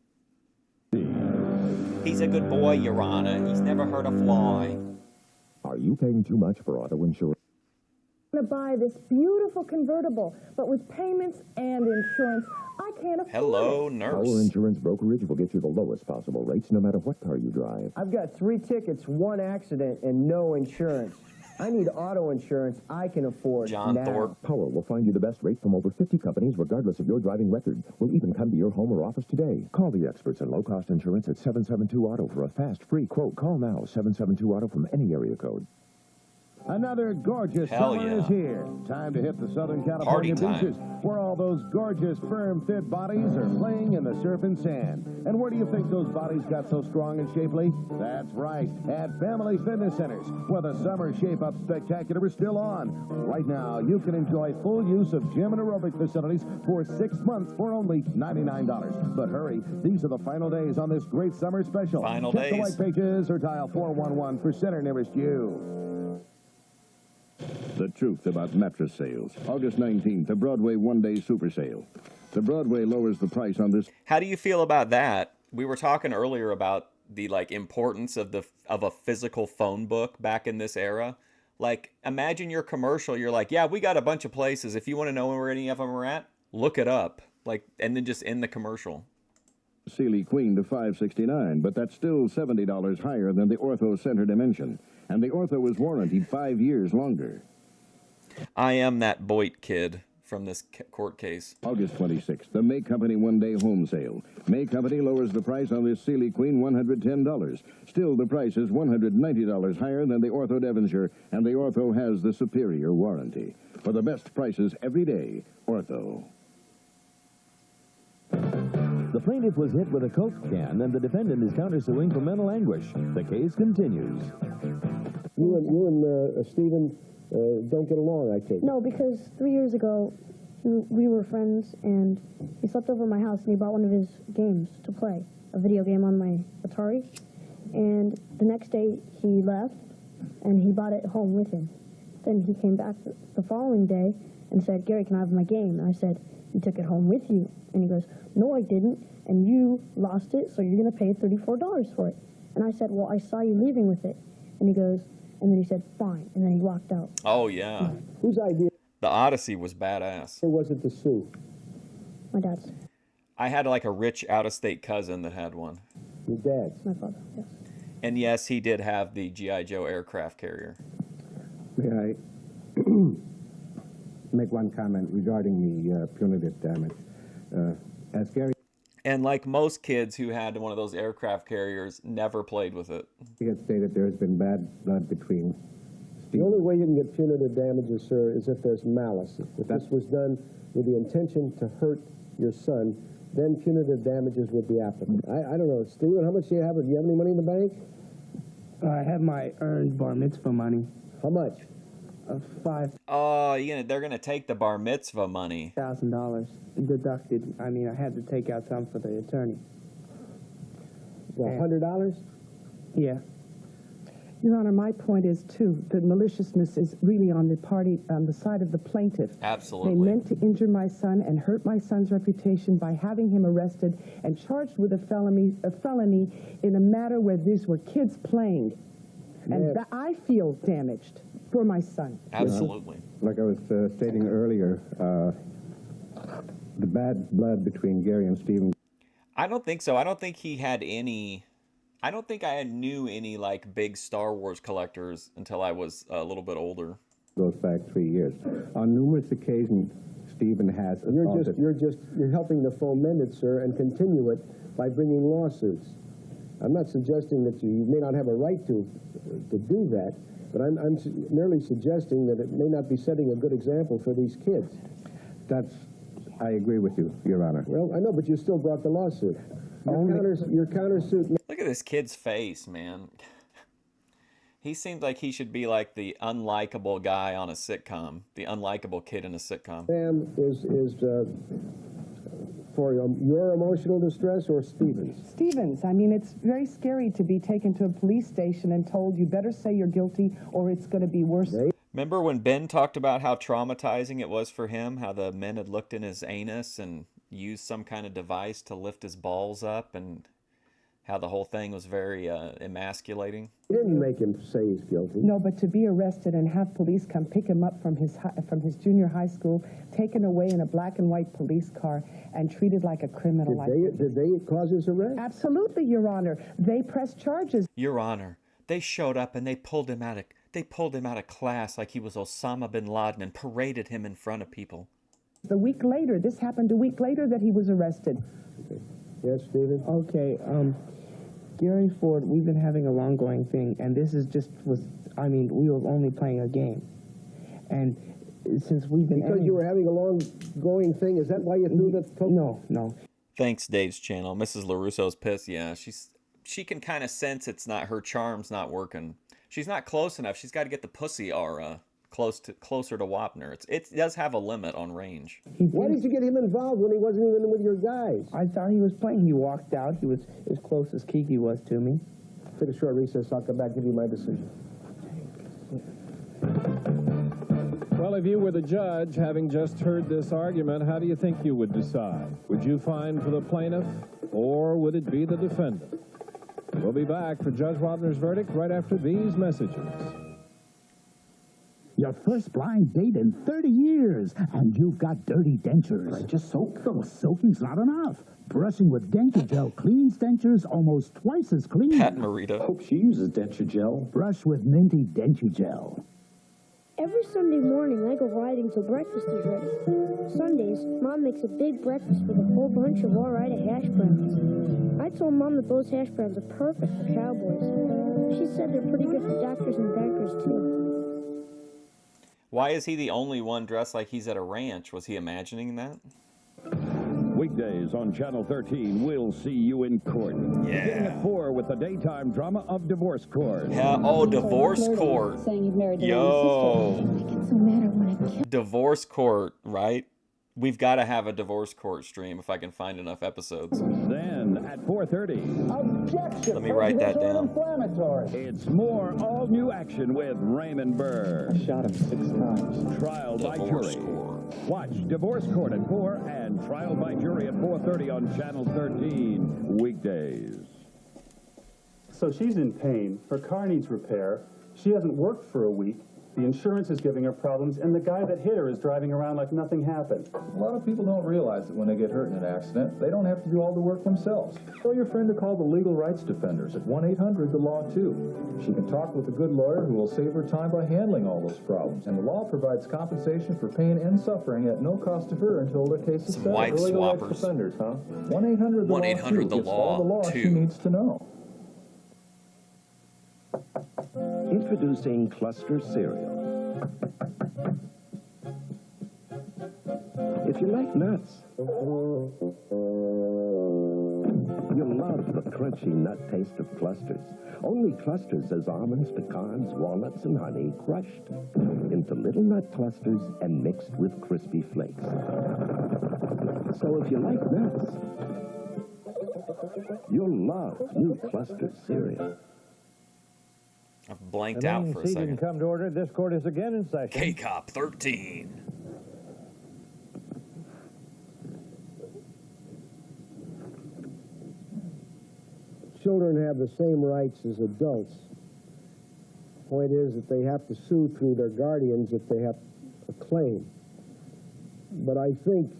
He's a good boy, Your Honor. He's never hurt a fly. Are you paying too much for auto insurance? I'm going to buy this beautiful convertible, but with payments and insurance, I can't afford Hello, it. nurse. Our insurance brokerage will get you the lowest possible rates no matter what car you drive. I've got 3 tickets, 1 accident, and no insurance. I need auto insurance I can afford John now. Thorpe. Power will find you the best rate from over 50 companies regardless of your driving record. We'll even come to your home or office today. Call the experts in low-cost insurance at 772-AUTO for a fast, free quote. Call now, 772-AUTO from any area code. Another gorgeous Hell summer yeah. is here. Time to hit the Southern California Party time. beaches, where all those gorgeous, firm, fit bodies are playing in the surf and sand. And where do you think those bodies got so strong and shapely? That's right, at Family Fitness Centers, where the Summer Shape Up Spectacular is still on. Right now, you can enjoy full use of gym and aerobic facilities for 6 months for only $99. But hurry, these are the final days on this great summer special. Final Check the days. white pages or dial 411 for center nearest you. The truth about mattress sales. August 19th, the Broadway one-day super sale. The Broadway lowers the price on this. How do you feel about that? We were talking earlier about the importance of a physical phone book back in this era. Like, imagine your commercial. You're like, yeah, we got a bunch of places. If you want to know where any of them are at, look it up. Like, and then just end the commercial. Sealy Queen to $569, but that's still $70 higher than the Ortho Center Dimension. And the Ortho is warranted 5 years longer. I am that Boyd kid from this court case. August 26th, the May Company one-day home sale. May Company lowers the price on this Sealy Queen $110. Still, the price is $190 higher than the Ortho Devonshire, and the Ortho has the superior warranty. For the best prices every day, Ortho. The plaintiff was hit with a Coke can, and the defendant is countersuing for mental anguish. The case continues. You and Stephen don't get along, I take it. No, because 3 years ago, we were friends, and he slept over at my house, and he bought one of his games to play, a video game on my Atari. And the next day, he left, and he brought it home with him. Then he came back the following day and said, Gary, can I have my game? And I said, you took it home with you. And he goes, no, I didn't, and you lost it, so you're going to pay $34 for it. And I said, well, I saw you leaving with it. And he goes, and then he said, fine, and then he walked out. Oh, yeah. Whose idea The Odyssey was badass. was it to sue? My dad's. I had like a rich out-of-state cousin that had one. Your dad's? My father, yes. And yes, he did have the G.I. Joe aircraft carrier. May I make one comment regarding the punitive damage? As Gary And like most kids who had one of those aircraft carriers, never played with it. had stated, there has been bad blood between The only way you can get punitive damages, sir, is if there's malice. If this was done with the intention to hurt your son, then punitive damages would be applicable. I don't know, Stephen, how much do you have? Do you have any money in the bank? I have my earned bar mitzvah money. How much? Oh, they're gonna take the bar mitzvah money. $5,000 deducted. I mean, I had to take out some for the attorney. Well, $100? Yeah. Your Honor, my point is, too, that maliciousness is really on the side of the plaintiff. Absolutely. They meant to injure my son and hurt my son's reputation by having him arrested and charged with a felony in a matter where these were kids playing. And I feel damaged for my son. Absolutely. Like I was stating earlier, the bad blood between Gary and Stephen. I don't think so. I don't think he had any. I don't think I knew any like big Star Wars collectors until I was a little bit older. Goes back 3 years. On numerous occasions, Stephen has assaulted. You're helping to foment it, sir, and continue it by bringing lawsuits. I'm not suggesting that you may not have a right to do that, but I'm merely suggesting that it may not be setting a good example for these kids. I agree with you, Your Honor. Well, I know, but you still brought the lawsuit. Your countersuit. Look at this kid's face, man. He seems like he should be like the unlikable guy on a sitcom, the unlikable kid in a sitcom. Sam is for your emotional distress or Stephen's? Stevens, I mean, it's very scary to be taken to a police station and told you better say you're guilty or it's going to be worse. Remember when Ben talked about how traumatizing it was for him, how the men had looked in his anus and used some kind of device to lift his balls up, and how the whole thing was very emasculating? You didn't make him say he's guilty. No, but to be arrested and have police come pick him up from his junior high school, taken away in a black and white police car, and treated like a criminal. Did they cause his arrest? Absolutely, Your Honor. They pressed charges. Your Honor, they showed up and they pulled him out of class like he was Osama bin Laden and paraded him in front of people. This happened a week later that he was arrested. Yes, Stephen? Okay, Gary Ford, we've been having a long-going thing, and this is we were only playing a game. And since we've been... Because you were having a long-going thing, is that why you threw the... No. Thanks, Dave's channel. Mrs. LaRusso's pissed. Yeah, she can kind of sense her charm's not working. She's not close enough. She's got to get the pussy aura closer to Wapner. It does have a limit on range. Why did you get him involved when he wasn't even with your guys? I thought he was playing. He walked out. He was as close as Kiki was to me. Take a short recess. I'll come back and give you my decision. Well, if you were the judge, having just heard this argument, how do you think you would decide? Would you find for the plaintiff, or would it be the defendant? We'll be back for Judge Wapner's verdict right after these messages. Your first blind date in 30 years, and you've got dirty dentures. I just soak them. Soaking's not enough. Brushing with denture gel cleans dentures almost twice as clean. Pat Morita. Hope she uses denture gel. Brush with minty denture gel. Every Sunday morning, I go riding till breakfast is ready. Sundays, Mom makes a big breakfast with a whole bunch of all-righted hash browns. I told Mom that those hash browns are perfect for cowboys. She said they're pretty good for doctors and bankers, too. Why is he the only one dressed like he's at a ranch? Was he imagining that? Weekdays on Channel 13, we'll see you in court. Yeah. Beginning at 4 with the daytime drama of Divorce Court. Yeah, Divorce Court. Yo. Divorce Court, right? We've got to have a Divorce Court stream if I can find enough episodes. Then at 4:30. Objection! Let me write that down. It's more all-new action with Raymond Burr. I shot him 6 times. Trial by Divorce jury. Court. Watch Divorce Court at 4 and Trial by Jury at 4:30 on Channel 13 weekdays. So she's in pain. Her car needs repair. She hasn't worked for a week. The insurance is giving her problems, and the guy that hit her is driving around like nothing happened. A lot of people don't realize that when they get hurt in an accident, they don't have to do all the work themselves. Tell your friend to call the Legal Rights Defenders at 1-800-THE-LAW-2. She can talk with a good lawyer who will save her time by handling all those problems. And the law provides compensation for pain and suffering at no cost to her until the case is settled. Wife Legal Rights swappers. Defenders, huh? 1-800-THE-LAW-2 gets all the law she needs to know. Introducing Cluster Cereal. If you like nuts. You'll love the crunchy nut taste of Clusters. Only Clusters has almonds, pecans, walnuts, and honey crushed into little nut clusters and mixed with crispy flakes. So if you like nuts, you'll love new Clusters cereal. I've blanked out for a second. Come to order. This court is again in session. K-Cop 13. Children have the same rights as adults. Point is that they have to sue through their guardians if they have a claim. But I think,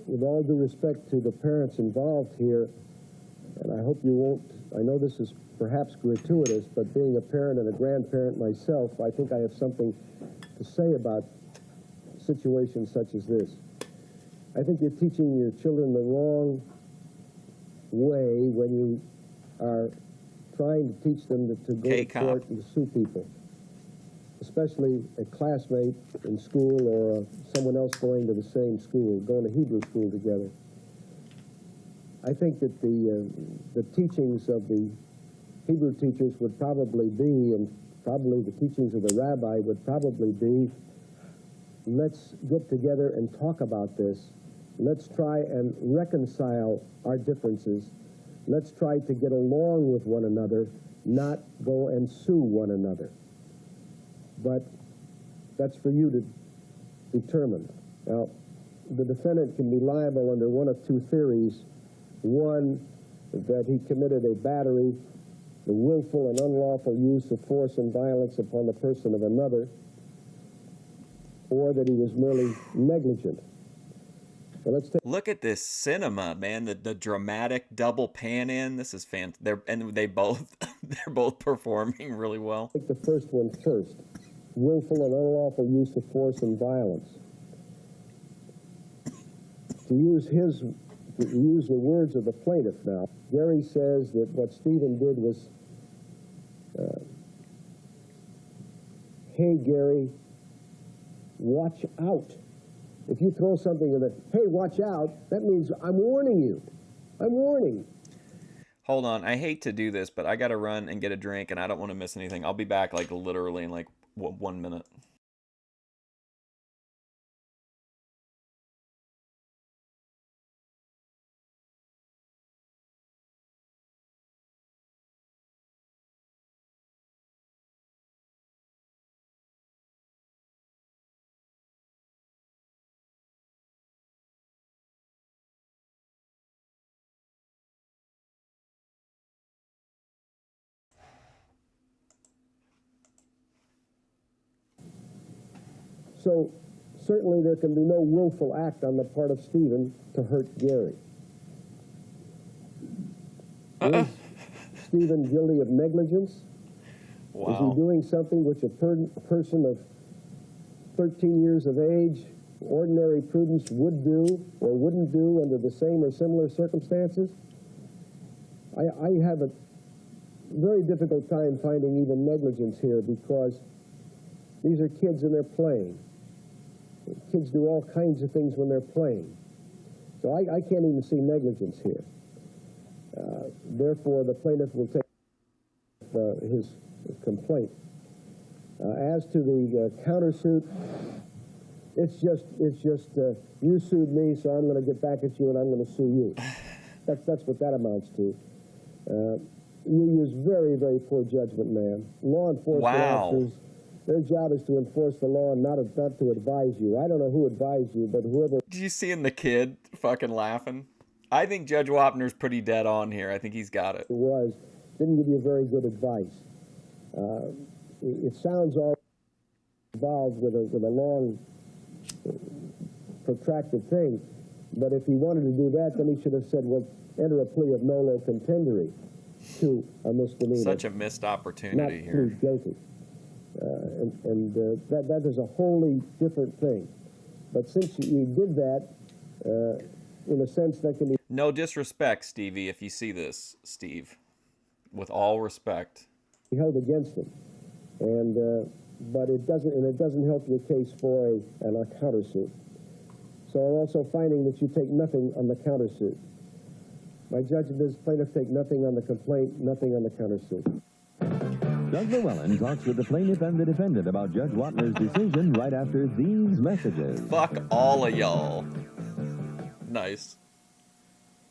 with all due respect to the parents involved here, and I hope you won't, I know this is perhaps gratuitous, but being a parent and a grandparent myself, I think I have something to say about situations such as this. I think you're teaching your children the wrong way when you are trying to teach them to go to court and to sue people, especially a classmate in school or someone else going to the same school, going to Hebrew school together. I think that the teachings of the Hebrew teachers would probably be, and probably the teachings of the rabbi would probably be, let's get together and talk about this. Let's try and reconcile our differences. Let's try to get along with one another, not go and sue one another. But that's for you to determine. Now, the defendant can be liable under one of two theories. One, that he committed a battery, the willful and unlawful use of force and violence upon the person of another, or that he was merely negligent. So let's take Look at this cinema, man. The dramatic double pan in. This is fantastic. They're both performing really well. Take the first one first. Willful and unlawful use of force and violence. To use the words of the plaintiff now, Gary says that what Stephen did was, hey, Gary, watch out. If you throw something in the, hey, watch out, that means I'm warning you. I'm warning. Hold on. I hate to do this, but I got to run and get a drink, and I don't want to miss anything. I'll be back, like, literally in, like, 1 minute. So certainly there can be no willful act on the part of Stephen to hurt Gary. Is Stephen guilty of negligence? Wow. Is he doing something which a person of 13 years of age, ordinary prudence, would do or wouldn't do under the same or similar circumstances? I have a very difficult time finding even negligence here, because these are kids and they're playing. Kids do all kinds of things when they're playing. So I can't even see negligence here. Therefore, the plaintiff will take his complaint. As to the countersuit, it's just you sued me, so I'm going to get back at you and I'm going to sue you. That's what that amounts to. You use very, very poor judgment, man. Law enforcement officers, their job is to enforce the law and not to advise you. I don't know who advised you, but whoever... Did you see the kid fucking laughing? I think Judge Wapner's pretty dead on here. I think he's got it. Didn't give you very good advice. It sounds all involved with a long, protracted thing, but if he wanted to do that, then he should have said, well, enter a plea of nolo contendere to a misdemeanor. Such a missed opportunity not here. plead guilty. That is a wholly different thing. But since you did that, in a sense, that can be... No disrespect, Stevie, if you see this, Steve. With all respect. ...held against him. But it doesn't help your case for a countersuit. So I'm also finding that you take nothing on the countersuit. My judge and this plaintiff take nothing on the complaint, nothing on the countersuit. Doug Llewellyn talks with the plaintiff and the defendant about Judge Wapner's decision right after these messages. Fuck all of y'all. Nice.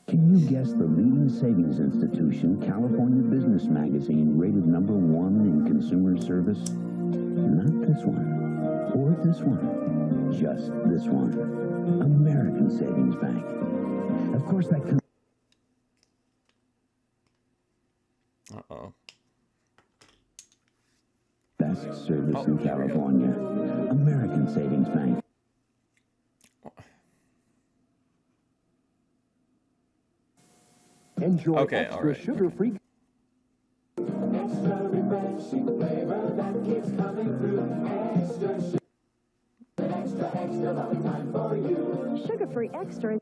Can you guess the leading savings institution, California Business Magazine, rated #1 in consumer service? Not this one, or this one, just this one. American Savings Bank. Of course, that could... Uh-oh. Best service in California. American Savings Bank. Enjoy Okay, extra all right. sugar-free. Sugar-free extra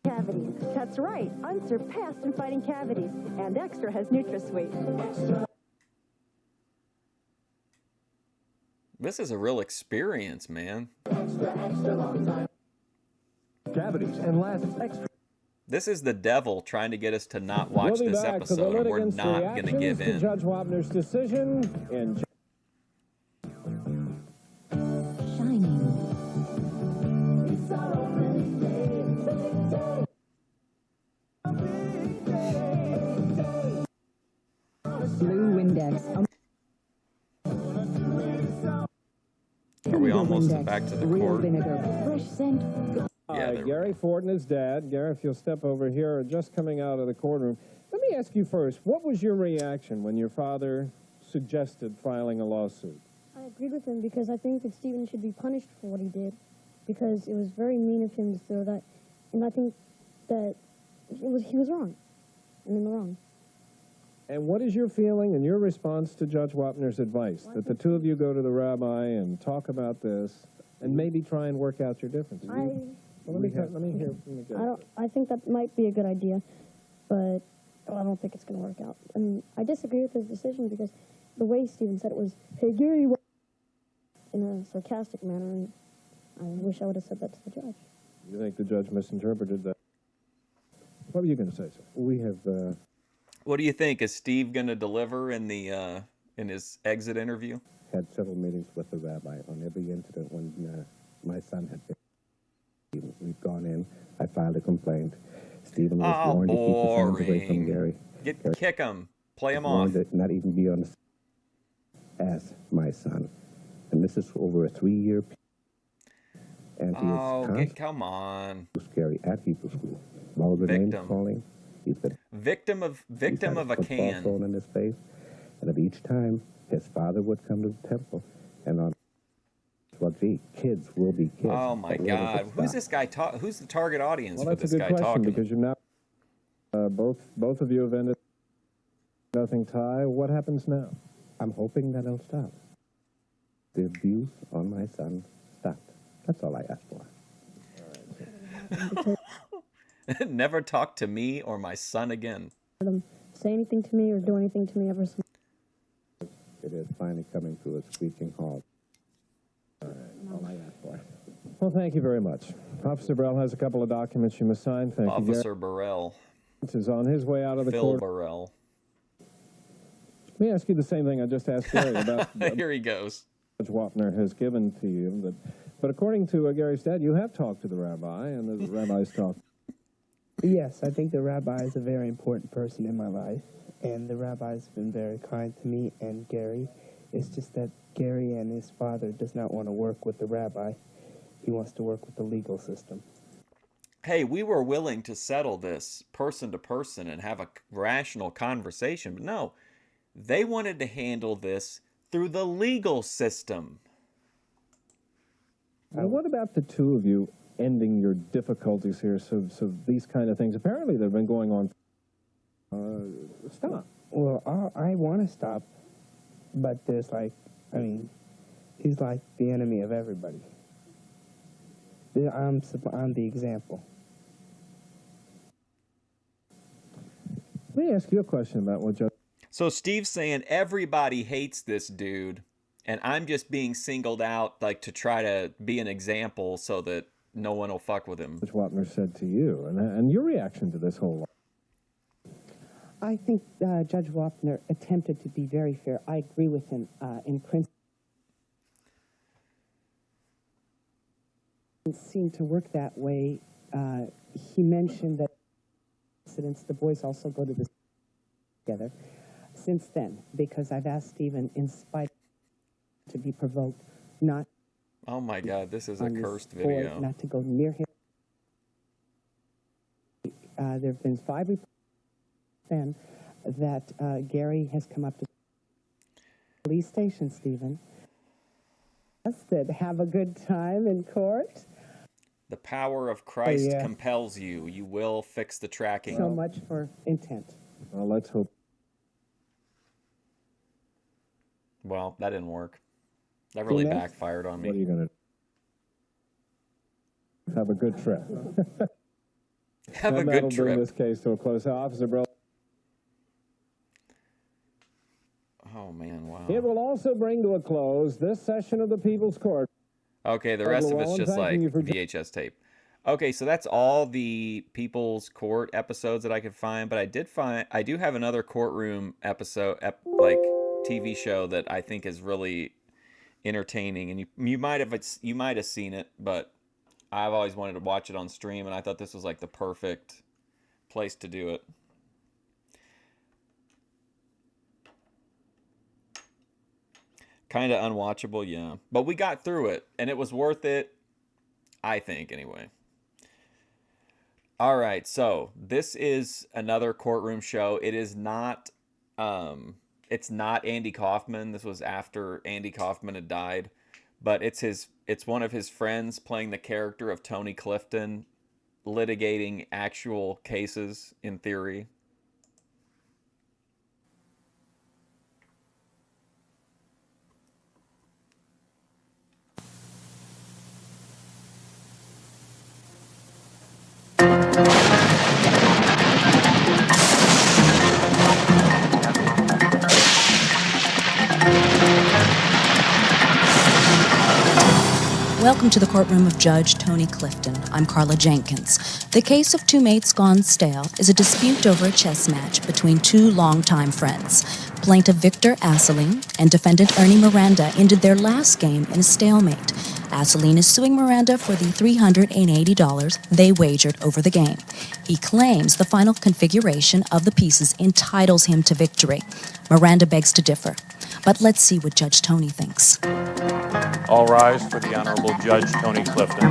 cavities. That's right, unsurpassed in fighting cavities. And extra has NutraSweet. This is a real experience, man. Cavities and lasts extra. This is the devil trying to get us to not watch We'll be this back to the episode, and we're litigants' not going to give reactions to in. Judge Wapner's decision in Blue Windex. Are we almost back to the Real court? vinegar. Fresh scent. Yeah, there we Gary Ford and his dad. Gary, if you'll step over here, are just coming out of the courtroom. Let me ask you first, what was your reaction when your father suggested filing a lawsuit? I agreed with him because I think that Stephen should be punished for what he did, because it was very mean of him to throw that, and I think that he was wrong, and in the wrong. And what is your feeling and your response to Judge Wapner's advice, that the two of you go to the rabbi and talk about this and maybe try and work out your differences? Let me hear from the judge. I think that might be a good idea, but I don't think it's going to work out. And I disagree with his decision because the way Stephen said it was, "Hey, Gary," in a sarcastic manner, and I wish I would have said that to the judge. You think the judge misinterpreted that? What were you going to say, sir? We have What do you think? Is Steve going to deliver in the in his exit interview? had several meetings with the rabbi on every incident when my son had been. We've gone in. I filed a complaint. Stephen was warned to keep his hands away from Gary. Kick him. Play him warned off. to not even be on the as my son. And this is over a 3-year period. And he is constantly come on. Gary at Hebrew School. Mulder names Victim. calling. He's been Victim of a football can. thrown in his face. And of each time, his father would come to the temple and on. Well, gee, kids will be kids. Oh my But where does God! it Who's stop? this guy? Who's the target audience Well, for that's this a good guy question talking? because you're now both of you have ended nothing tie. What happens now? I'm hoping that it'll stop. The abuse on my son stopped. That's all I ask for. Never talk to me or my son again. Let him say anything to me or do anything to me ever since. It is finally coming to a screeching halt. All right, all I ask for. Well, thank you very much. Officer Burrell has a couple of documents you must sign. Thank you, Officer Burrell. Gary. Is on his way out of the Phil court. Burrell. Let me ask you the same thing I just asked Gary about. Here he goes. Judge Wapner has given to you. But according to Gary's dad, you have talked to the rabbi, and the rabbi's talked. Yes, I think the rabbi is a very important person in my life, and the rabbi's been very kind to me and Gary. It's just that Gary and his father does not want to work with the rabbi. He wants to work with the legal system. Hey, we were willing to settle this person to person and have a rational conversation, but no, they wanted to handle this through the legal system. Well, what about the two of you ending your difficulties here? So these kind of things, apparently they've been going on. Stop. Well, I want to stop, but there's he's like the enemy of everybody. I'm the example. Let me ask you a question about what Judge. So Steve's saying everybody hates this dude, and I'm just being singled out like to try to be an example so that no one will fuck with him. Judge Wapner said to you, and your reaction to this whole. I think Judge Wapner attempted to be very fair. I agree with him in principle. It seemed to work that way. He mentioned that incidents, the boys also go to the together. Since then, because I've asked Stephen, in spite to be provoked, not. Oh my God, this is a cursed boy, video. not to go near him. There have been 5 reports then that Gary has come up to the police station, Stephen, that have a good time in court. The power of Christ Yeah. compels you. You will fix the tracking. So much for intent. Well, let's hope. Well, that didn't work. That really Next? backfired on me. What are you going to have a good trip? Have a And good that'll bring trip. this case to a close. Officer Bro. Oh man, wow. It will also bring to a close this session of the People's Court. Okay, the rest of it's Llewellyn, just like thanking you for VHS tape. Okay, so that's all the People's Court episodes that I could find, but I do have another courtroom episode, like TV show that I think is really entertaining, and you might have seen it, but I've always wanted to watch it on stream, and I thought this was like the perfect place to do it. Kind of unwatchable, yeah. But we got through it, and it was worth it, I think, anyway. All right, so this is another courtroom show. It is not, it's not Andy Kaufman. This was after Andy Kaufman had died, but it's one of his friends playing the character of Tony Clifton, litigating actual cases in theory. Welcome to the courtroom of Judge Tony Clifton. I'm Carla Jenkins. The case of Two Mates Gone Stale is a dispute over a chess match between 2 longtime friends. Plaintiff Victor Asseline and defendant Ernie Miranda ended their last game in a stalemate. Asseline is suing Miranda for the $380 they wagered over the game. He claims the final configuration of the pieces entitles him to victory. Miranda begs to differ. But let's see what Judge Tony thinks. All rise for the Honorable Judge Tony Clifton.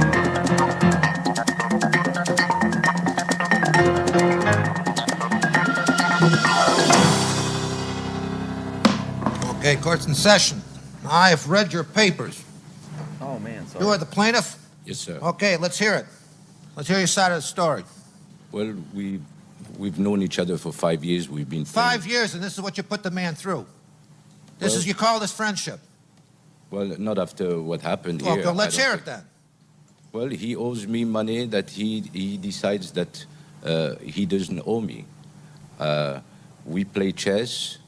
Okay, court's in session. I have read your papers. Oh, man, sorry. You are the plaintiff? Yes, sir. Okay, let's hear it. Let's hear your side of the story. Well, we've known each other for 5 years. We've been friends. 5 years, and this is what you put the man through. This Well- is, you call this friendship. Well, not after what happened Well, here. go, let's I don't hear it think- then. Well, he owes me money that he decides that he doesn't owe me. We play chess.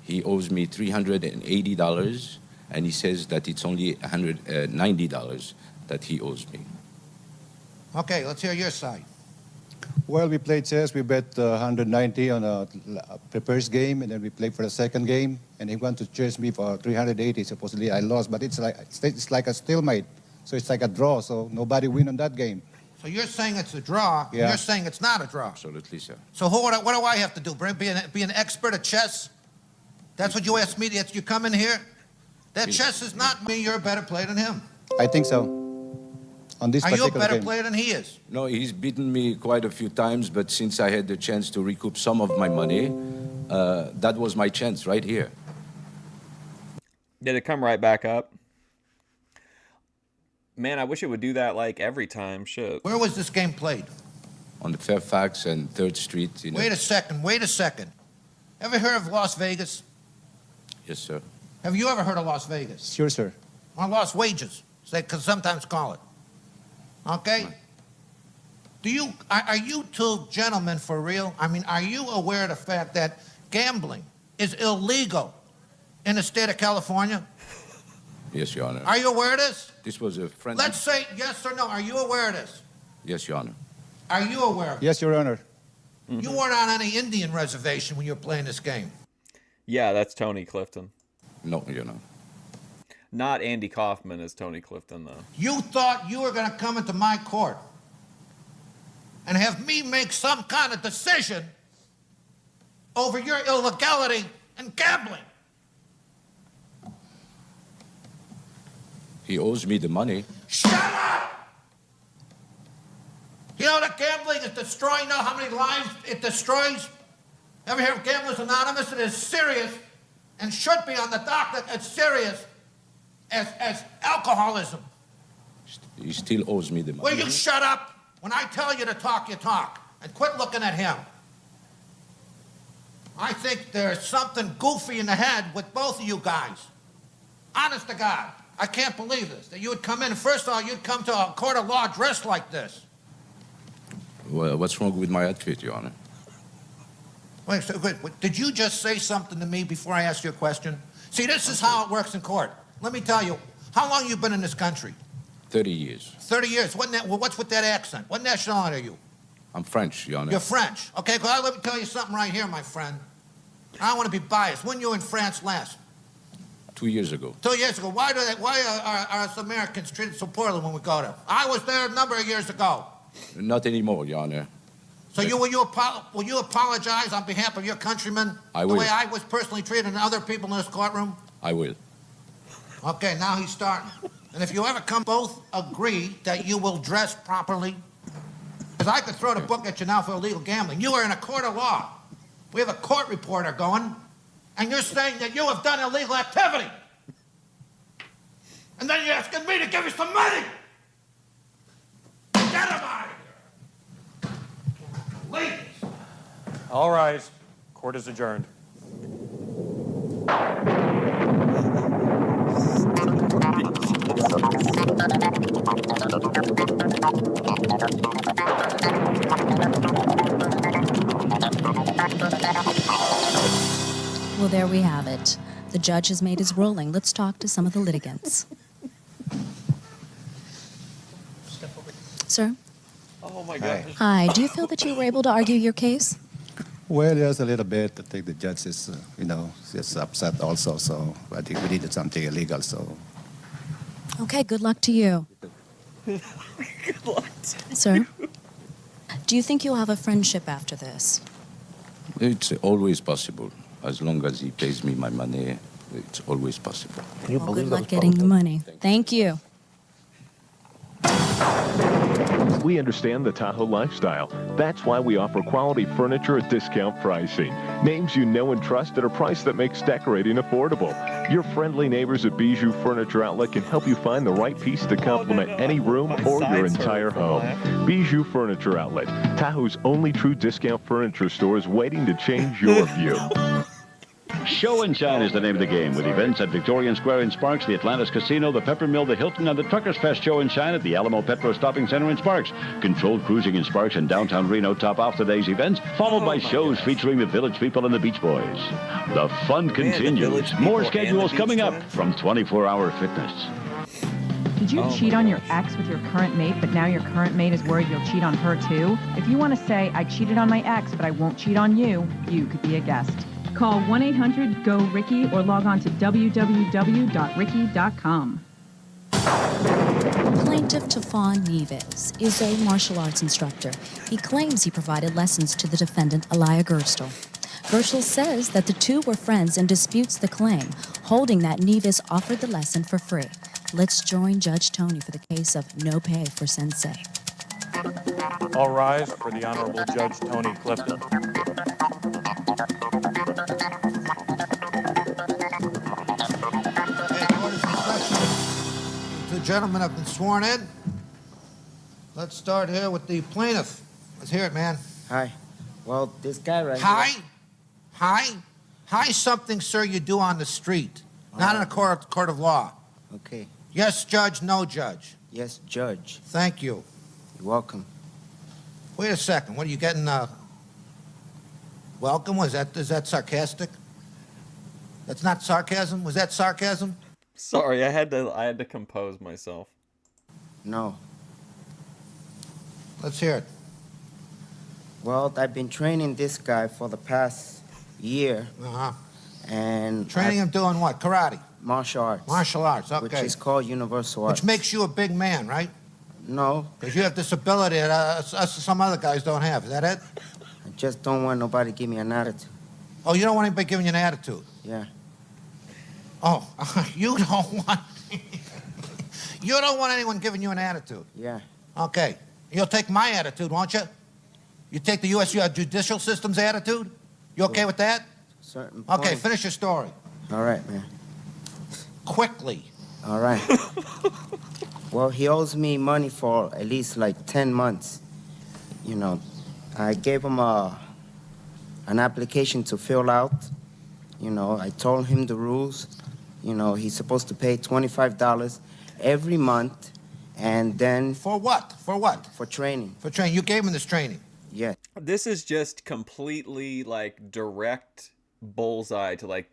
He owes me $380, and he says that it's only $190 that he owes me. Okay, let's hear your side. Well, we played chess. We bet 190 on the first game, and then we played for the second game. And he wanted to chase me for 380. Supposedly, I lost, but it's like a stalemate. So it's like a draw. So nobody win on that game. So you're saying it's a draw, and Yeah. you're saying it's not a draw. Absolutely, sir. So what do I have to do? Be an expert at chess? That's what you asked me? That you come in here? That chess is not me. You're a better player than him. I think so. On this Are you a particular better game. player than he is? No, he's beaten me quite a few times, but since I had the chance to recoup some of my money, that was my chance right here. Did it come right back up? Man, I wish it would do that like every time. Shit. Where was this game played? On the Fairfax and 3rd Street. You know. Wait a second. Ever heard of Las Vegas? Yes, sir. Have you ever heard of Las Vegas? Sure, sir. Or Las Wages, as they can sometimes call it. Okay? Are you two gentlemen for real? I mean, are you aware of the fact that gambling is illegal in the state of California? Yes, Your Honor. Are you aware of this? This was a friend. Let's say yes or no. Are you aware of this? Yes, Your Honor. Are you aware of it? Yes, Your Honor. You weren't on any Indian reservation when you were playing this game. Yeah, that's Tony Clifton. No, Your Honor. Not Andy Kaufman as Tony Clifton, though. You thought you were going to come into my court and have me make some kind of decision over your illegality and gambling. He owes me the money. Shut up! You know that gambling is destroying, you know how many lives it destroys? Ever hear of Gamblers Anonymous? It is serious and should be on the docket as serious as alcoholism. He still owes me the money. Will you shut up? When I tell you to talk, you talk. And quit looking at him. I think there's something goofy in the head with both of you guys. Honest to God. I can't believe this. That you would come in, first of all, you'd come to a court of law dressed like this. Well, what's wrong with my outfit, Your Honor? Wait, did you just say something to me before I asked you a question? See, this is how it works in court. Let me tell you, how long you been in this country? 30 years. 30 years. What's with that accent? What nationality are you? I'm French, Your Honor. You're French. Okay, well, let me tell you something right here, my friend. I don't want to be biased. When you were in France last? 2 years ago. 2 years ago. Why are us Americans treated so poorly when we go there? I was there a number of years ago. Not anymore, Your Honor. So will you apologize on behalf of your countrymen? I will. The way I was personally treated and other people in this courtroom? I will. Okay, now he's starting. And if you ever come, both agree that you will dress properly. Because I could throw the book at you now for illegal gambling. You are in a court of law. We have a court reporter going, and you're saying that you have done illegal activity. And then you're asking me to give you some money. Get him out of here. Ladies. All rise. Court is adjourned. Well, there we have it. The judge has made his ruling. Let's talk to some of the litigants. Sir? Oh, my God. Hi. Do you feel that you were able to argue your case? Well, yes, a little bit. I think the judge is, just upset also. So I think we needed something illegal. So. Okay, good luck to you. Good luck to Sir? Do you think you'll have a friendship after this? It's always possible. As long as he pays me my money, it's always possible. Well, good luck getting the money. Thank you. We understand the Tahoe lifestyle. That's why we offer quality furniture at discount pricing. Names you know and trust at a price that makes decorating affordable. Your friendly neighbors at Bijou Furniture Outlet can help you find the right piece to complement any room or your entire home. Bijou Furniture Outlet, Tahoe's only true discount furniture store, is waiting to change your view. Show and Shine is the name of the game, with events at Victorian Square in Sparks, the Atlantis Casino, the Pepper Mill, the Hilton, and the Truckers Fest Show and Shine at the Alamo Petro Stopping Center in Sparks. Controlled cruising in Sparks and downtown Reno top off today's events, followed by shows featuring the Village People and the Beach Boys. The fun continues. More schedules coming up from 24-Hour Fitness. Did you cheat on your ex with your current mate, but now your current mate is worried you'll cheat on her too? If you want to say, I cheated on my ex, but I won't cheat on you, you could be a guest. Call 1-800-GO-RICKY or log on to www.ricky.com. Plaintiff Tafon Neves is a martial arts instructor. He claims he provided lessons to the defendant, Elia Gerstel. Gerstel says that the two were friends and disputes the claim, holding that Neves offered the lesson for free. Let's join Judge Tony for the case of no pay for sensei. All rise for the Honorable Judge Tony Clifton. Two gentlemen have been sworn in. Let's start here with the plaintiff. Let's hear it, man. Hi. Well, this guy right Hi? here... Hi? Hi something, sir, you do on the street, not in a court of law. Okay. Yes, Judge, no, Judge. Yes, Judge. Thank you. You're welcome. Wait a second. What are you getting, welcome? Is that sarcastic? That's not sarcasm? Was that sarcasm? Sorry, I had to compose myself. No. Let's hear it. Well, I've been training this guy for the past year. Uh-huh. And Training him doing what? Karate? Martial arts. Martial arts, okay. Which is called universal arts. Which makes you a big man, right? No. Because you have this ability that some other guys don't have. Is that it? I just don't want nobody to give me an attitude. Oh, you don't want anybody giving you an attitude? Yeah. Oh, you don't want... you don't want anyone giving you an attitude? Yeah. Okay. You'll take my attitude, won't you? You take the U.S. judicial system's attitude? You okay with that? Certain Okay, point. finish your story. All right, man. Quickly. All right. Well, he owes me money for at least like 10 months. You know, I gave him an application to fill out. You know, I told him the rules. You know, he's supposed to pay $25 every month, and then... For what? For what? For training. For training. You gave him this training? Yeah. This is just completely, like, direct bullseye to, like,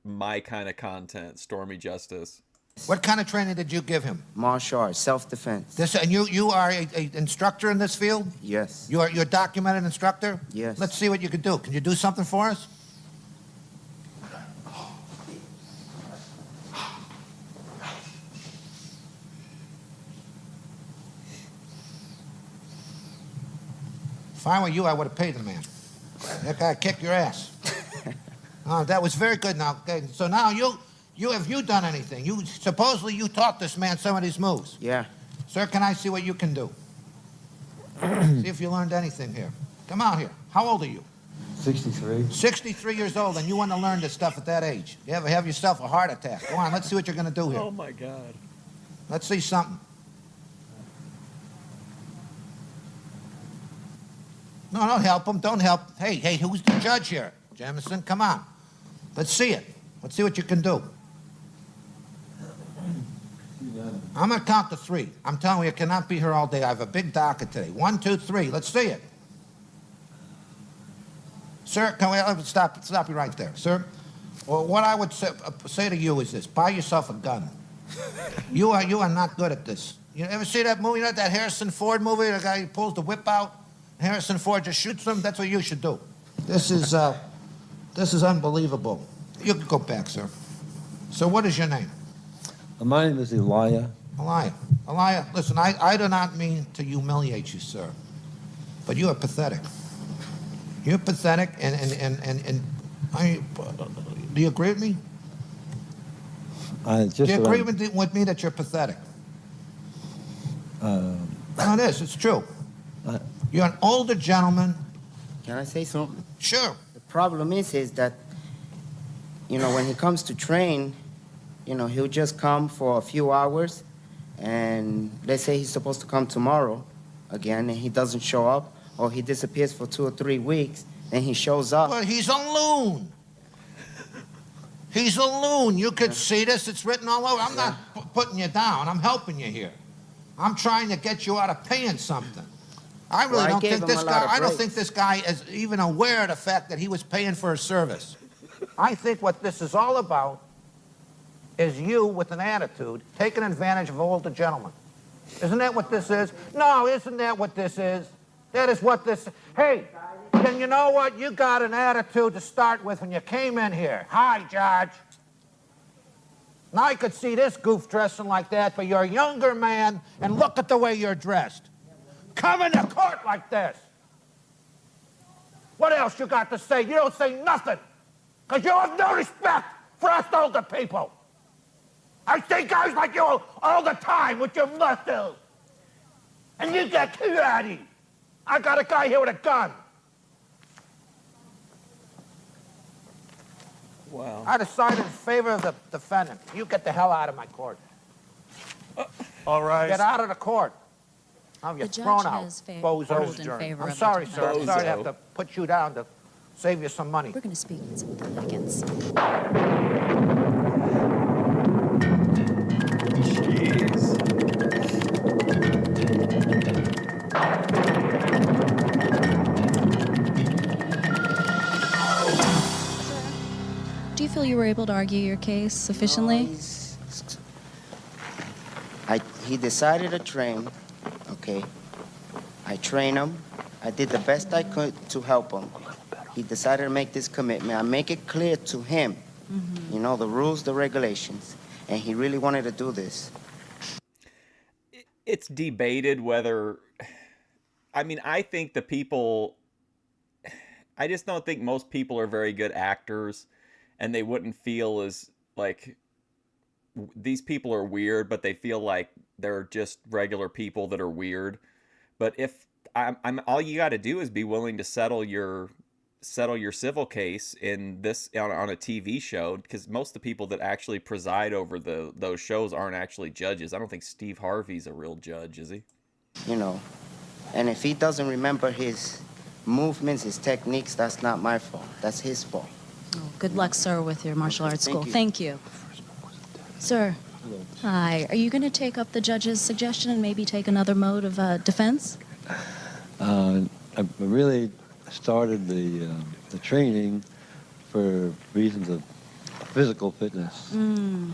my kind of content, Stormy Justice. What kind of training did you give him? Martial arts, self-defense. And you are a instructor in this field? Yes. You're a documented instructor? Yes. Let's see what you can do. Can you do something for us? If I were you, I would have paid the man. That guy kicked your ass. That was very good. Now, okay, so now have you done anything? Supposedly you taught this man some of these moves. Yeah. Sir, can I see what you can do? See if you learned anything here. Come out here. How old are you? 63. 63 years old, and you want to learn this stuff at that age. You ever have yourself a heart attack? Go on, let's see what you're going to do here. Oh, my God. Let's see something. No, don't help him. Don't help. Hey, who's the judge here? Jamison, come on. Let's see it. Let's see what you can do. I'm going to count to 3. I'm telling you, I cannot be here all day. I have a big docket today. 1, 2, 3. Let's see it. Sir, can we stop you right there, sir? Well, what I would say to you is this: buy yourself a gun. You are not good at this. You ever see that movie? You know that Harrison Ford movie? The guy who pulls the whip out. Harrison Ford just shoots him. That's what you should do. This is unbelievable. You can go back, sir. So what is your name? My name is Elia. Elia, listen, I do not mean to humiliate you, sir, but you are pathetic. You're pathetic, and do you agree with me? Do you agree with me that you're pathetic? No, it is. It's true. You're an older gentleman. Can I say something? Sure. The problem is that, you know, when he comes to train, you know, he'll just come for a few hours, and let's say he's supposed to come tomorrow again, and he doesn't show up, or he disappears for 2 or 3 weeks, then he shows up. But he's a loon. He's a loon. You could see this. It's written all over. I'm not putting you down. I'm helping you here. I'm trying to get you out of paying something. I really don't think this guy. I don't think this guy is even aware of the fact that he was paying for a service. I think what this is all about is you with an attitude taking advantage of older gentlemen. Isn't that what this is? No, isn't that what this is? That is what this. Hey, then you know what? You got an attitude to start with when you came in here. Hi, Judge. Now I could see this goof dressing like that, but you're a younger man, and look at the way you're dressed. Come into court like this. What else you got to say? You don't say nothing, because you have no respect for us older people. I see guys like you all the time with your muscles, and you get catty. I got a guy here with a gun. Wow. I decided in favor of the defendant. You get the hell out of my court. All right. Get out of the court. I'll The get judge thrown out. has ruled in favor I'm of sorry, the sir. I'm sorry to have to put you down to save you some money. We're going to speak with some of the litigants. Do you feel you were able to argue your case sufficiently? He's He decided to train, okay? I train him. I did the best I could to help him. He decided to make this commitment. I make it clear to him, you know, the rules, the regulations, and he really wanted to do this. It's debated whether, I mean, I think the people, I just don't think most people are very good actors, and they wouldn't feel as like these people are weird, but they feel like they're just regular people that are weird. But if I'm all you got to do is be willing to settle your civil case in this on a TV show, because most of the people that actually preside over those shows aren't actually judges. I don't think Steve Harvey's a real judge, is he? You know, and if he doesn't remember his movements, his techniques, that's not my fault. That's his fault. Oh, good luck, sir, with your martial arts Thank school. you. Thank you. Sir, hi. Are you going to take up the judge's suggestion and maybe take another mode of defense? I really started the training for reasons of physical fitness. And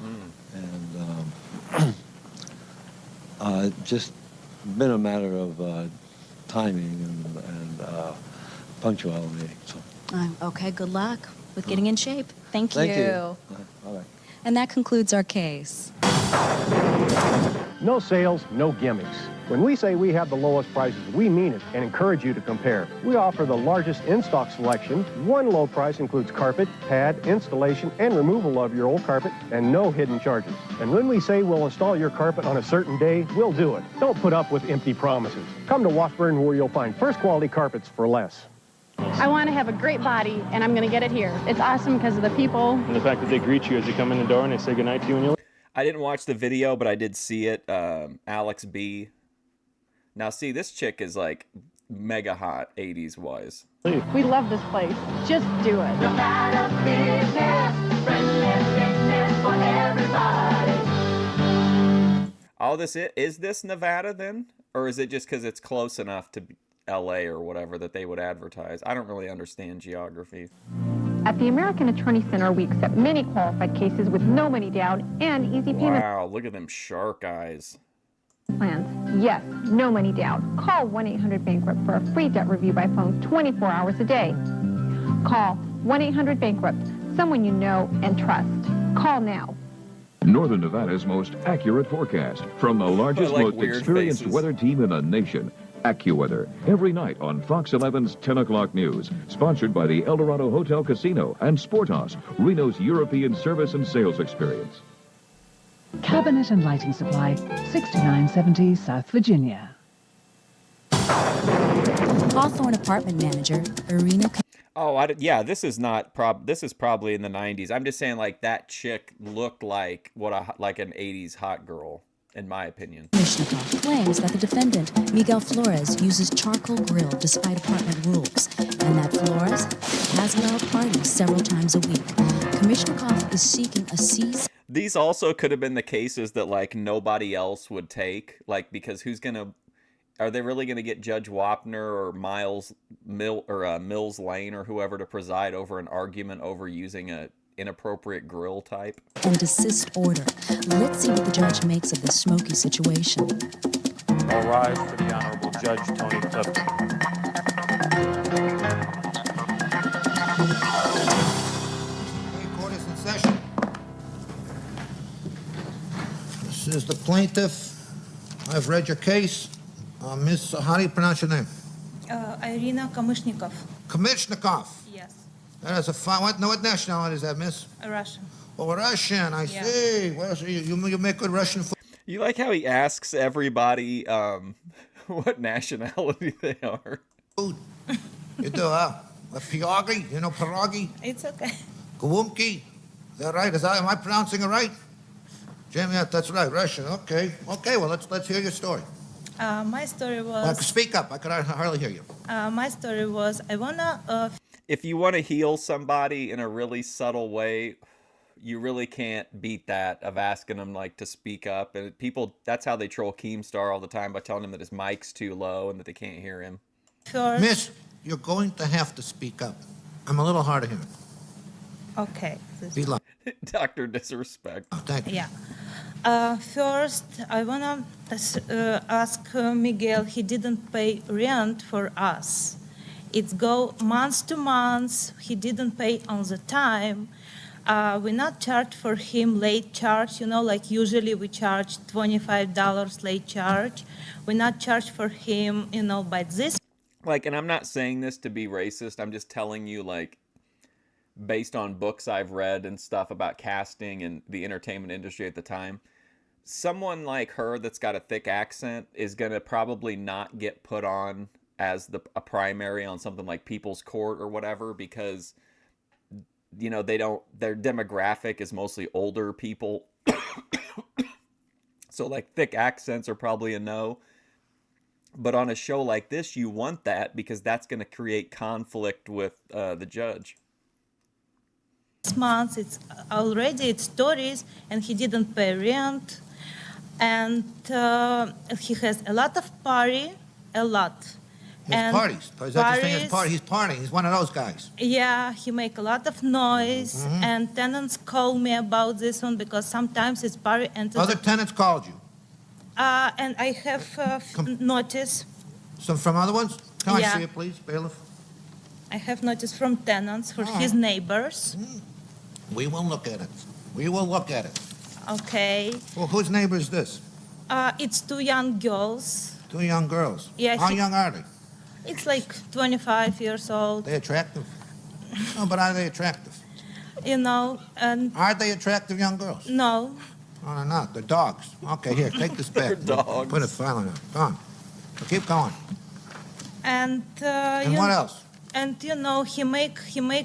just been a matter of timing and punctuality. So. Okay, good luck with getting in shape. Thank you. Thank you. All right. And that concludes our case. No sales, no gimmicks. When we say we have the lowest prices, we mean it and encourage you to compare. We offer the largest in-stock selection. One low price includes carpet, pad, installation, and removal of your old carpet, and no hidden charges. And when we say we'll install your carpet on a certain day, we'll do it. Don't put up with empty promises. Come to Washburn, where you'll find first-quality carpets for less. I want to have a great body, and I'm going to get it here. It's awesome because of the people. And the fact that they greet you as you come in the door and they say goodnight to you when you leave. I didn't watch the video, but I did see it. Alex B. Now, see, this chick is like mega hot 80s wise. We love this place. Just do it. Nevada Fitness, friendly fitness for everybody. All this is this Nevada then? Or is it just because it's close enough to LA or whatever that they would advertise? I don't really understand geography. At the American Attorney Center, we accept many qualified cases with no money down and easy payment Wow, look at them shark eyes. plans. Yes, no money down. Call 1-800-BANKRUPT for a free debt review by phone 24 hours a day. Call 1-800-BANKRUPT, someone you know and trust. Call now. Northern Nevada's most accurate forecast from the largest, like most weird experienced faces. weather team in the nation. AccuWeather, every night on Fox 11's 10 o'clock news. Sponsored by the Eldorado Hotel Casino and Sportos, Reno's European service and sales experience. Cabinet and lighting supply, 6970 South Virginia. Hawthorne apartment manager, Irina. Oh, yeah, this is not this is probably in the 90s. I'm just saying, like, that chick looked like like an 80s hot girl, in my opinion. Komishnikov claims that the defendant, Miguel Flores, uses charcoal grill despite apartment rules, and that Flores has allowed parties several times a week. Komishnikov is seeking a cease. These also could have been the cases that, like, nobody else would take, like, because are they really gonna get Judge Wapner or Mills Lane or whoever to preside over an argument over using a inappropriate grill type? And desist order. Let's see what the judge makes of this smoky situation. All rise for the Honorable Judge Tony Clifton. Court is in session. This is the plaintiff. I've read your case. Miss, how do you pronounce your name? Irina Komishnikov. Komishnikov. Yes, That is a fine. What nationality is that, Miss? Russian. Oh, Russian. I Yeah. see. Well, so you make good Russian food. You like how he asks everybody what nationality they are. You do, huh? A pierogi? You know pierogi? It's okay. Gawumki? Is that right? Am I pronouncing it right? Jamie, yeah, that's right. Russian. Okay. Okay. Well, let's hear your story. My story was. Speak up. I could hardly hear you. My story was I wanna. If you want to heal somebody in a really subtle way, you really can't beat that of asking them like to speak up. And people, that's how they troll Keemstar all the time, by telling him that his mic's too low and that they can't hear him. First. Miss, you're going to have to speak up. I'm a little hard of hearing. Okay. Be loud. Dr. Disrespect. Oh, thank you. Yeah. First, I wanna ask Miguel. He didn't pay rent for us. It's go month to month. He didn't pay on the time. We not charged for him late charge. You know, like usually we charge $25 late charge. We not charged for him. You know, by this. Like, and I'm not saying this to be racist. I'm just telling you, like, based on books I've read and stuff about casting and the entertainment industry at the time, someone like her that's got a thick accent is going to probably not get put on as a primary on something like People's Court or whatever, because, you know, their demographic is mostly older people. So, like, thick accents are probably a no. But on a show like this, you want that because that's going to create conflict with the judge. Months, it's stories, and he didn't pay rent, and he has a lot of party, a lot. His parties. Is that the thing? His party. He's partying. He's one of those guys. Yeah, he make a lot of noise, and tenants call me about this one because sometimes it's party and Other tenants called you. and I have notice. Some from other ones? Can I Yeah. see it, please, bailiff? I have notice from tenants for his neighbors. We will look at it. We will look at it. Okay. Well, whose neighbor is this? It's two young girls. Two young girls. Yeah, How young are they? It's like 25 years old. They attractive? No, but are they attractive? You know, and Are they attractive young girls? no, No, they're not. They're dogs. Okay, here, take this back. They're dogs. Put a file on it. Go on. Keep going. and And what else? And you know, he make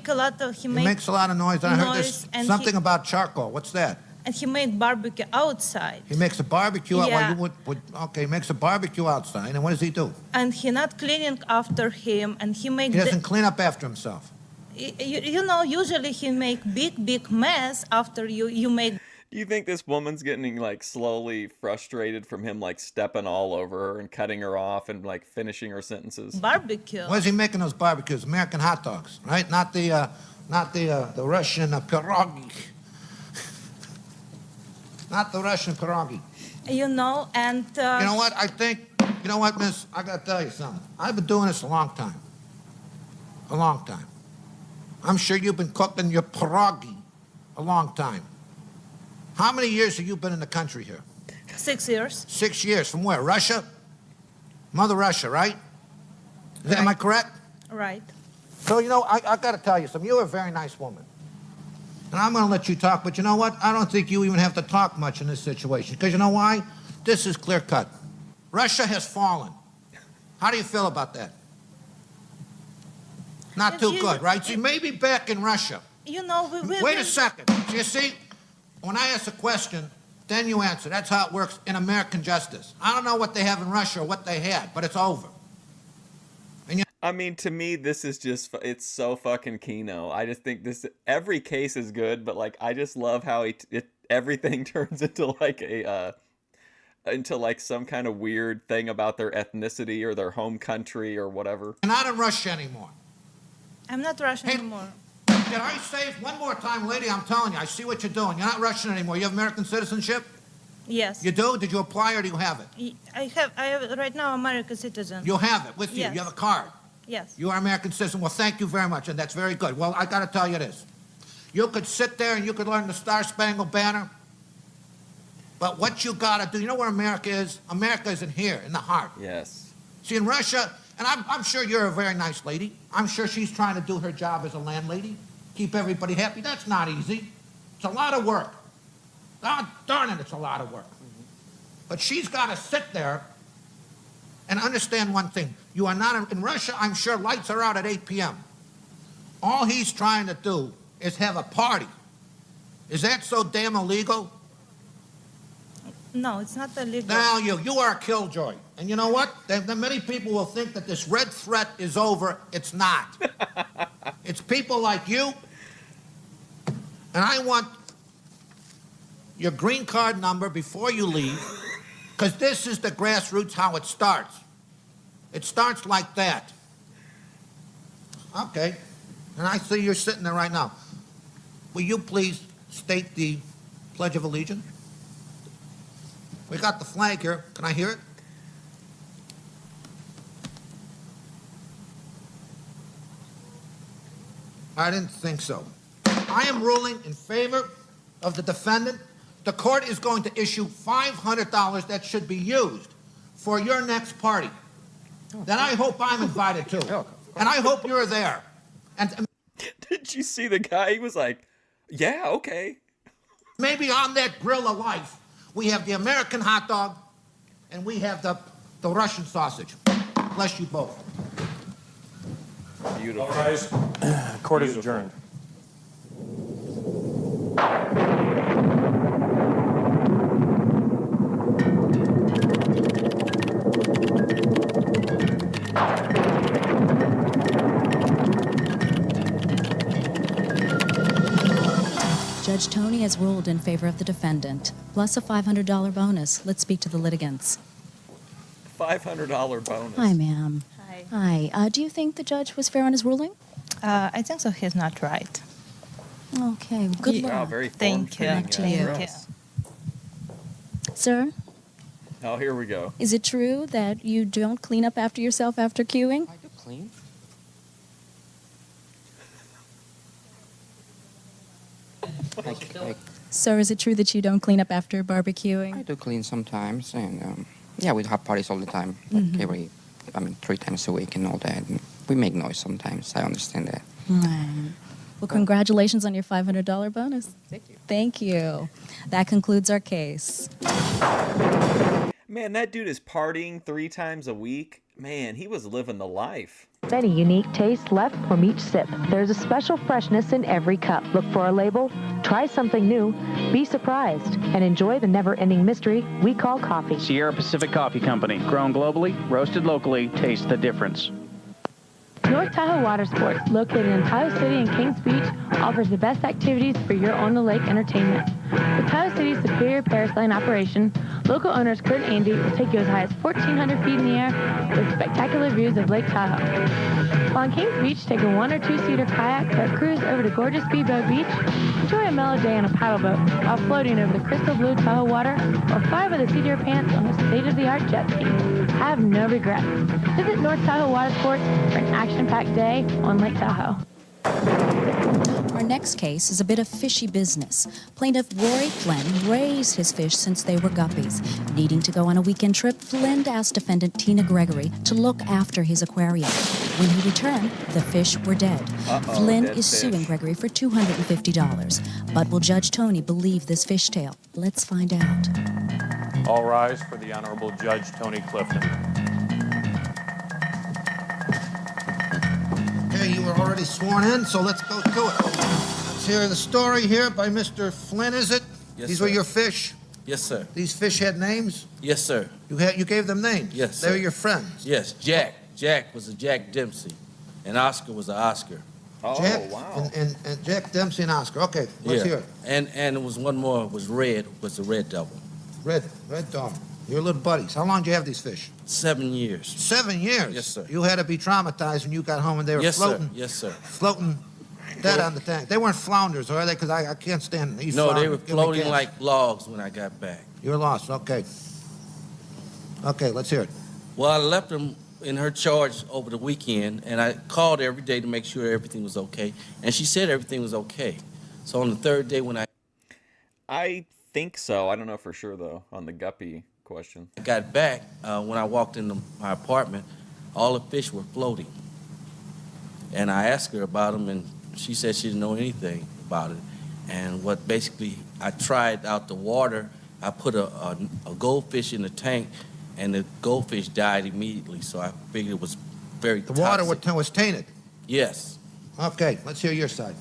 a lot of He makes a lot of noise. I heard noise, there's and something he- about charcoal. What's that? and he make barbecue outside. He makes a barbecue out. Yeah. Well, you would, okay, he makes a barbecue outside. And what does he do? And he not cleaning after him, and he make He doesn't clean up after himself. you know, usually he make big mess after you make. Do you think this woman's getting, like, slowly frustrated from him, like, stepping all over her and cutting her off and, like, finishing her sentences? Barbecue. Where's he making those barbecues? American hot dogs, right? Not the Russian pierogi. Not the Russian pierogi. You know, and You know what? I think, you know what, miss? I got to tell you something. I've been doing this a long time. A long time. I'm sure you've been cooking your pierogi a long time. How many years have you been in the country here? 6 years. 6 years. From where? Russia? Mother Russia, right? Am I correct? Right. So, you know, I got to tell you something. You're a very nice woman. And I'm going to let you talk, but you know what? I don't think you even have to talk much in this situation. Because you know why? This is clear cut. Russia has fallen. How do you feel about that? Not too good, right? See, maybe back in Russia. You know, Wait a second. You see, when I ask a question, then you answer. That's how it works in American justice. I don't know what they have in Russia or what they had, but it's over. I mean, to me, this is just, it's so fucking Keno. I just think every case is good, but, like, I just love how everything turns into, like, into, like, some kind of weird thing about their ethnicity or their home country or whatever. You're not in Russia anymore. I'm not Russian anymore. Did I say it one more time, lady? I'm telling you, I see what you're doing. You're not Russian anymore. You have American citizenship? Yes. You do? Did you apply or do you have it? I have right now American citizen. You have it with you. Yes. You have a card. Yes. You are American citizen. Well, thank you very much, and that's very good. Well, I got to tell you this. You could sit there and you could learn the Star-Spangled Banner, but what you got to do, you know where America is? America is in here, in the heart. Yes. See, in Russia, and I'm sure you're a very nice lady. I'm sure she's trying to do her job as a landlady, keep everybody happy. That's not easy. It's a lot of work. God darn it, it's a lot of work. But she's got to sit there and understand one thing. You are not in Russia. I'm sure lights are out at 8 p.m. All he's trying to do is have a party. Is that so damn illegal? No, it's not illegal. Now you are a killjoy. And you know what? Many people will think that this red threat is over. It's not. It's people like you. And I want your green card number before you leave, because this is the grassroots how it starts. It starts like that. Okay. And I see you're sitting there right now. Will you please state the Pledge of Allegiance? We got the flag here. Can I hear it? I didn't think so. I am ruling in favor of the defendant. The court is going to issue $500 that should be used for your next party. Then I hope I'm invited too. And I hope you're there. And Did you see the guy? He was like, yeah, okay. maybe on that grill of life, we have the American hot dog and we have the Russian sausage. Bless you both. Beautiful. All rise. Court is adjourned. Judge Tony has ruled in favor of the defendant, plus a $500 bonus. Let's speak to the litigants. $500 bonus. Hi, ma'am. Hi. Hi. Do you think the judge was fair on his ruling? I think so. He's not right. Okay. Good luck. Wow, very Thank you. Back to you. Thank you. Sir, Oh, here we go. is it true that you don't clean up after yourself after queuing? I do clean. Sir, is it true that you don't clean up after barbecuing? I do clean sometimes, and yeah, we have parties all the time, like Mhm. 3 times a week and all that. And we make noise sometimes. I understand that. Right. Well, congratulations on your $500 bonus. Thank you. Thank you. That concludes our case. Man, that dude is partying 3 times a week. Man, he was living the life. Many unique tastes left from each sip. There's a special freshness in every cup. Look for a label, try something new, be surprised, and enjoy the never-ending mystery we call coffee. Sierra Pacific Coffee Company. Grown globally, roasted locally, taste the difference. North Tahoe Water Sports, located in Tahoe City and Kings Beach, offers the best activities for your on-the-lake entertainment. With Tahoe City's superior paraslide operation, local owners Kurt and Andy will take you as high as 1,400 feet in the air with spectacular views of Lake Tahoe. While in Kings Beach, take a 1- or 2-seater kayak that cruise over to gorgeous Speedboat Beach, enjoy a mellow day on a paddleboat while floating over the crystal blue Tahoe water, or fly with a Sea-Doo pants on a state-of-the-art jet ski. Have no regrets. Visit North Tahoe Water Sports for an action-packed day on Lake Tahoe. Our next case is a bit of fishy business. Plaintiff Rory Flynn raised his fish since they were guppies. Needing to go on a weekend trip, Flynn asked defendant Tina Gregory to look after his aquarium. When he returned, the fish were dead. Flynn dead is fish. suing Gregory for $250. But will Judge Tony believe this fish tale? Let's find out. All rise for the Honorable Judge Tony Clifton. Okay, you were already sworn in, so let's go to it. Let's hear the story here by Mr. Flynn, is it? Yes, These sir. were your fish? Yes, sir. These fish had names? Yes, sir. You gave them names? Yes, They sir. were your friends? Yes, Jack. Jack was a Jack Dempsey, and Oscar was a Oscar. Oh, Jack, wow. and Jack Dempsey and Oscar. Okay, let's hear it. And there was one more, was Red, was the Red Devil. Red Dog. Your little buddies. How long did you have these fish? 7 years. 7 years? Yes, sir. You had to be traumatized when you got home and they were Yes, floating. sir. Yes, sir. Floating dead on the tank. They weren't flounders, are they? Because I can't stand these No, they flounders. were Give me floating gas. like logs when I got back. You were lost. Okay. Okay, let's hear it. Well, I left them in her charge over the weekend, and I called her every day to make sure everything was okay, and she said everything was okay. So on the third day when I think so. I don't know for sure, though, on the guppy question. I got back, when I walked into my apartment, all the fish were floating. And I asked her about them, and she said she didn't know anything about it. And what basically, I tried out the water, I put a goldfish in the tank, and the goldfish died immediately, so I figured it was very The water was tainted. Yes. Okay, let's hear your side.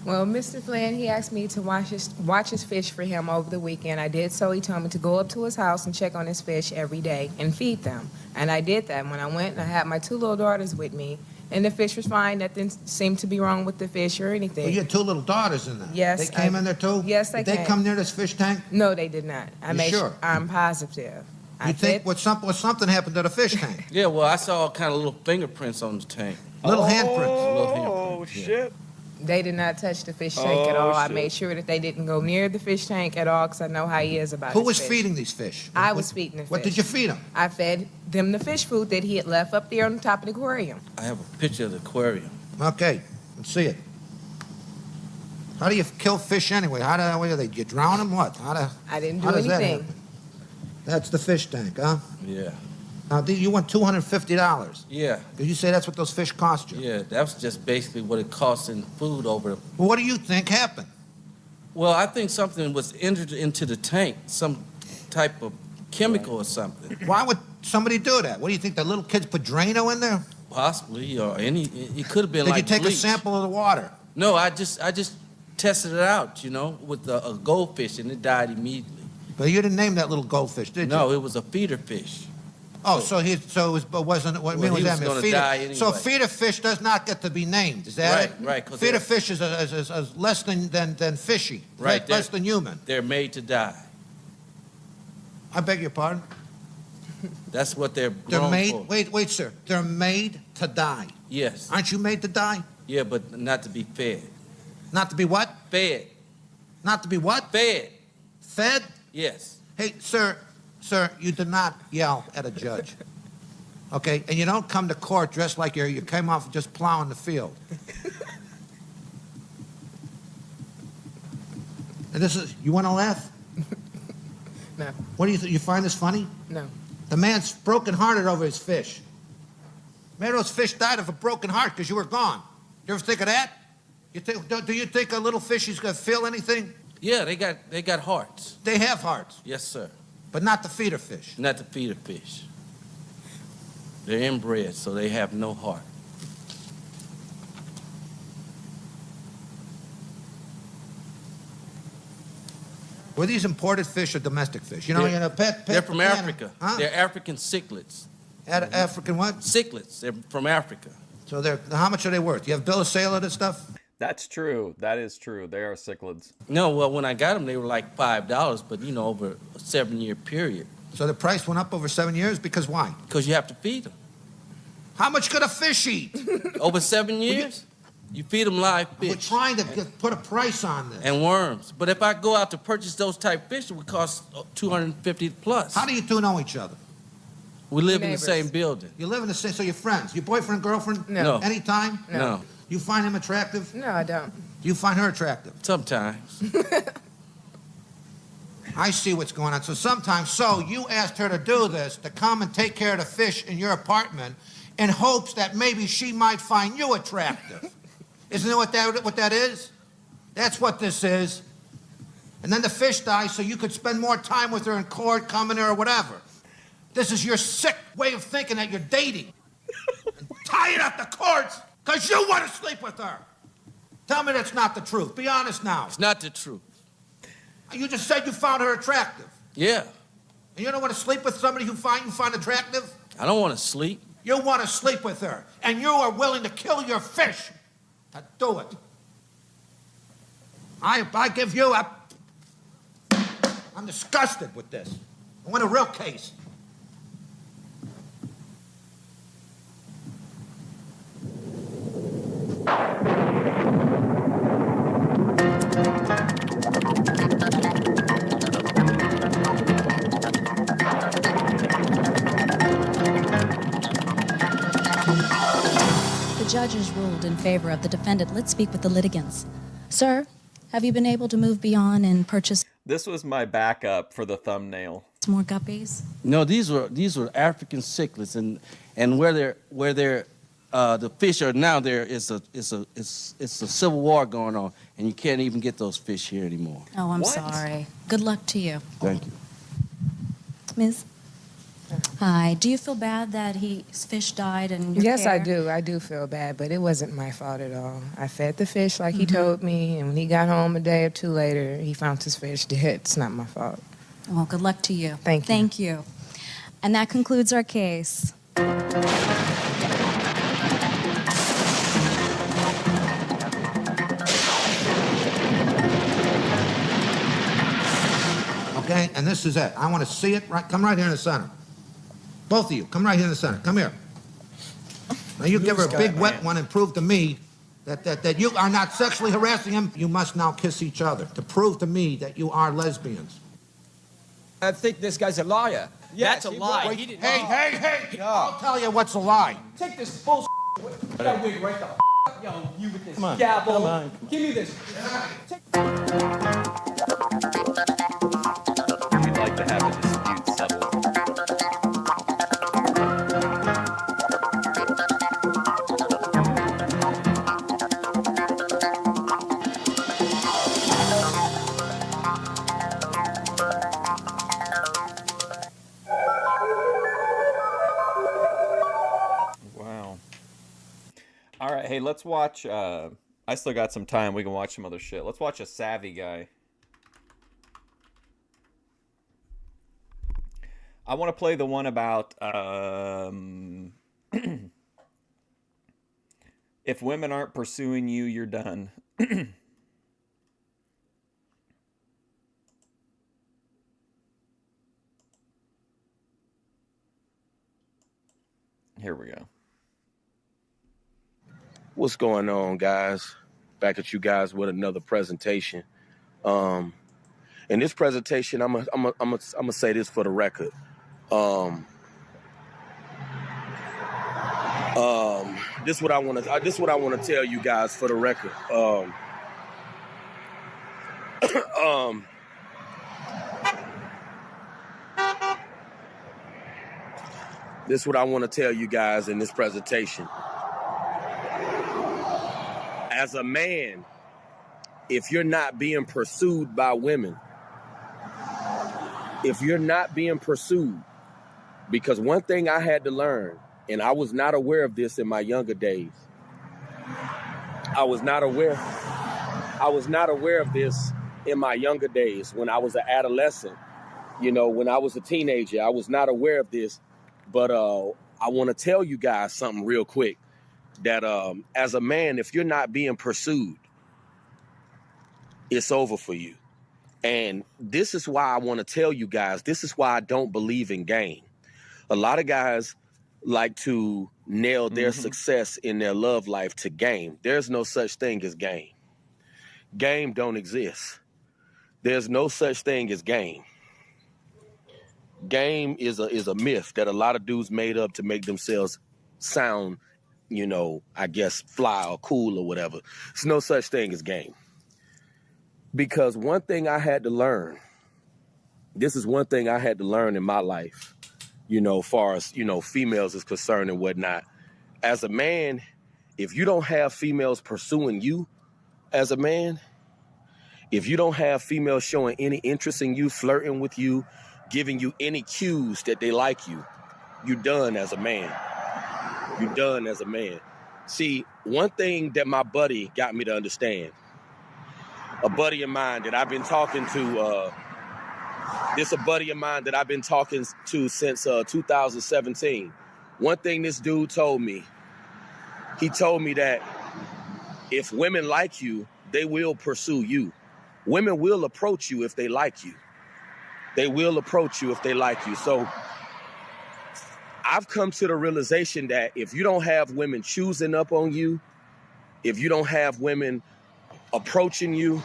Well, Mr. Flynn, he asked me to watch his fish for him over the weekend. I did so. He told me to go up to his house and check on his fish every day and feed them. And I did that. When I went, I had my 2 little daughters with me, and the fish was fine. Nothing seemed to be wrong with the fish or anything. Well, you had 2 little daughters in there. Yes. They came in there too? Yes, Did they they come near this fish tank? No, they did not. You sure? I'm positive. You think something happened to the fish tank? Yeah, well, I saw kind of little fingerprints on the tank. Little handprints. Little Oh, handprints, yeah. shit. They did not touch the fish tank at all. I made sure that they didn't go near the fish tank at all because I know how he is about Who his was fish. feeding these fish? I was feeding the fish. What did you feed them? I fed them the fish food that he had left up there on the top of the aquarium. I have a picture of the aquarium. Okay, let's see it. How do you kill fish anyway? What are they? You drown them? What? I didn't do how does that anything. happen? That's the fish tank, huh? Yeah. Now, you want $250. Yeah. Did you say that's what those fish cost you? Yeah, that was just basically what it costs in food over. Well, what do you think happened? Well, I think something was entered into the tank, some type of chemical or something. Why would somebody do that? What do you think? The little kids put Drano in there? Possibly, or it could have been Did like you take bleach. a sample of the water? No, I just tested it out, with a goldfish, and it died immediately. But you didn't name that little goldfish, did you? No, it was a feeder fish. Oh, so it wasn't. What Well, was he that? was gonna Feeder- die anyway. So feeder fish does not get to be named. Is that it? Right. 'Cause Feeder they're- fish is less than fishy. Right, Less than human. They're made to die. I beg your pardon. That's what they're They're grown made. for. Wait, sir. They're made to die. Yes. Aren't you made to die? Yeah, but not to be fed. Not to be what? Fed. Not to be what? Fed. Fed? Yes. Hey, sir, you do not yell at a judge. Okay? And you don't come to court dressed like you came off just plowing the field. And you want to laugh? No. What do you think? You find this funny? No. The man's broken-hearted over his fish. Maybe those fish died of a broken heart because you were gone. You ever think of that? Do you think a little fish is going to feel anything? Yeah, they got hearts. They have hearts, Yes, sir. but not the feeder fish. Not the feeder fish. They're inbred, so they have no heart. Were these imported fish or domestic fish? Pet. They're from banana. Africa. Huh? They're African cichlids. African what? Cichlids. They're from Africa. So how much are they worth? You have bill of sale of this stuff? That's true. That is true. They are cichlids. No, well, when I got them, they were like $5, but over a 7-year period. So the price went up over 7 years because why? Because you have to feed them. How much could a fish eat? Over 7 years, you feed them live fish. We're trying to put a price on this. And worms. But if I go out to purchase those type fish, it would cost $250 plus. How do you two know each other? We live in the Neighbors. same building. You live in the same, so you're friends. Your boyfriend, girlfriend? No. Anytime? No. You find him attractive? No, I don't. Do you find her attractive? Sometimes. I see what's going on. So sometimes, you asked her to do this, to come and take care of the fish in your apartment in hopes that maybe she might find you attractive. Isn't that what that is? That's what this is. And then the fish dies so you could spend more time with her in court, coming here, or whatever. This is your sick way of thinking that you're dating. And tie it up the courts because you want to sleep with her. Tell me that's not the truth. Be honest now. It's not the truth. You just said you found her attractive. Yeah. And you don't want to sleep with somebody you find attractive? I don't want to sleep. You want to sleep with her, and you are willing to kill your fish to do it. I give you I'm disgusted with this. I want a real case. The judges ruled in favor of the defendant. Let's speak with the litigants. Sir, have you been able to move beyond and purchase This was my backup for the thumbnail. more guppies? No, these were African cichlids, and where the fish are now, there is a civil war going on, and you can't even get those fish here anymore. Oh, I'm sorry. Good luck to you. Thank you. Miss? Hi. Do you feel bad that his fish died and your Yes, I care? do. I do feel bad, but it wasn't my fault at all. I fed the fish like he told me, and when he got home a day or two later, he found his fish dead. It's not my fault. Well, good luck to you. Thank you. Thank you. And that concludes our case. Okay, and this is it. I want to see it. Come right here in the center. Both of you, come right here in the center. Come here. Now you give her a big wet one and prove to me that you are not sexually harassing him, you must now kiss each other to prove to me that you are lesbians. I think this guy's a liar. Yes, that's a lie. Hey, I'll tell you what's a lie. Take this bullshit. That wig right the yo, you with this Come on, gavel. come on. Give me this. We'd like to have a dispute settled. Wow. All right, hey, let's watch. I still got some time. We can watch some other shit. Let's watch A Savvy Guy. I want to play the one about if women aren't pursuing you, you're done. Here we go. What's going on, guys? Back at you guys with another presentation. In this presentation, I'm gonna say this for the record. This is what I want to tell you guys for the record. This is what I want to tell you guys in this presentation. As a man, if you're not being pursued by women, if you're not being pursued, because one thing I had to learn, and I was not aware of this in my younger days. I was not aware of this in my younger days when I was an adolescent. You know, when I was a teenager, I was not aware of this. But I want to tell you guys something real quick, that as a man, if you're not being pursued, it's over for you. And this is why I want to tell you guys, this is why I don't believe in game. A lot of guys like to nail their success in their love life to game. There's no such thing as game. Game don't exist. There's no such thing as game. Game is a myth that a lot of dudes made up to make themselves sound, you know, I guess fly or cool or whatever. There's no such thing as game. Because one thing I had to learn, this is one thing I had to learn in my life, you know, far as, you know, females is concerned and whatnot. As a man, if you don't have females pursuing you as a man, if you don't have females showing any interest in you, flirting with you, giving you any cues that they like you, you're done as a man. You're done as a man. See, one thing that my buddy got me to understand, a buddy of mine that I've been talking to, this a buddy of mine that I've been talking to since 2017. One thing this dude told me, he told me that if women like you, they will pursue you. Women will approach you if they like you. They will approach you if they like you. So I've come to the realization that if you don't have women choosing up on you, if you don't have women approaching you,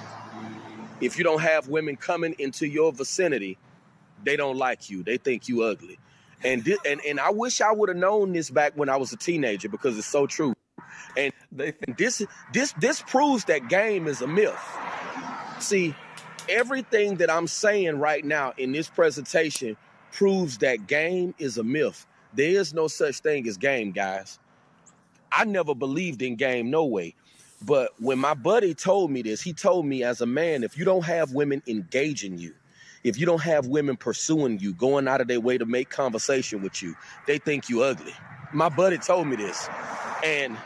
if you don't have women coming into your vicinity, they don't like you. They think you ugly. And I wish I would have known this back when I was a teenager, because it's so true. And this proves that game is a myth. See, everything that I'm saying right now in this presentation proves that game is a myth. There is no such thing as game, guys. I never believed in game, no way. But when my buddy told me this, he told me as a man, if you don't have women engaging you, if you don't have women pursuing you, going out of their way to make conversation with you, they think you ugly. My buddy told me this. And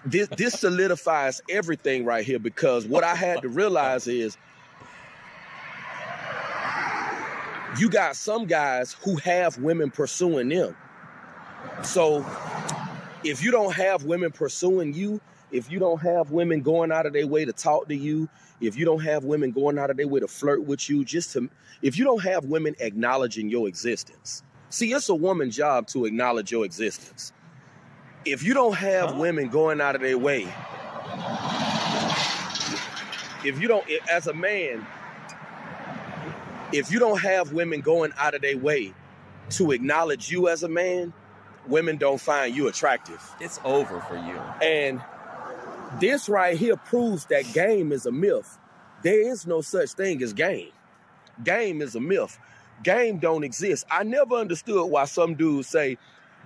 this solidifies everything right here, because what I had to realize is you got some guys who have women pursuing them. So if you don't have women pursuing you, if you don't have women going out of their way to talk to you, if you don't have women going out of their way to flirt with you, if you don't have women acknowledging your existence. See, it's a woman's job to acknowledge your existence. If you don't have women going out of their way, as a man, if you don't have women going out of their way to acknowledge you as a man, women don't find you attractive. It's over for you. And this right here proves that game is a myth. There is no such thing as game. Game is a myth. Game don't exist. I never understood why some dudes say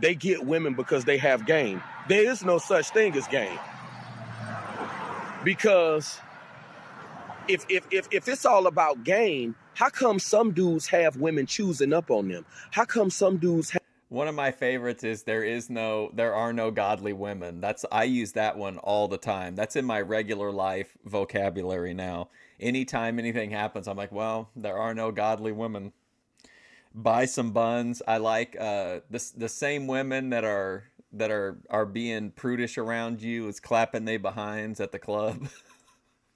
they get women because they have game. There is no such thing as game. Because if it's all about game, how come some dudes have women choosing up on them? How come some dudes have... One of my favorites is there are no godly women. I use that one all the time. That's in my regular life vocabulary now. Anytime anything happens, I'm like, well, there are no godly women. Buy some buns. I like the same women that are being prudish around you is clapping they behinds at the club.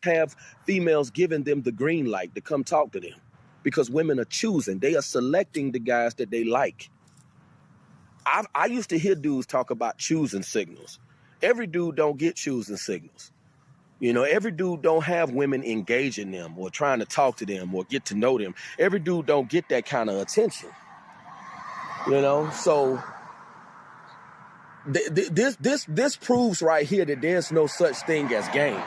Have females giving them the green light to come talk to them, because women are choosing. They are selecting the guys that they like. I used to hear dudes talk about choosing signals. Every dude don't get choosing signals. You know, every dude don't have women engaging them or trying to talk to them or get to know them. Every dude don't get that kind of attention. You know, so this proves right here that there's no such thing as game.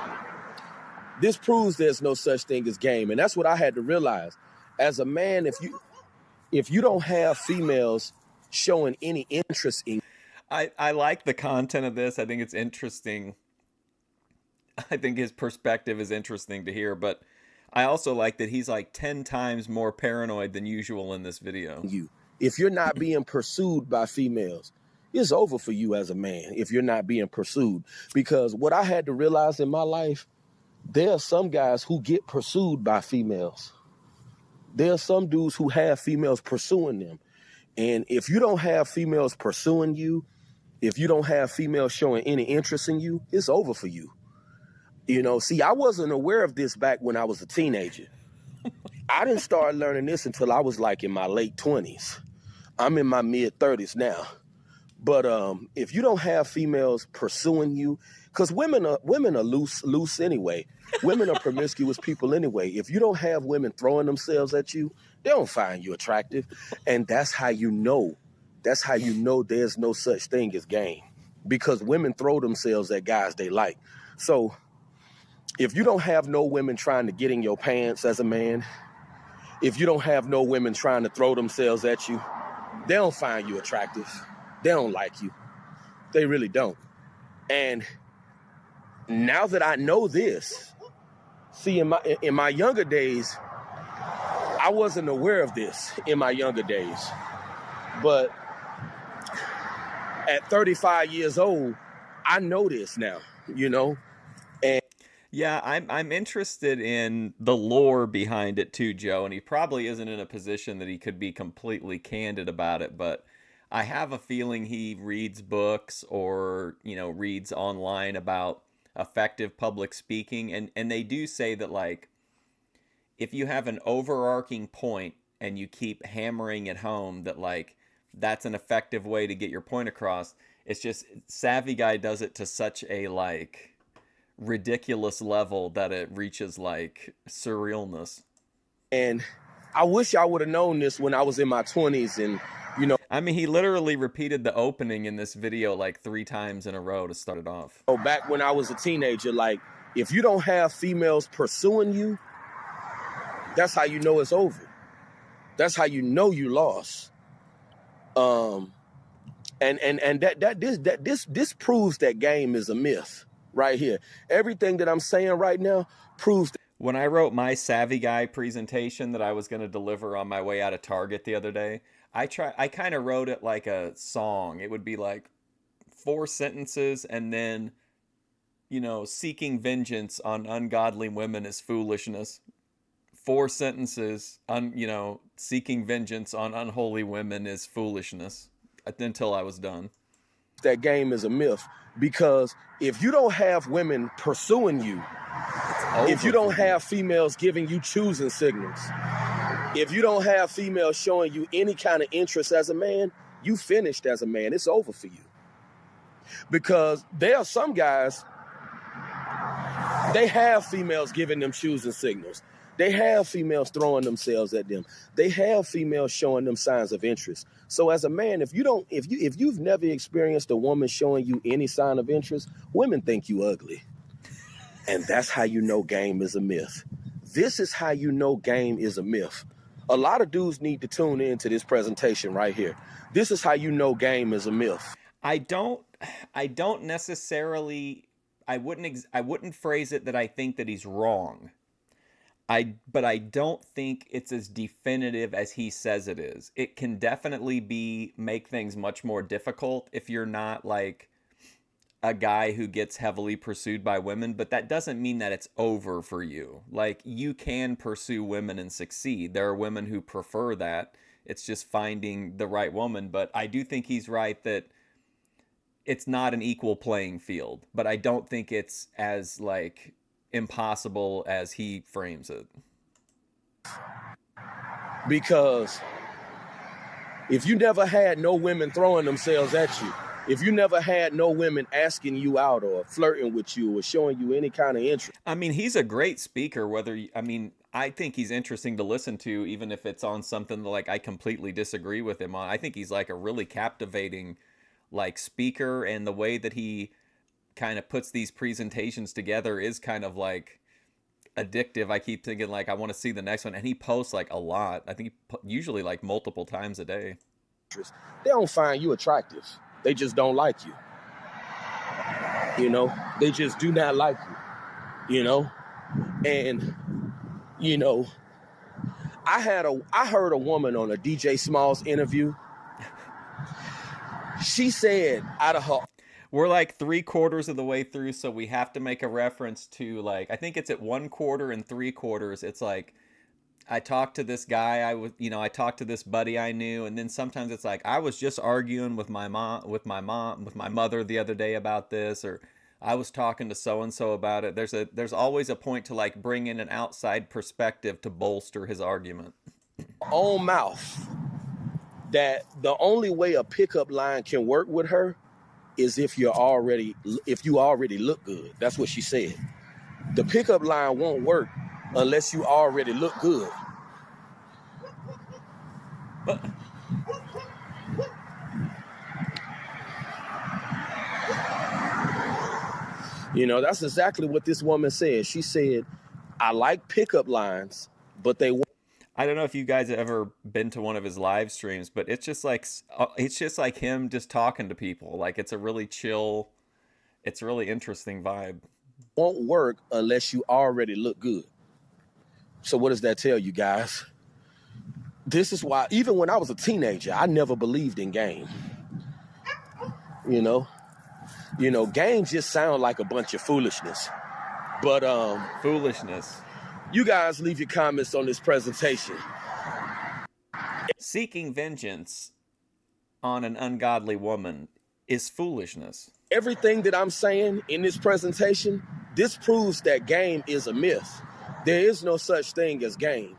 This proves there's no such thing as game, and that's what I had to realize. As a man, if you don't have females showing any interest in... I like the content of this. I think it's interesting. I think his perspective is interesting to hear, but I also like that he's like 10 times more paranoid than usual in this video. If you're not being pursued by females, it's over for you as a man if you're not being pursued. Because what I had to realize in my life, there are some guys who get pursued by females. There are some dudes who have females pursuing them. And if you don't have females pursuing you, if you don't have females showing any interest in you, it's over for you. You know, see, I wasn't aware of this back when I was a teenager. I didn't start learning this until I was like in my late 20s. I'm in my mid 30s now. But if you don't have females pursuing you, because women are loose anyway. Women are promiscuous people anyway. If you don't have women throwing themselves at you, they don't find you attractive. And that's how you know. That's how you know there's no such thing as game. Because women throw themselves at guys they like. So if you don't have no women trying to get in your pants as a man, if you don't have no women trying to throw themselves at you, they don't find you attractive. They don't like you. They really don't. And now that I know this, see, in my younger days, I wasn't aware of this in my younger days. But at 35 years old, I know this now, you know? And yeah, I'm interested in the lore behind it too, Joe, and he probably isn't in a position that he could be completely candid about it, but I have a feeling he reads books or, you know, reads online about effective public speaking, and they do say that, like, if you have an overarching point and you keep hammering it home that, like, that's an effective way to get your point across. It's just Savvy Guy does it to such a, like, ridiculous level that it reaches, like, surrealness. And I wish I would have known this when I was in my 20s and, you know. I mean, he literally repeated the opening in this video like 3 times in a row to start it off. Oh, back when I was a teenager, like, if you don't have females pursuing you, that's how you know it's over. That's how you know you lost. This proves that game is a myth right here. Everything that I'm saying right now proves. When I wrote my Savvy Guy presentation that I was going to deliver on my way out of Target the other day, I kind of wrote it like a song. It would be like 4 sentences and then, you know, seeking vengeance on ungodly women is foolishness. 4 sentences, you know, seeking vengeance on unholy women is foolishness, until I was done. That game is a myth, because if you don't have women pursuing you, if you don't have females giving you choosing signals, if you don't have females showing you any kind of interest as a man, you finished as a man. It's over for you. Because there are some guys, they have females giving them choosing signals. They have females throwing themselves at them. They have females showing them signs of interest. So as a man, if you've never experienced a woman showing you any sign of interest, women think you ugly. And that's how you know game is a myth. This is how you know game is a myth. A lot of dudes need to tune into this presentation right here. This is how you know game is a myth. I don't necessarily, I wouldn't phrase it that I think that he's wrong. But I don't think it's as definitive as he says it is. It can definitely make things much more difficult if you're not like a guy who gets heavily pursued by women, but that doesn't mean that it's over for you. Like, you can pursue women and succeed. There are women who prefer that. It's just finding the right woman. But I do think he's right that it's not an equal playing field, but I don't think it's as like impossible as he frames it. Because if you never had no women throwing themselves at you, if you never had no women asking you out or flirting with you or showing you any kind of interest. I mean, he's a great speaker, I think he's interesting to listen to, even if it's on something that, like, I completely disagree with him on. I think he's like a really captivating like speaker, and the way that he kind of puts these presentations together is kind of like addictive. I keep thinking like, I want to see the next one. And he posts like a lot. I think usually like multiple times a day. They don't find you attractive. They just don't like you. You know, they just do not like you, you know? And, you know, I heard a woman on a DJ Smalls interview. She said out of her... We're like 3/4 of the way through, so we have to make a reference to, like, I think it's at 1/4 and 3/4. It's like, I talked to this guy, I talked to this buddy I knew, and then sometimes it's like, I was just arguing with my mother the other day about this, or I was talking to so-and-so about it. There's always a point to like bring in an outside perspective to bolster his argument. Own mouth that the only way a pickup line can work with her is if you already look good. That's what she said. The pickup line won't work unless you already look good. You know, that's exactly what this woman said. She said, I like pickup lines, but they won't. I don't know if you guys have ever been to one of his live streams, but it's just like him just talking to people. Like, it's a really chill, it's a really interesting vibe. Won't work unless you already look good. So what does that tell you guys? This is why, even when I was a teenager, I never believed in game. You know, games just sound like a bunch of foolishness. But foolishness. You guys leave your comments on this presentation. Seeking vengeance on an ungodly woman is foolishness. Everything that I'm saying in this presentation, this proves that game is a myth. There is no such thing as game.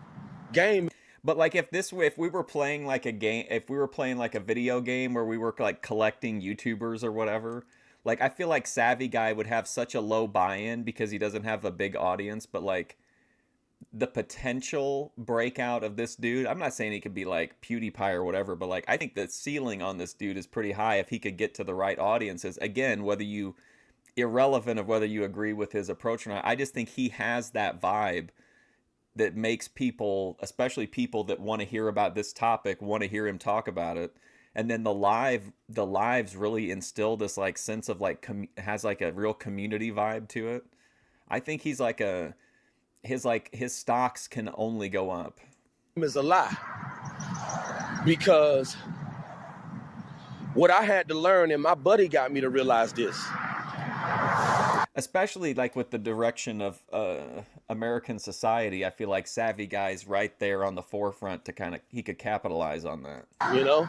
But like if we were playing like a game, if we were playing like a video game where we were like collecting YouTubers or whatever, like I feel like Savvy Guy would have such a low buy-in because he doesn't have a big audience, but like the potential breakout of this dude, I'm not saying he could be like PewDiePie or whatever, but like I think the ceiling on this dude is pretty high if he could get to the right audiences. Again, irrelevant of whether you agree with his approach or not, I just think he has that vibe that makes people, especially people that want to hear about this topic, want to hear him talk about it. And then the lives really instill this like sense of like has like a real community vibe to it. I think he's like his stocks can only go up. Is a lie. Because what I had to learn, and my buddy got me to realize this. Especially like with the direction of American society, I feel like Savvy Guy's right there on the forefront to he could capitalize on that. You know,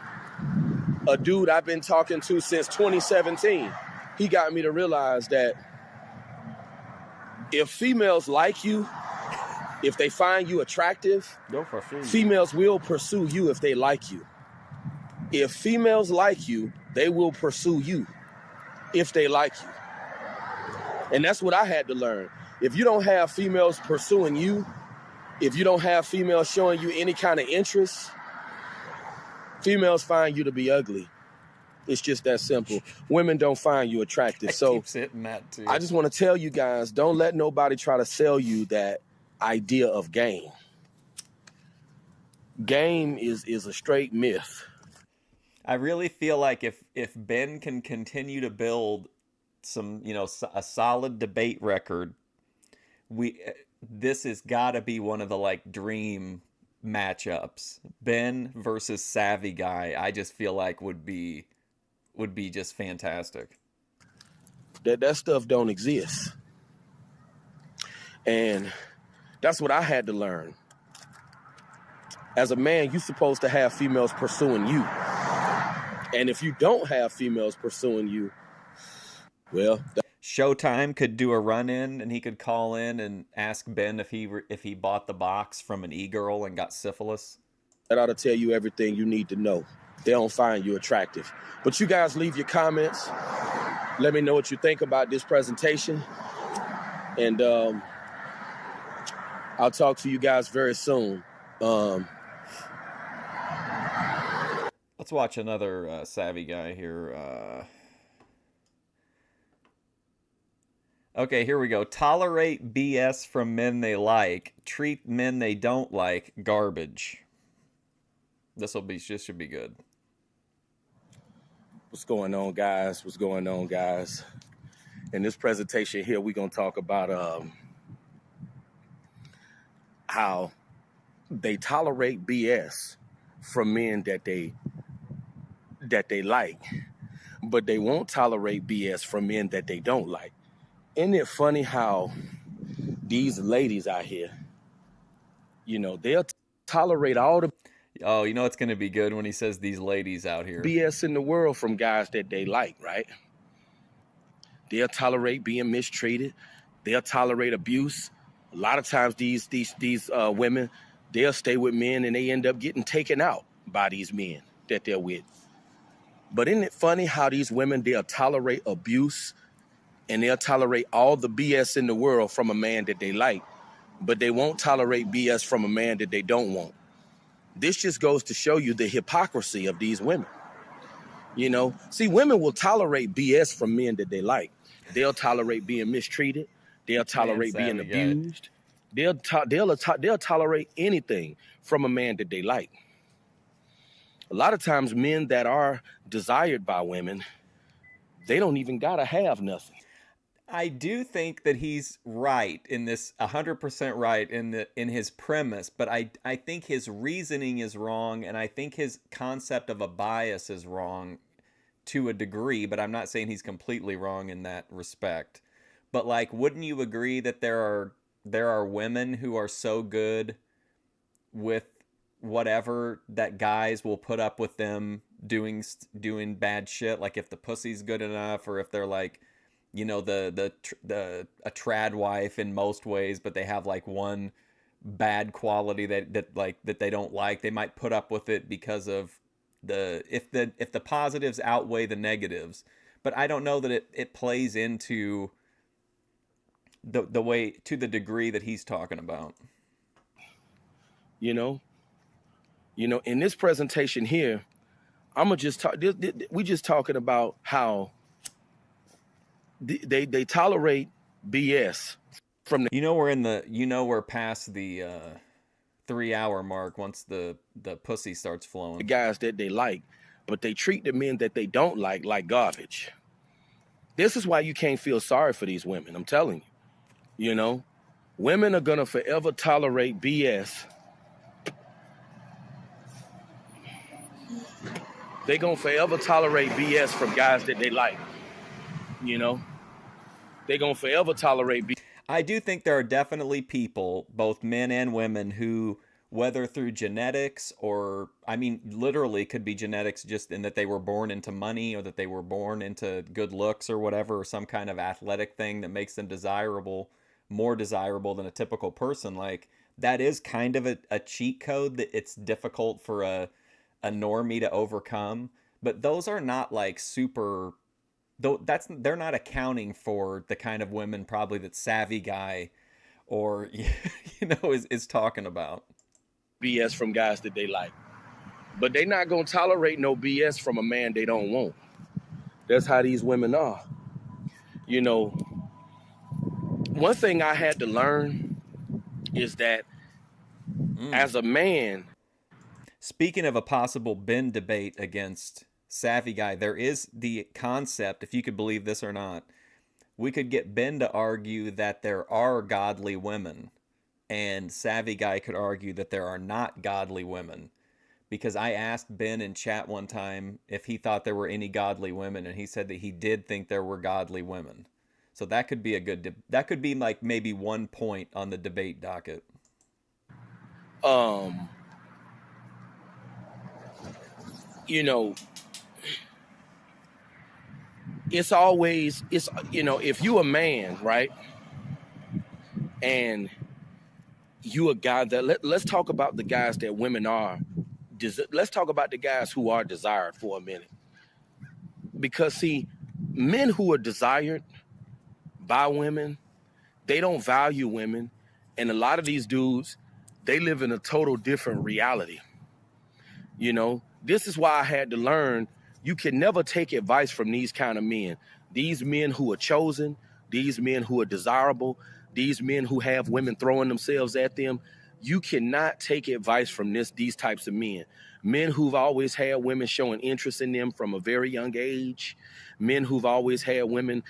a dude I've been talking to since 2017, he got me to realize that if females like you, if they find you attractive, females will pursue you if they like you. If females like you, they will pursue you. if they like you. And that's what I had to learn. If you don't have females pursuing you, if you don't have females showing you any kind of interest, females find you to be ugly. It's just that simple. Women don't find you attractive. So Keeps hitting that too. I just want to tell you guys, don't let nobody try to sell you that idea of game. Game is a straight myth. I really feel like if Ben can continue to build some, a solid debate record, this has got to be one of the like dream matchups. Ben versus Savvy Guy, I just feel like would be just fantastic. That stuff don't exist. And that's what I had to learn. As a man, you're supposed to have females pursuing you. And if you don't have females pursuing you, well, Showtime could do a run-in, and he could call in and ask Ben if he bought the box from an e-girl and got syphilis. that ought to tell you everything you need to know. They don't find you attractive. But you guys leave your comments. Let me know what you think about this presentation. And I'll talk to you guys very soon. Let's watch another Savvy Guy here. Okay, here we go. Tolerate BS from men they like. Treat men they don't like garbage. This should be good. What's going on, guys? What's going on, guys? In this presentation here, we're going to talk about how they tolerate BS from men that they like, but they won't tolerate BS from men that they don't like. Isn't it funny how these ladies out here, they'll tolerate all the Oh, it's going to be good when he says these ladies out here. BS in the world from guys that they like, right? They'll tolerate being mistreated. They'll tolerate abuse. A lot of times these women, they'll stay with men and they end up getting taken out by these men that they're with. But isn't it funny how these women, they'll tolerate abuse and they'll tolerate all the BS in the world from a man that they like, but they won't tolerate BS from a man that they don't want. This just goes to show you the hypocrisy of these women. See, women will tolerate BS from men that they like. They'll tolerate being mistreated. They'll tolerate being abused. They'll tolerate anything from a man that they like. A lot of times men that are desired by women, they don't even gotta have nothing. I do think that he's right in this, 100% right in his premise, but I think his reasoning is wrong, and I think his concept of a bias is wrong to a degree, but I'm not saying he's completely wrong in that respect. But like, wouldn't you agree that there are women who are so good with whatever that guys will put up with them doing bad shit, like if the pussy's good enough, or if they're like, a trad wife in most ways, but they have like one bad quality that they don't like, they might put up with it because of if the positives outweigh the negatives. But I don't know that it plays into the way, to the degree that he's talking about. In this presentation here, I'm gonna just talk. We just talking about how they tolerate BS from the. We're past the 3-hour mark once the pussy starts flowing. The guys that they like, but they treat the men that they don't like garbage. This is why you can't feel sorry for these women. I'm telling you. Women are gonna forever tolerate BS. They're gonna forever tolerate BS from guys that they like. They're gonna forever tolerate BS. I do think there are definitely people, both men and women, who, whether through genetics or, literally could be genetics just in that they were born into money, or that they were born into good looks or whatever, or some kind of athletic thing that makes them more desirable than a typical person. Like, that is kind of a cheat code that it's difficult for a normie to overcome. But those are not like super though they're not accounting for the kind of women probably that Savvy Guy or is talking about. BS from guys that they like. But they not gonna tolerate no BS from a man they don't want. That's how these women are. You know, one thing I had to learn is that as a man. Speaking of a possible Ben debate against Savvy Guy, there is the concept, if you could believe this or not, we could get Ben to argue that there are godly women, and Savvy Guy could argue that there are not godly women. Because I asked Ben in chat one time if he thought there were any godly women, and he said that he did think there were godly women. So that could be that could be like maybe 1 point on the debate docket. You know, it's always, if you a man, right, and you a guy that, let's talk about the guys that women are, let's talk about the guys who are desired for a minute. Because, see, men who are desired by women, they don't value women, and a lot of these dudes, they live in a total different reality. You know, this is why I had to learn you can never take advice from these kind of men. These men who are chosen, these men who are desirable, these men who have women throwing themselves at them. You cannot take advice from these types of men. Men who've always had women showing interest in them from a very young age. Men who've always had women,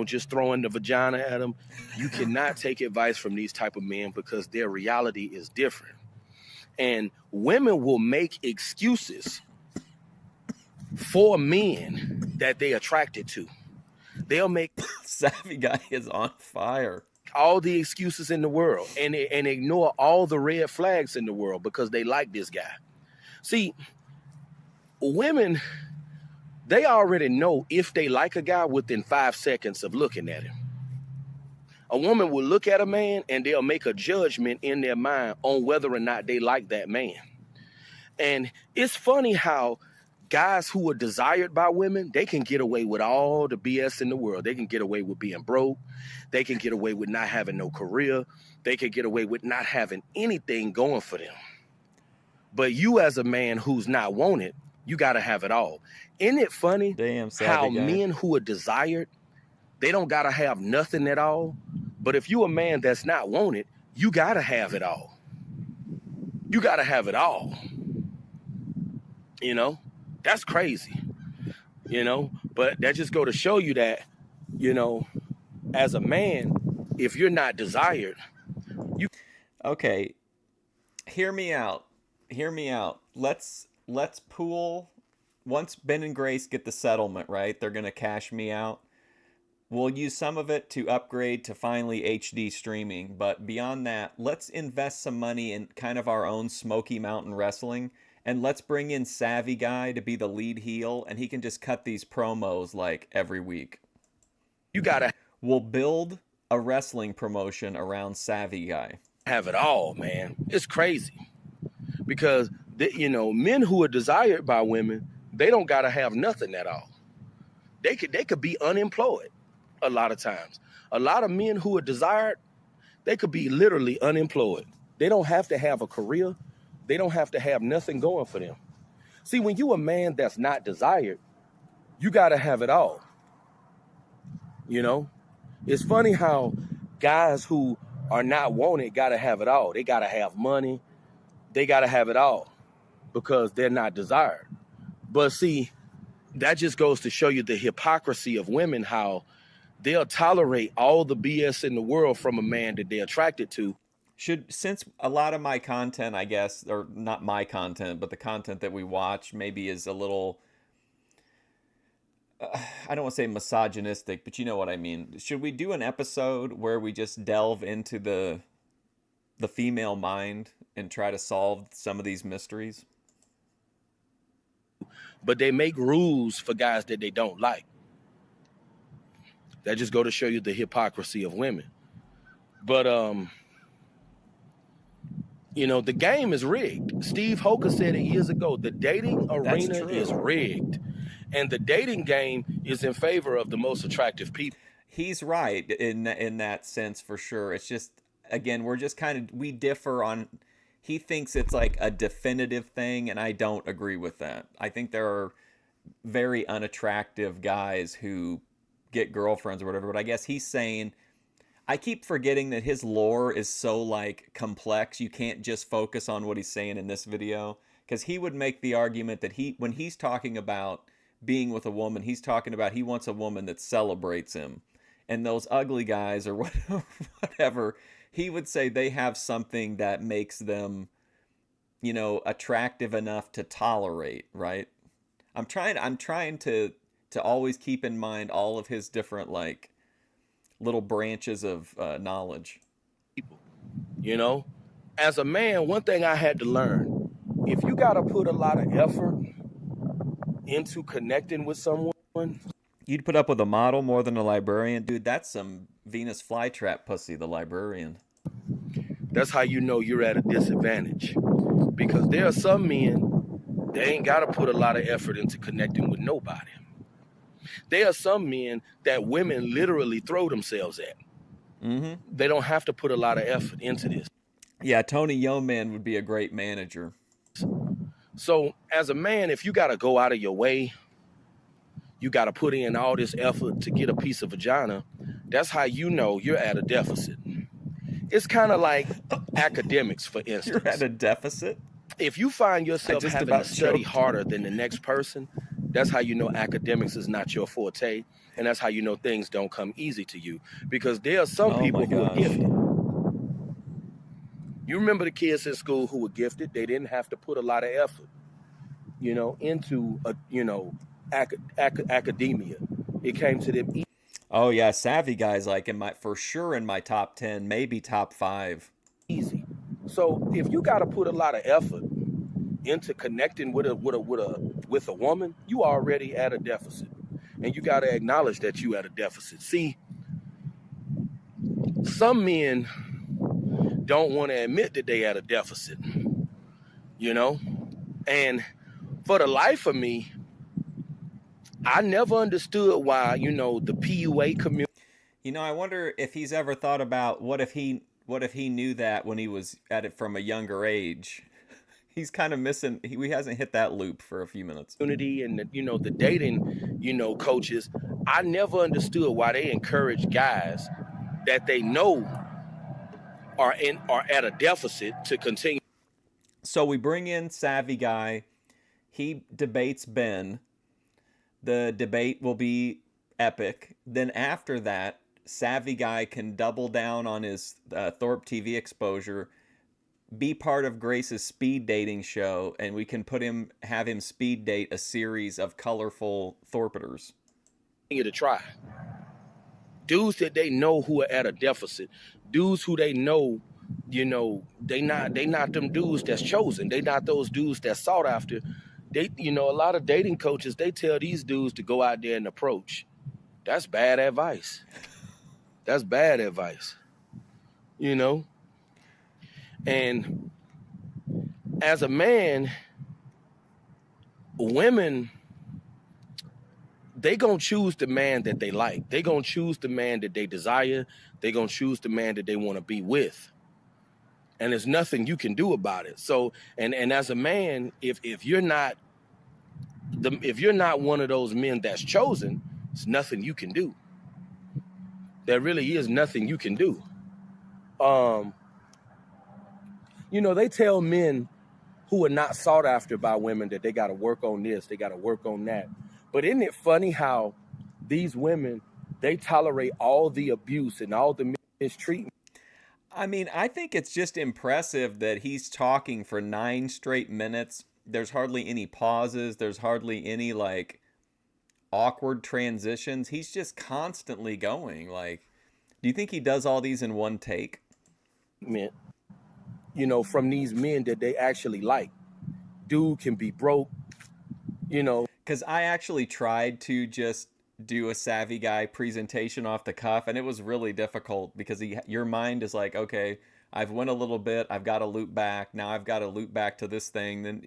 just throwing the vagina at them. You cannot take advice from these type of men because their reality is different. And women will make excuses for men that they attracted to. They'll make Savvy Guy is on fire. All the excuses in the world and ignore all the red flags in the world because they like this guy. See, women, they already know if they like a guy within 5 seconds of looking at him. A woman will look at a man and they'll make a judgment in their mind on whether or not they like that man. And it's funny how guys who are desired by women, they can get away with all the BS in the world. They can get away with being broke. They can get away with not having no career. They can get away with not having anything going for them. But you as a man who's not wanted, you got to have it all. Isn't it funny how men who are desired, they don't got to have nothing at all? But if you a man that's not wanted, you got to have it all. You got to have it all. That's crazy. But that just go to show you that, as a man, if you're not desired, you... Okay, hear me out. Let's pool. Once Ben and Grace get the settlement, right? They're going to cash me out. We'll use some of it to upgrade to finally HD streaming. But beyond that, let's invest some money in kind of our own Smoky Mountain Wrestling. And let's bring in Savvy Guy to be the lead heel. And he can just cut these promos like every week. We'll build a wrestling promotion around Savvy Guy. Have it all, man. It's crazy. Because, men who are desired by women, they don't got to have nothing at all. They could be unemployed a lot of times. A lot of men who are desired, they could be literally unemployed. They don't have to have a career. They don't have to have nothing going for them. See, when you a man that's not desired, you got to have it all. It's funny how guys who are not wanted got to have it all. They got to have money. They got to have it all because they're not desired. But see, that just goes to show you the hypocrisy of women, how they'll tolerate all the BS in the world from a man that they're attracted to. Since a lot of my content, I guess, or not my content, but the content that we watch maybe is a little, I don't want to say misogynistic, but you know what I mean. Should we do an episode where we just delve into the female mind and try to solve some of these mysteries? But they make rules for guys that they don't like. That just go to show you the hypocrisy of women. But, the game is rigged. Steve Hoker said it years ago. The dating arena is rigged. And the dating game is in favor of the most attractive people. He's right in that sense for sure. It's just, again, we're just we differ on. He thinks it's like a definitive thing, and I don't agree with that. I think there are very unattractive guys who get girlfriends or whatever, but I guess he's saying, I keep forgetting that his lore is so like complex. You can't just focus on what he's saying in this video, because he would make the argument that when he's talking about being with a woman, he's talking about he wants a woman that celebrates him. And those ugly guys or whatever, he would say they have something that makes them, you know, attractive enough to tolerate, right? I'm trying to always keep in mind all of his different like little branches of knowledge. You know, as a man, one thing I had to learn, if you got to put a lot of effort into connecting with someone, you'd put up with a model more than a librarian. Dude, that's some Venus flytrap pussy, the librarian. That's how you know you're at a disadvantage. Because there are some men, they ain't got to put a lot of effort into connecting with nobody. There are some men that women literally throw themselves at. Mm-hmm. They don't have to put a lot of effort into this. Yeah, Tony Yeoman would be a great manager. So as a man, if you got to go out of your way, you got to put in all this effort to get a piece of vagina, that's how you know you're at a deficit. It's kind of like academics, for instance. You're at a deficit? If you find yourself having to study harder than the next person, that's how you know academics is not your forte, and that's how you know things don't come easy to you. Because there are some people who are gifted. You remember the kids in school who were gifted? They didn't have to put a lot of effort, you know, into academia. It came to them. Oh yeah, savvy guys like for sure in my top 10, maybe top 5. Easy. So if you got to put a lot of effort into connecting with a woman, you already at a deficit, and you got to acknowledge that you at a deficit. See, some men don't want to admit that they at a deficit, you know, and for the life of me, I never understood why, you know, the PUA community. You know, I wonder if he's ever thought about what if he knew that when he was at it from a younger age. He's kind of missing. He hasn't hit that loop for a few minutes. Community and the dating, coaches. I never understood why they encourage guys that they know are at a deficit to continue. So we bring in savvy guy. He debates Ben. The debate will be epic. Then after that, savvy guy can double down on his Thorpe TV exposure, be part of Grace's speed dating show, and we can have him speed date a series of colorful Thorpiters. To try. Dudes that they know who are at a deficit. Dudes who they know, they not them dudes that's chosen. They not those dudes that's sought after. They, a lot of dating coaches, they tell these dudes to go out there and approach. That's bad advice. That's bad advice. And as a man, women, they gonna choose the man that they like. They gonna choose the man that they desire. They gonna choose the man that they want to be with. And there's nothing you can do about it. So, and as a man, if you're not one of those men that's chosen, there's nothing you can do. There really is nothing you can do. They tell men who are not sought after by women that they got to work on this, they got to work on that. But isn't it funny how these women, they tolerate all the abuse and all the mistreatment? I mean, I think it's just impressive that he's talking for 9 straight minutes. There's hardly any pauses. There's hardly any, awkward transitions. He's just constantly going. Do you think he does all these in one take? From these men that they actually like. Dude can be broke, Because I actually tried to just do a savvy guy presentation off the cuff, and it was really difficult because your mind is like, okay, I've went a little bit, I've got to loop back, now I've got to loop back to this thing. Then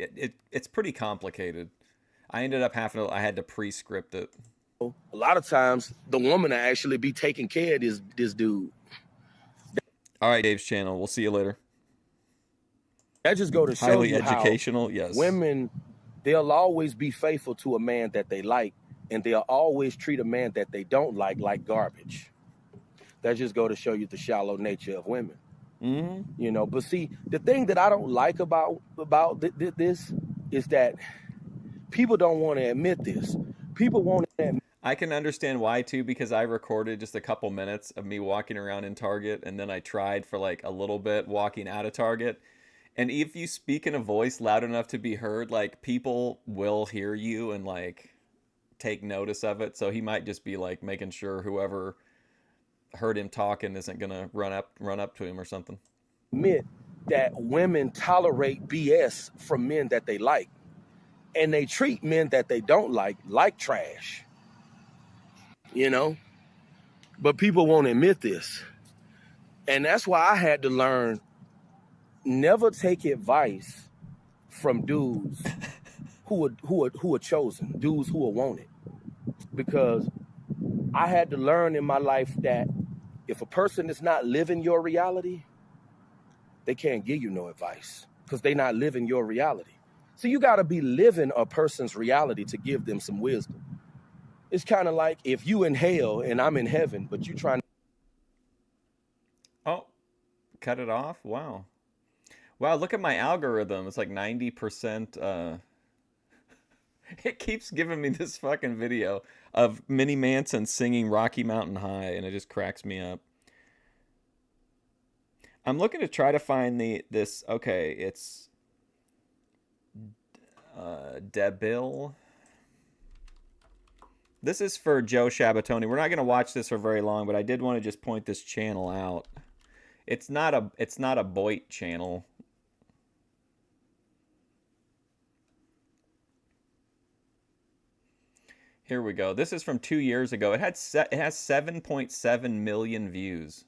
it's pretty complicated. I ended up I had to pre-script it. A lot of times, the woman will actually be taking care of this dude. All right, Dave's channel. We'll see you later. That just go to show Highly you educational, how yes. women, they'll always be faithful to a man that they like, and they'll always treat a man that they don't like garbage. That just go to show you the shallow nature of women. Mm-hmm. You know, but see, the thing that I don't like about this is that people don't want to admit this. People won't admit. I can understand why too, because I recorded just a couple minutes of me walking around in Target, and then I tried for like a little bit walking out of Target. And if you speak in a voice loud enough to be heard, like people will hear you and like take notice of it. So he might just be like making sure whoever heard him talking isn't gonna run up to him or something. Admit that women tolerate BS from men that they like, and they treat men that they don't like trash. You know, but people won't admit this, and that's why I had to learn never take advice from dudes who are chosen, dudes who are wanted, because I had to learn in my life that if a person is not living your reality, they can't give you no advice because they're not living your reality. So you got to be living a person's reality to give them some wisdom. It's kind of like if you in hell and I'm in heaven, but you trying to... Oh, cut it off? Wow. Wow, look at my algorithm. It's like 90%. It keeps giving me this fucking video of Minnie Manson singing Rocky Mountain High, and it just cracks me up. I'm looking to try to find this. Okay, it's Debil. This is for Joe Shabatoni. We're not going to watch this for very long, but I did want to just point this channel out. It's not a Boit channel. Here we go. This is from 2 years ago. It has 7.7 million views.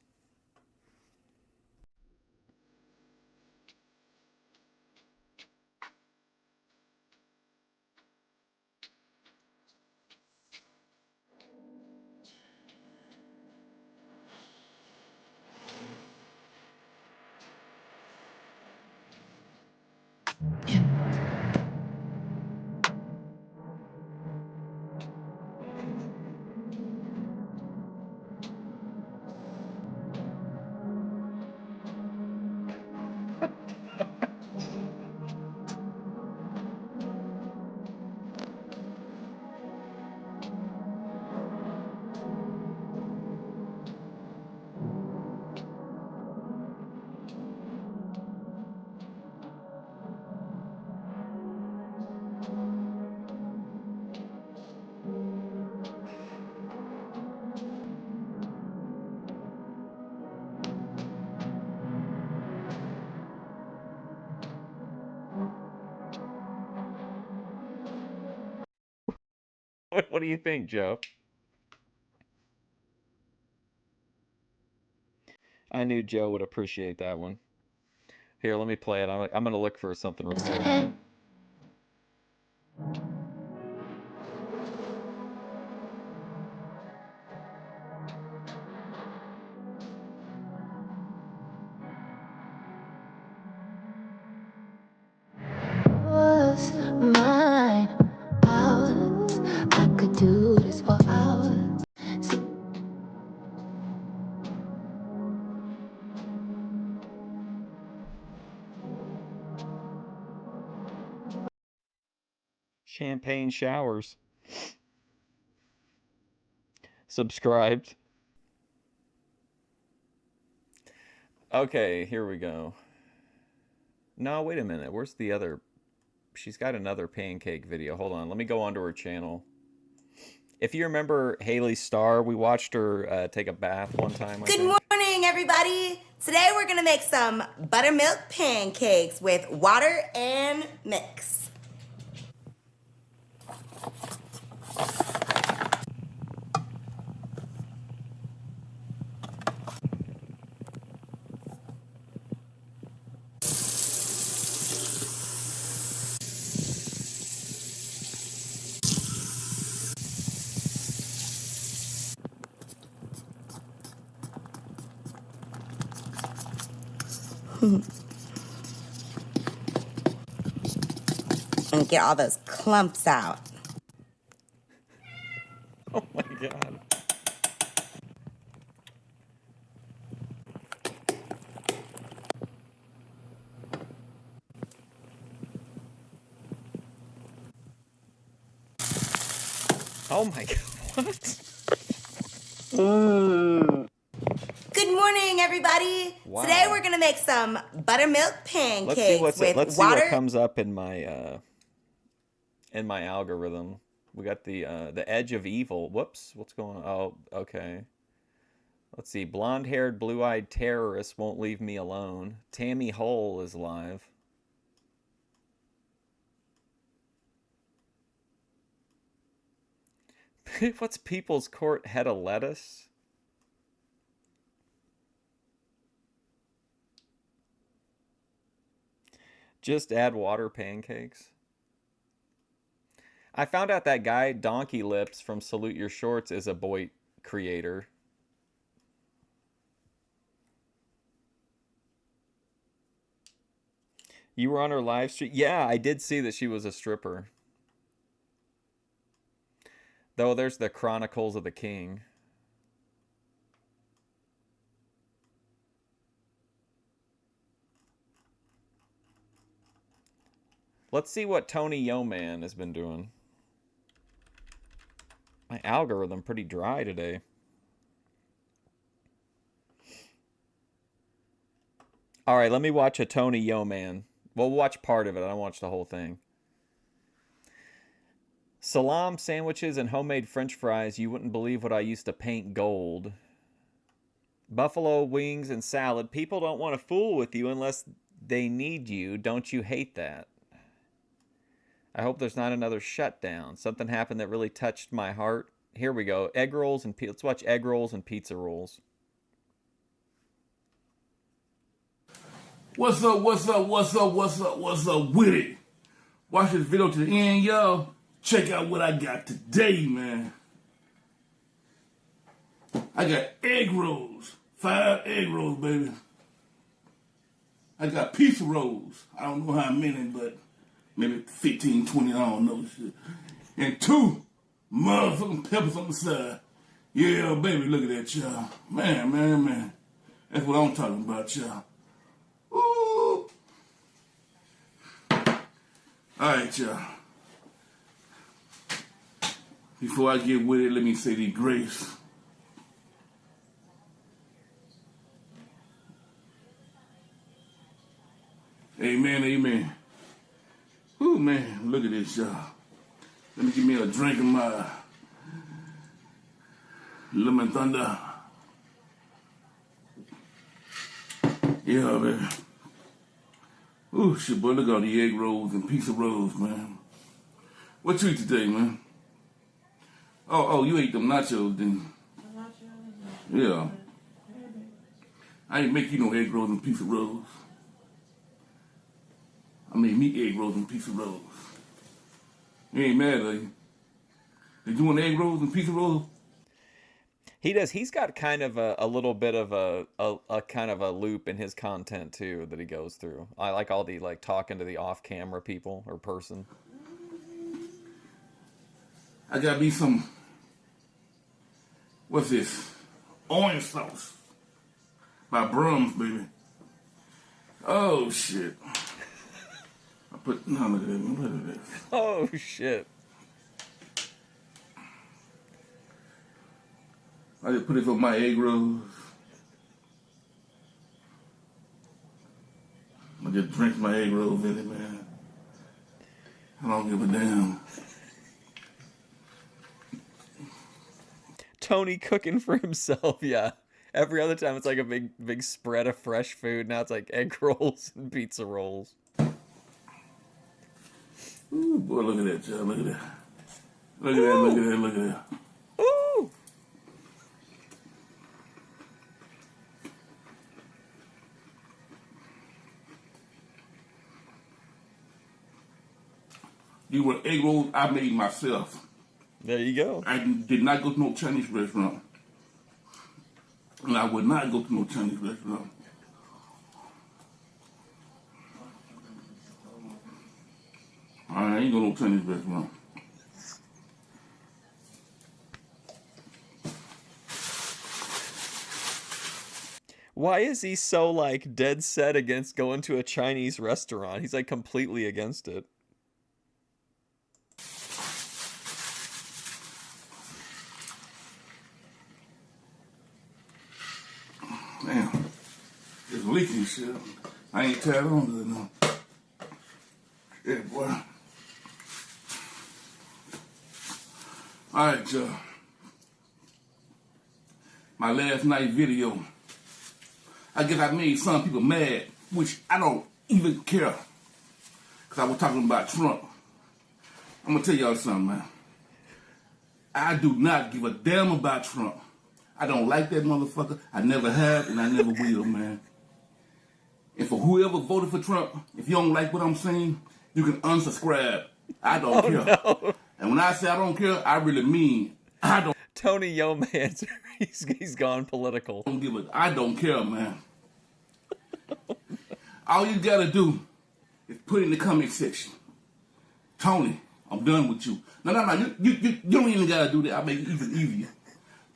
What do you think, Joe? I knew Joe would appreciate that one. Here, let me play it. I'm going to look for something real quick. Was mine, ours. I could do this for hours. Champagne showers. Subscribed. Okay, here we go. No, wait a minute. Where's the other? She's got another pancake video. Hold on. Let me go onto her channel. If you remember Haley Starr, we watched her take a bath one time. Good morning, everybody. Today we're gonna make some buttermilk pancakes with water and mix. And get all those clumps out. Oh my God. Oh my God. What? Good morning, everybody. Wow. Today we're gonna make some buttermilk pancakes Let's see with what water. comes up in my algorithm. We got the edge of evil. Whoops, what's going on? Oh, okay. Let's see. Blonde-haired, blue-eyed terrorist won't leave me alone. Tammy Hull is live. What's People's Court head of lettuce? Just add water pancakes. I found out that guy, Donkey Lips from Salute Your Shorts, is a Boit creator. You were on her live stream? Yeah, I did see that she was a stripper. Though there's the Chronicles of the King. Let's see what Tony Yeoman has been doing. My algorithm pretty dry today. All right, let me watch a Tony Yeoman. Well, we'll watch part of it. I don't watch the whole thing. Salam sandwiches and homemade French fries. You wouldn't believe what I used to paint gold. Buffalo wings and salad. People don't want to fool with you unless they need you. Don't you hate that? I hope there's not another shutdown. Something happened that really touched my heart. Here we go. Egg rolls and let's watch egg rolls and pizza rolls. What's up with it? Watch this video to the end, y'all. Check out what I got today, man. I got egg rolls. 5 egg rolls, baby. I got pizza rolls. I don't know how many, but maybe 15, 20, I don't know. Shit. And 2 motherfucking peppers on the side. Yeah, baby, look at that, y'all. Man. That's what I'm talking about, y'all. Ooh. All right, y'all. Before I get with it, let me say the grace. Amen. Ooh, man, look at this, y'all. Let me give me a drink of my lemon thunder. Yeah, baby. Ooh, shit, boy, look at all the egg rolls and pizza rolls, man. What you eat today, man? Oh, you ate them nachos, didn't you? Yeah. I ain't make you no egg rolls and pizza rolls. I made me egg rolls and pizza rolls. You ain't mad, are you? Did you want egg rolls and pizza rolls? He does. He's got kind of a little bit of a kind of a loop in his content too that he goes through. I like all the talking to the off-camera people or person. I got me some. What's this? Orange sauce by Brums, baby. Oh shit! Look at that. Oh shit! I just put this on my egg rolls. I just drink my egg rolls in it, man. I don't give a damn. Tony cooking for himself, yeah. Every other time it's like a big spread of fresh food. Now it's like egg rolls and pizza rolls. Ooh, boy, look at that, y'all. Look at that. Look at that. Ooh! These were egg rolls I made myself. There you go. I did not go to no Chinese restaurant. And I would not go to no Chinese restaurant. I ain't gonna turn this restaurant. Why is he so like dead set against going to a Chinese restaurant? He's like completely against it. Damn, it's leaking shit. I ain't tied on to it now. Yeah, boy. All right, y'all. My last night video. I guess I made some people mad, which I don't even care. Because I was talking about Trump. I'm going to tell y'all something, man. I do not give a damn about Trump. I don't like that motherfucker. I never have, and I never will, man. And for whoever voted for Trump, if you don't like what I'm saying, you can unsubscribe. I don't care. No. And when I say I don't care, I really mean I don't. Tony Yeomans, he's gone political. I don't care, man. All you gotta do is put in the comment section, Tony, I'm done with you. No, you don't even gotta do that. I'll make it even easier.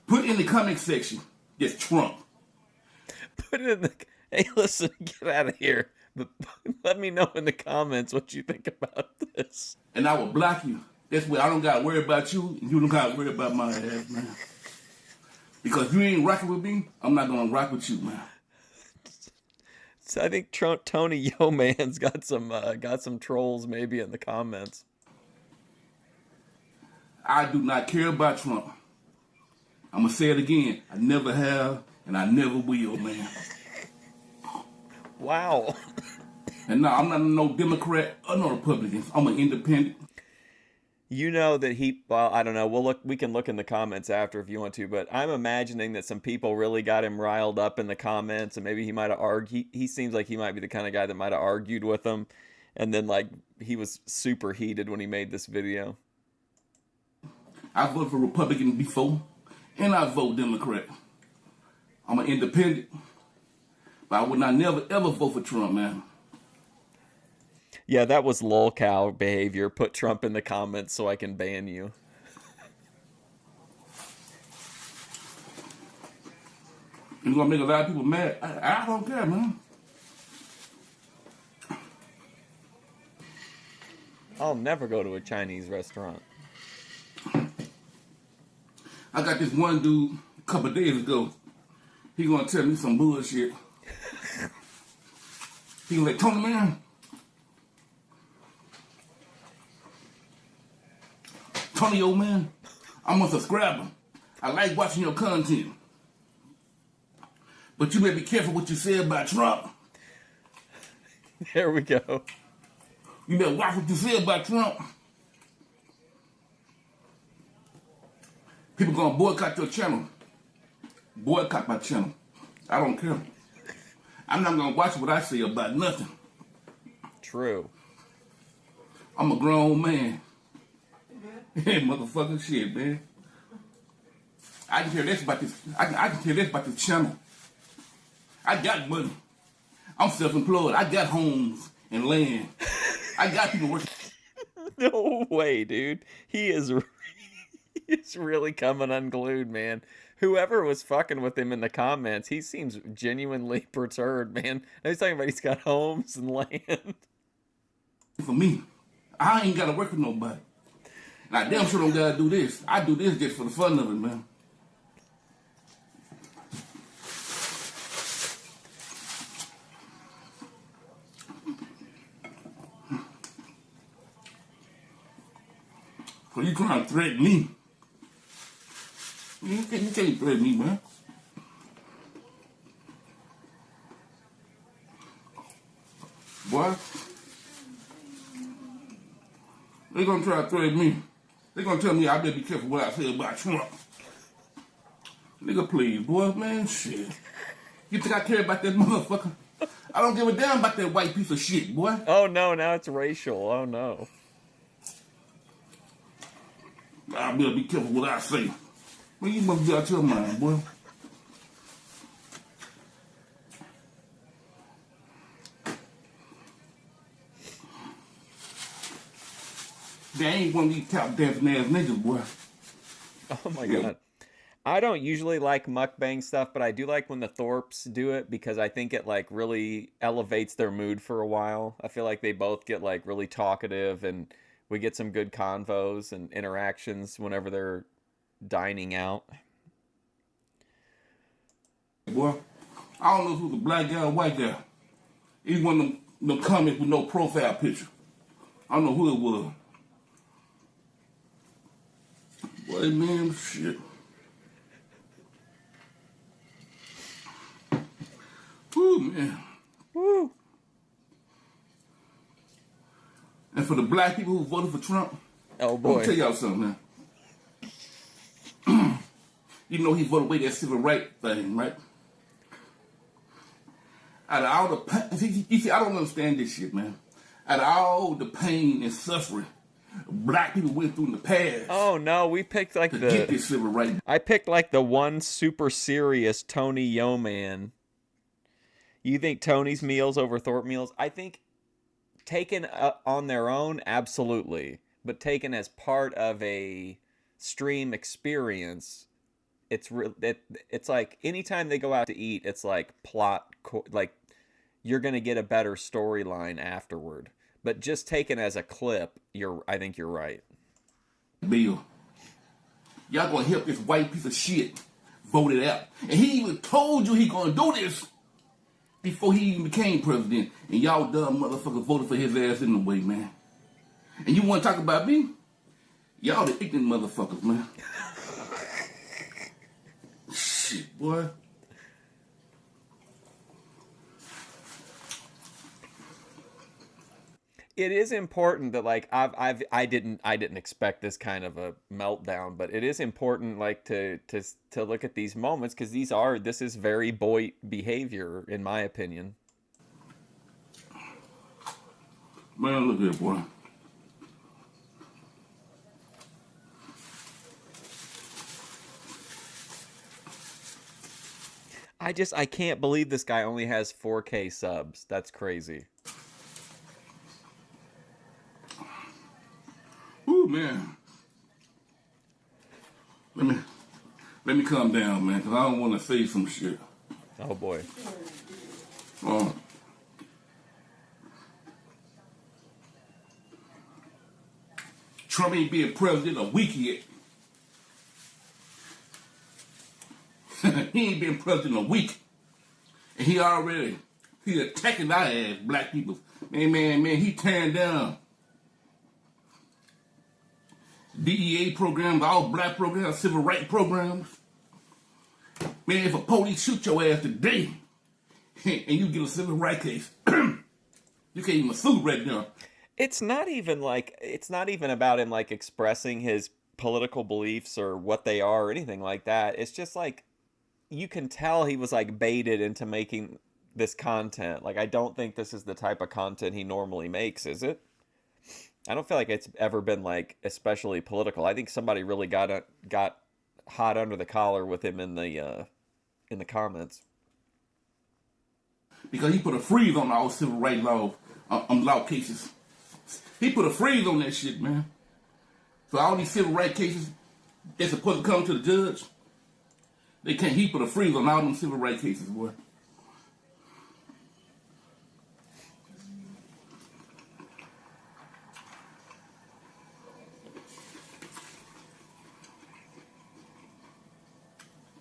Put in the comment section, just Trump. Put it in the. Hey, listen, get out of here. But let me know in the comments what you think about this. And I will block you. That's why I don't gotta worry about you, and you don't gotta worry about my ass, man. Because you ain't rocking with me, I'm not gonna rock with you, man. So I think Tony Yeomans got some trolls maybe in the comments. I do not care about Trump. I'm gonna say it again. I never have, and I never will, man. Wow. And no, I'm not no Democrat or no Republican. I'm an independent. You know that well, I don't know. We can look in the comments after if you want to, but I'm imagining that some people really got him riled up in the comments, and maybe he might have argued. He seems like he might be the kind of guy that might have argued with them, and then like he was super heated when he made this video. I voted for Republican before, and I vote Democrat. I'm an independent, but I would not never ever vote for Trump, man. Yeah, that was lolcow behavior. Put Trump in the comments so I can ban you. You're gonna make a lot of people mad. I don't care, man. I'll never go to a Chinese restaurant. I got this one dude a couple of days ago. He gonna tell me some bullshit. He was like, Tony, man. Tony, old man, I'm a subscriber. I like watching your content. But you better be careful what you say about Trump. There we go. You better watch what you say about Trump. People gonna boycott your channel. Boycott my channel. I don't care. I'm not gonna watch what I say about nothing. True. I'm a grown man. Hey, motherfucking shit, man. I can care less about this. I can care less about this channel. I got money. I'm self-employed. I got homes and land. I got people working. No way, dude. He's really coming unglued, man. Whoever was fucking with him in the comments, he seems genuinely perturbed, man. He's talking about he's got homes and land. For me, I ain't gotta work with nobody. And I damn sure don't gotta do this. I do this just for the fun of it, man. So you trying to threaten me? You can't threaten me, man. Boy, they gonna try to threaten me. They gonna tell me I better be careful what I say about Trump. Nigga, please, boy, man, shit. You think I care about that motherfucker? I don't give a damn about that white piece of shit, boy. Oh no, now it's racial. Oh no. I better be careful what I say. Man, you must be out your mind, boy. They ain't one of these tap dancing ass niggas, boy. Oh my god. I don't usually like mukbang stuff, but I do like when the Thorpes do it because I think it like really elevates their mood for a while. I feel like they both get like really talkative and we get some good convos and interactions whenever they're dining out. Boy, I don't know if it was a black guy or white guy. He one of them comments with no profile picture. I don't know who it was. Boy, man, shit. Woo, man. Woo. And for the black people who voted for Trump, oh boy, let me tell y'all something now. You know he voted away that civil rights thing, right? Out of all the pain, you see, I don't understand this shit, man. Out of all the pain and suffering black people went through in the past. Oh no, we picked like to get this civil rights. I picked like the one super serious Tony Yeoman. You think Tony's meals over Thorpe meals? I think taken on their own, absolutely. But taken as part of a stream experience, it's like anytime they go out to eat, it's like like you're gonna get a better storyline afterward. But just taken as a clip, I think you're right. Bill, y'all gonna help this white piece of shit vote it out, and he even told you he gonna do this before he even became president, and y'all dumb motherfuckers voted for his ass anyway, man. And you want to talk about me? Y'all the ignorant motherfuckers, man. Shit, boy. It is important that like I didn't expect this kind of a meltdown, but it is important like to look at these moments because this is very boy behavior in my opinion. Man, look here, boy. I can't believe this guy only has 4K subs. That's crazy. Ooh, man. Let me calm down, man, because I don't want to say some shit. Oh, boy. Trump ain't being president a week yet. He ain't been president a week. And he attacking our ass, black people. Man, he tearing down DEA programs, all black programs, civil rights programs. Man, if a police shoot your ass today and you get a civil rights case, you can't even sue right now. It's not even about him like expressing his political beliefs or what they are or anything like that. It's just like you can tell he was like baited into making this content. Like I don't think this is the type of content he normally makes, is it? I don't feel like it's ever been like especially political. I think somebody really got hot under the collar with him in the comments. Because he put a freeze on all civil rights law cases. He put a freeze on that shit, man. So all these civil rights cases, they're supposed to come to the judge. They can't. He put a freeze on all them civil rights cases, boy.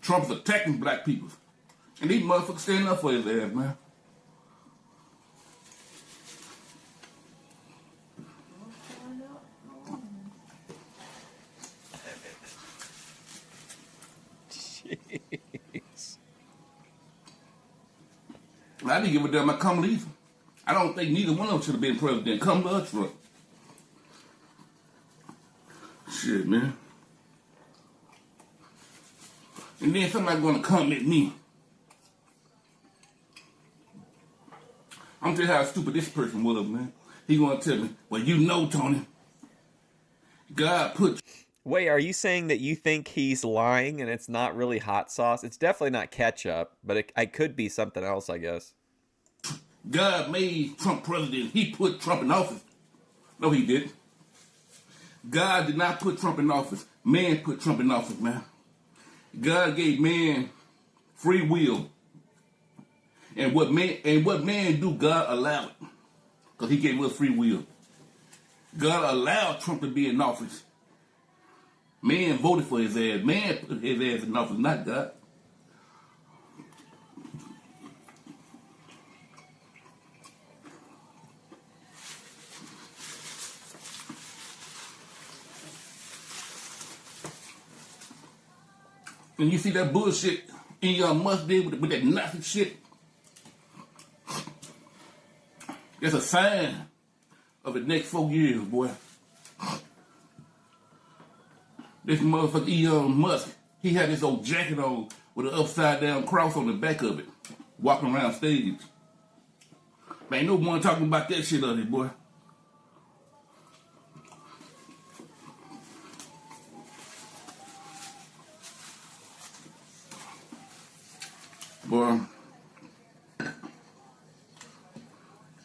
Trump's attacking black people. And these motherfuckers standing up for his ass, man. Jeez. I didn't give a damn about Kamala either. I don't think neither one of them should have been president. Kamala or Trump. Shit, man. And then somebody gonna come at me. I'm gonna tell you how stupid this person was, man. He gonna tell me, well, you know, Tony, God put... Wait, are you saying that you think he's lying and it's not really hot sauce? It's definitely not ketchup, but it could be something else, I guess. God made Trump president. He put Trump in office. No, he didn't. God did not put Trump in office. Man put Trump in office, man. God gave man free will. And what man do, God allowed it. Because he gave us free will. God allowed Trump to be in office. Man voted for his ass. Man put his ass in office, not God. And you see that bullshit in your mustard with that Nazi shit? That's a sign of the next 4 years, boy. This motherfucker Elon Musk, he had this old jacket on with an upside down cross on the back of it, walking around stage. Man, ain't no one talking about that shit on it, boy. Boy.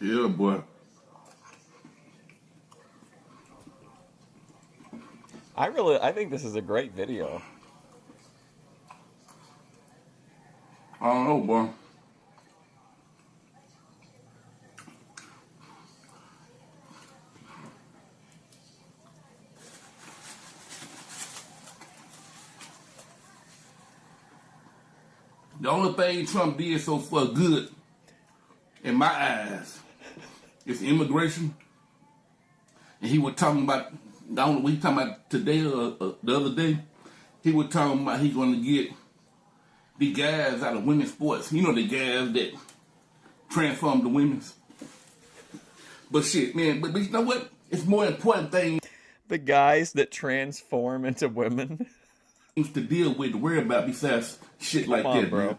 Yeah, boy. I think this is a great video. I don't know, boy. The only thing Trump did so far good, in my eyes, is immigration. And he was talking about, I don't know what he talking about today or the other day. He was talking about he's going to get the guys out of women's sports. You know, the guys that transform the women's. But shit, man, but you know what? It's more important thing. The guys that transform into women. To deal with, to worry about besides shit like that, bro. Man.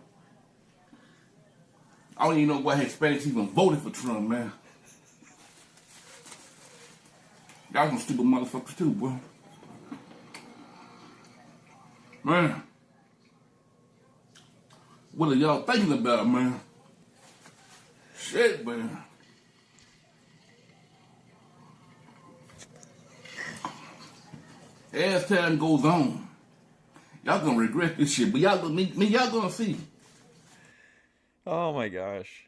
I don't even know why Hispanics even voted for Trump, man. Y'all some stupid motherfuckers too, bro. Man. What are y'all thinking about, man? Shit, man. As time goes on, y'all gonna regret this shit, but y'all gonna see. Oh my gosh.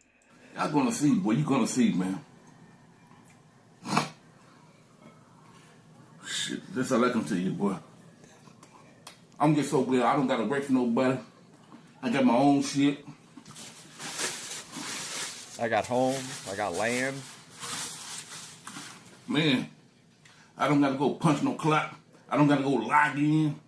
Y'all gonna see, boy. You gonna see, man. Shit, that's all I can tell you, boy. I'm just so glad I don't gotta work for nobody. I got my own shit. I got home. I got land. Man, I don't gotta go punch no clock. I don't gotta go log in.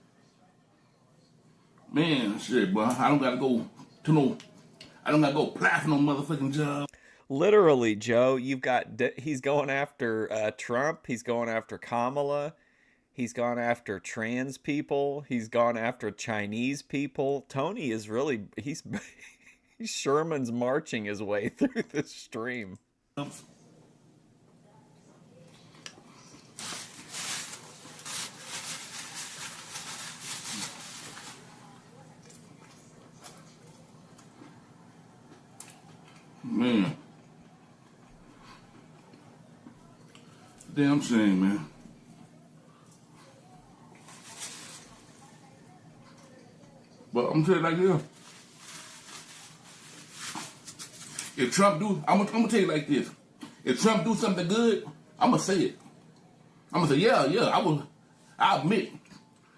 Man, shit, boy. I don't gotta go apply for no motherfucking job. Literally, Joe, he's going after Trump. He's going after Kamala. He's gone after trans people. He's gone after Chinese people. Tony is really, he's Sherman's marching his way through this stream. Man. Damn shame, man. But I'm telling you like this. If Trump do, I'm gonna tell you like this. If Trump do something good, I'm gonna say it. I'm gonna say, yeah, I'll admit.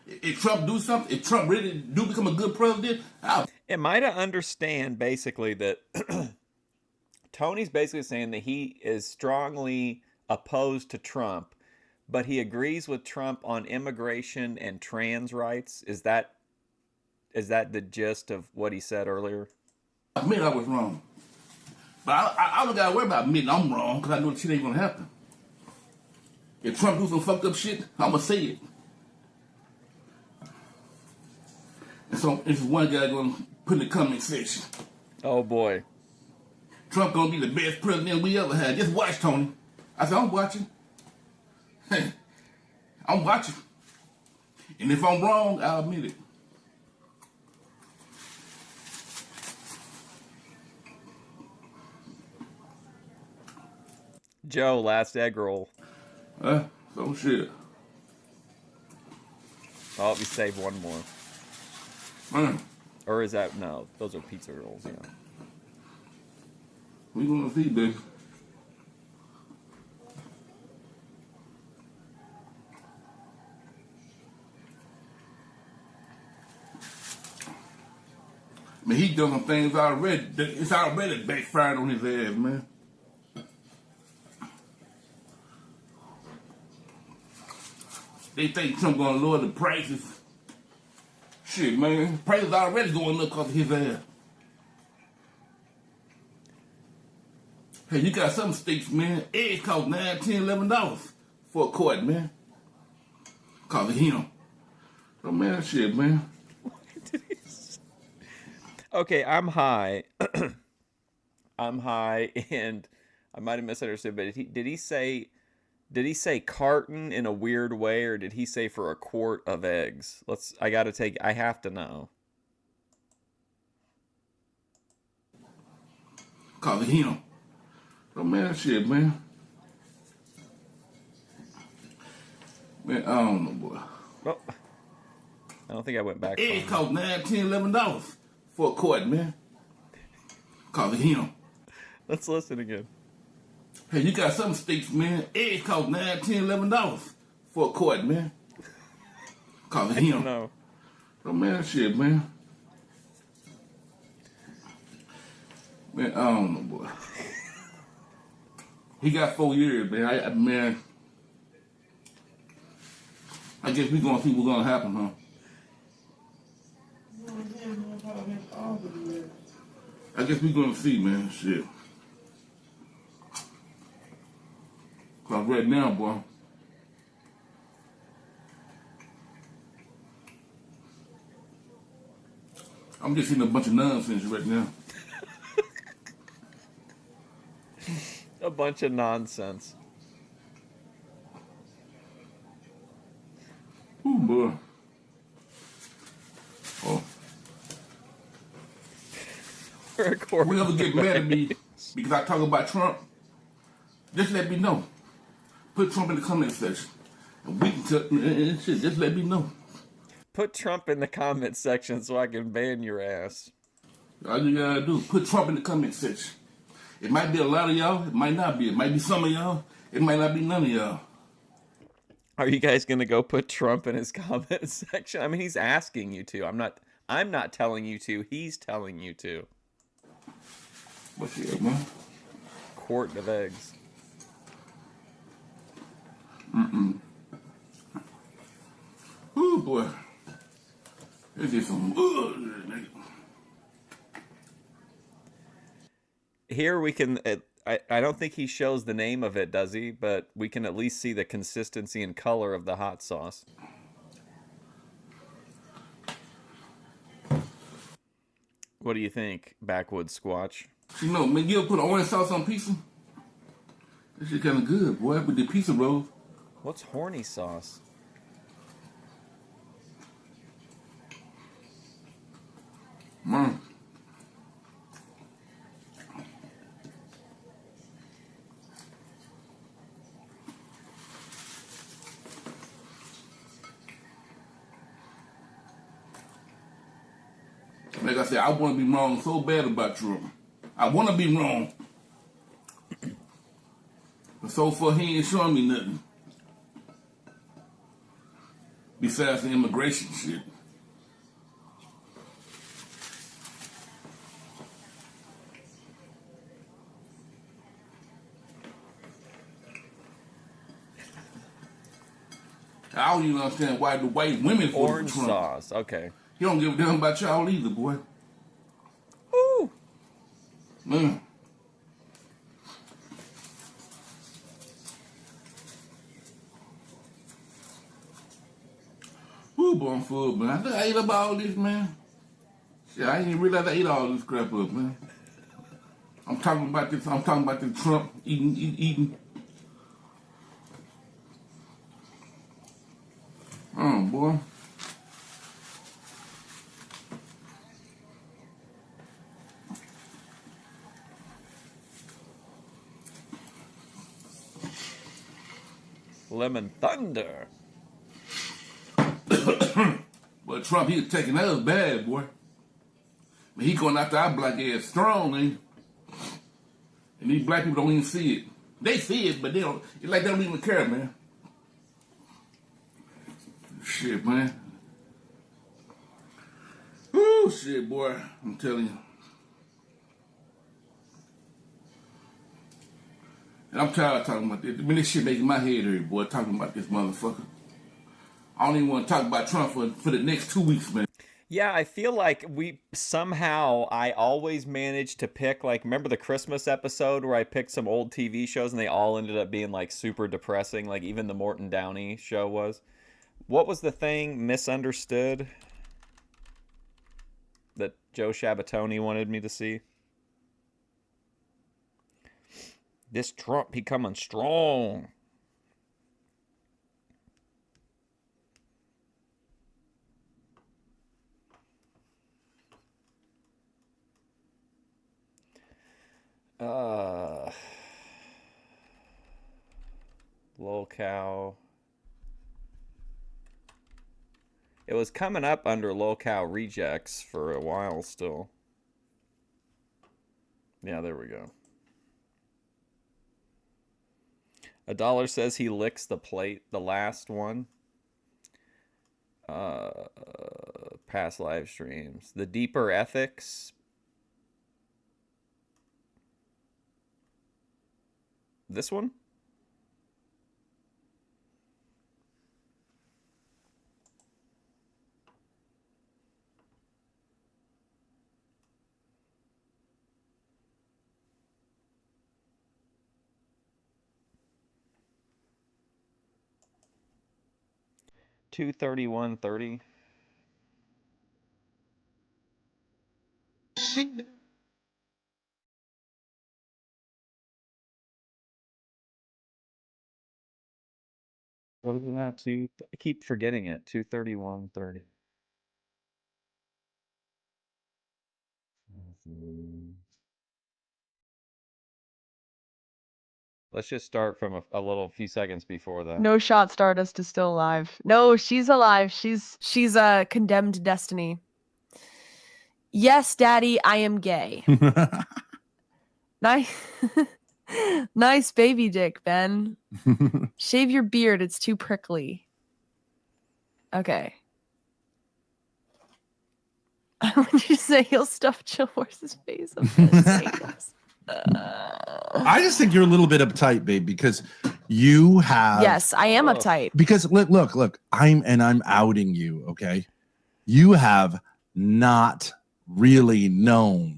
If Trump do something, if Trump really do become a good president, Am I to understand basically that Tony's basically saying that he is strongly opposed to Trump, but he agrees with Trump on immigration and trans rights? Is that the gist of what he said earlier? I admit I was wrong. But I don't gotta worry about admitting I'm wrong, because I know the shit ain't gonna happen. If Trump do some fucked up shit, I'm gonna say it. And so, this is one guy gonna put in the comment section. Oh boy. Trump gonna be the best president we ever had. Just watch, Tony. I said, I'm watching. I'm watching. And if I'm wrong, I'll admit it. Joe, last egg roll. So shit. Oh, we saved one more. Or is that no? Those are pizza rolls. Yeah. We gonna see, baby. Man, he done some things already. It's already backfired on his ass, man. They think Trump gonna lower the prices. Shit, man. Prices already going up because of his ass. Hey, you got some states, man. Eggs cost $9, $10, $11 for a quart, man. Cause of him. Oh, man, shit, man. Okay, I'm high. I'm high, and I might have misunderstood, but did he say carton in a weird way, or did he say for a quart of eggs? I have to know. Cause of him. Oh, man, shit, man. Man, I don't know, boy. Well, I don't think I went back. Eggs cost $9, $10, $11 for a quart, man. Cause of him. Let's listen again. Hey, you got some states, man. Eggs cost $9, $10, $11 for a quart, man. Cause of him. No. Oh, man, shit, man. Man, I don't know, boy. He got 4 years, man. Man, I guess we gonna see what's gonna happen, huh? I guess we gonna see, man. Shit. Cause right now, boy, I'm just seeing a bunch of nonsense right now. A bunch of nonsense. Ooh, boy. Oh. Whoever get mad at me because I talk about Trump, just let me know. Put Trump in the comment section. And we can shit, just let me know. Put Trump in the comment section so I can ban your ass. All you gotta do is put Trump in the comment section. It might be a lot of y'all. It might not be. It might be some of y'all. It might not be none of y'all. Are you guys gonna go put Trump in his comment section? I mean, he's asking you to. I'm not telling you to. He's telling you to. What's it, man? Quart of eggs. Ooh, boy. This is some. Here we can. I don't think he shows the name of it, does he? But we can at least see the consistency and color of the hot sauce. What do you think, Backwoods Squatch? You know, man, you ever put orange sauce on pizza? This shit kind of good, boy, with the pizza rolls. What's horny sauce? Man. Like I said, I want to be wrong so bad about Trump. I want to be wrong. But so far, he ain't showing me nothing. Besides the immigration shit. I don't even understand why the white women voted for Orange Trump. sauce, okay. He don't give a damn about y'all either, boy. Ooh. Man. Ooh, boy, I'm full, man. I think I ate up all this, man. Shit, I didn't realize I ate all this crap up, man. I'm talking about this Trump eating. Oh, boy. Lemon Thunder. But Trump, he was taking us bad, boy. But he going after our black ass strong, ain't he? And these black people don't even see it. They see it, but they don't. It's like they don't even care, man. Shit, man. Woo, shit, boy. I'm telling you. And I'm tired of talking about this. I mean, this shit making my head hurt, boy, talking about this motherfucker. I don't even want to talk about Trump for the next 2 weeks, man. Yeah, I feel like I always managed to pick, like, remember the Christmas episode where I picked some old TV shows and they all ended up being, like, super depressing, like even the Morton Downey show was. What was the thing, Misunderstood, that Joe Shabatoni wanted me to see? This Trump, he coming strong. Lol Cow. It was coming up under Lol Cow rejects for a while still. Yeah, there we go. $1 says he licks the plate, the last one. Past live streams. The Deeper Ethics. This one? $231.30. What was that? I keep forgetting it. 231.30. Let's just start from a few seconds before that. No shot Stardust is still alive. No, she's alive. She's condemned destiny. Yes, Daddy, I am gay. Nice. Nice baby dick, Ben. Shave your beard, it's too prickly. Okay. When you say he'll stuff Chill Horse's face, I'm gonna say yes. I just think you're a little bit uptight, babe, because you have. Yes, I am uptight. Because look, I'm outing you, okay? You have not really known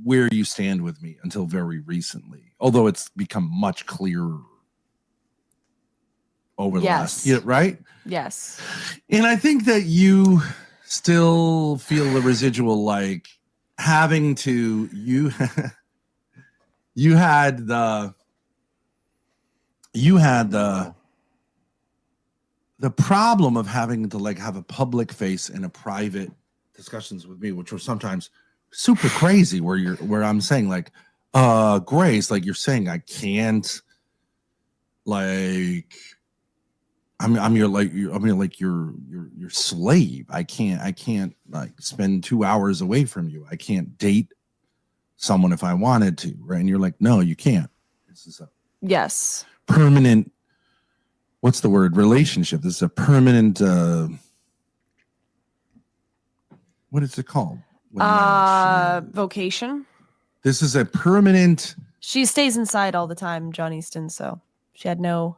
where you stand with me until very recently, although it's become much clearer over the last year, right? Yes. And I think that you still feel the residual, like having to you had the problem of having to like have a public face and a private discussions with me, which were sometimes super crazy, where I'm saying like, Grace, like you're saying I can't, like I'm your slave. I can't like spend 2 hours away from you. I can't date someone if I wanted to, right? And you're like, no, you can't. This is a permanent, what's the word? Relationship. This is a permanent what is it called? Vocation. This is a permanent. She stays inside all the time, John Easton, so she had no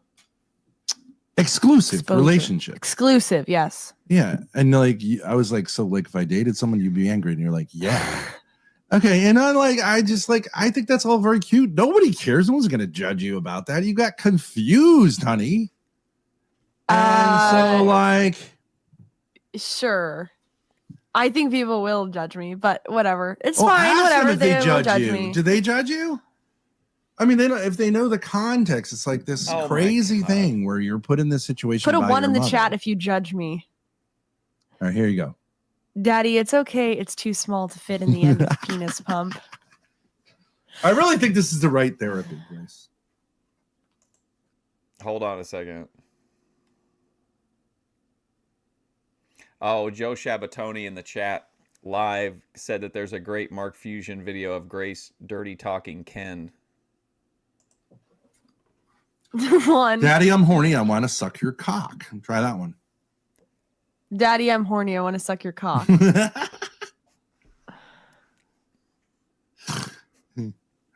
exclusive exposure. Relationship. Exclusive, yes. Yeah. And like I was like, so like if I dated someone, you'd be angry, and you're like, yeah. Okay. And I think that's all very cute. Nobody cares. No one's gonna judge you about that. You got confused, honey. And so like sure. I think people will judge me, but whatever. It's well, fine. Whatever. If they will judge you. Me. Do they judge you? I mean, they don't, if they know the context, it's like this crazy thing where you're put in this situation. Put a by 1 in the your mother. chat if you judge me. All right, here you go. Daddy, it's okay. It's too small to fit in the end of the penis pump. I really think this is the right therapy, Grace. Hold on a second. Oh, Joe Shabatoni in the chat live said that there's a great Mark Fusion video of Grace dirty talking Ken. One. Daddy, I'm horny. I want to suck your cock. Try that one. Daddy, I'm horny. I want to suck your cock.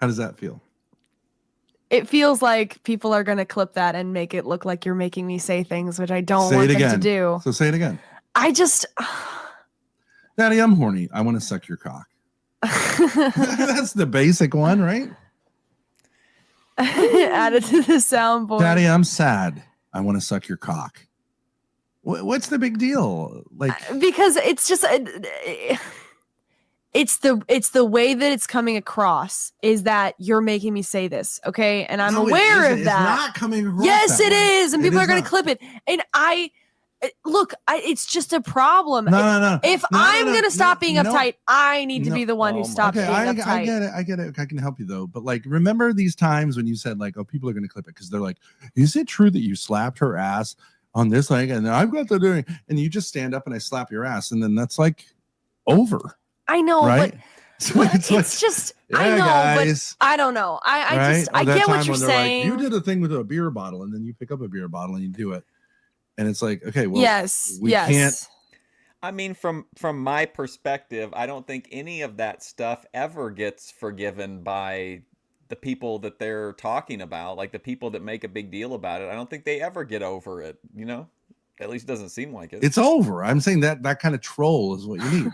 How does that feel? It feels like people are going to clip that and make it look like you're making me say things, which I don't Say want it them again. to do. So say it again. I just... Daddy, I'm horny. I want to suck your cock. That's the basic one, right? Add it to the soundboard. Daddy, I'm sad. I want to suck your cock. What's the big deal? Like, because it's just it's the way that it's coming across is that you're making me say this, okay? And I'm no, it aware isn't. of It's that. not coming across yes, that it way. is, and It people is are going to not. clip it. And look, it's just a problem. No. If No, I'm no, going to stop being no. uptight, I need to No. be the one who stops Okay, being I uptight. get it. I get it. I can help you though. But like, remember these times when you said like, "Oh, people are going to clip it," because they're like, "Is it true that you slapped her ass on this leg?" And I've got the doing, and you just stand up and I slap your ass, and then that's like over, I know, right? but So it's like, just I yeah, know, guys. but I don't know. I right? just Or I that get time what you're when they're like, saying. you did a thing with a beer bottle, and then you pick up a beer bottle and you do it, and it's like, okay, well, yes, we yes. can't. I mean, from my perspective, I don't think any of that stuff ever gets forgiven by the people that they're talking about, like the people that make a big deal about it. I don't think they ever get over it, you know? At least it doesn't seem like it. It's over. I'm saying that kind of troll is what you need.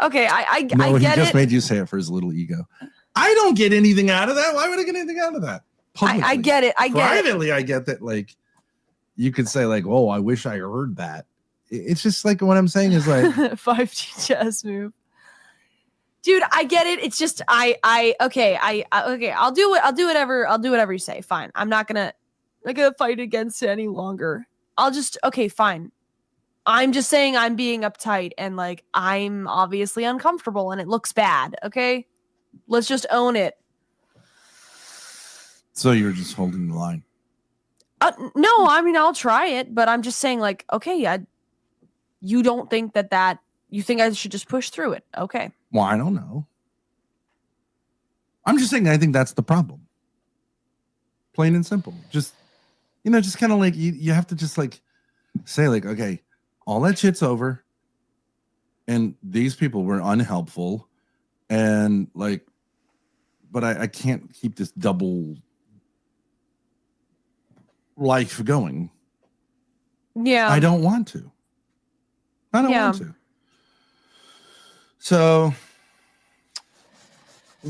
Okay, I No, he get just it. made you say it for his little ego. I don't get anything out of that. Why would I get anything out of that? I get it. I get it. Privately, I get that. Like, you could say like, "Oh, I wish I heard that." It's just like what I'm saying is like, 5G chess move. Dude, I get it. It's just okay, I'll do whatever you say. Fine. I'm not gonna fight against it any longer. Okay, fine. I'm just saying I'm being uptight and like I'm obviously uncomfortable and it looks bad. Okay? Let's just own it. so you're just holding the line. No, I mean I'll try it, but I'm just saying like, okay, you don't think that you think I should just push through it. Okay. Well, I don't know. I'm just saying I think that's the problem. Plain and simple. Just just kind of like you have to just like say like, okay, all that shit's over. And these people were unhelpful. And like, but I can't keep this double life going. Yeah. I don't want to. I don't want to. So,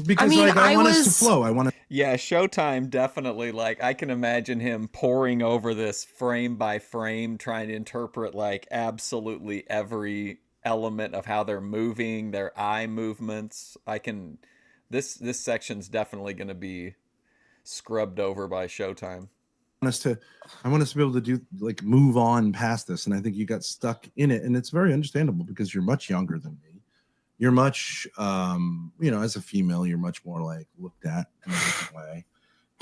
because I want us to flow. I want to. Yeah, Showtime definitely, like, I can imagine him poring over this frame by frame, trying to interpret, like, absolutely every element of how they're moving, their eye movements. This section's definitely going to be scrubbed over by Showtime. I want us to be able to do like move on past this, and I think you got stuck in it, and it's very understandable because you're much younger than me. You're much, as a female, you're much more like looked at in a different way,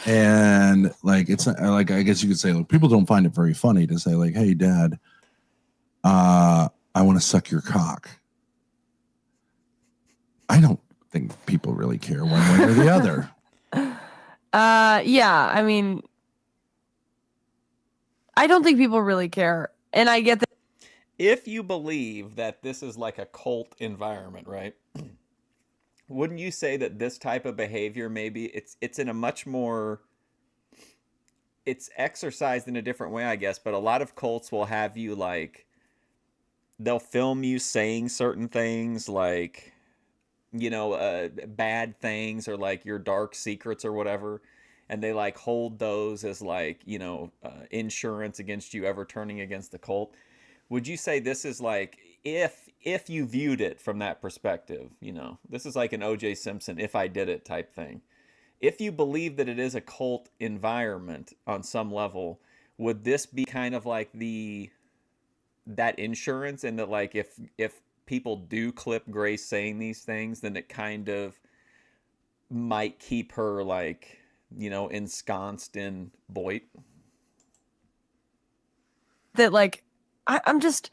and like it's not, like I guess you could say like people don't find it very funny to say like, "Hey, Dad, I want to suck your cock." I don't think people really care one way or the other. Yeah, I mean, I don't think people really care. And I get that. If you believe that this is like a cult environment, right? Wouldn't you say that this type of behavior, maybe it's in a much more, it's exercised in a different way, I guess, but a lot of cults will have you like, they'll film you saying certain things like, bad things or like your dark secrets or whatever. And they like hold those as like, insurance against you ever turning against the cult. Would you say this is like, if you viewed it from that perspective, this is like an O.J. Simpson, if I did it type thing. If you believe that it is a cult environment on some level, would this be kind of like that insurance, and that like if people do clip Grace saying these things, then it kind of might keep her like, ensconced in Boyd? That like, I'm just,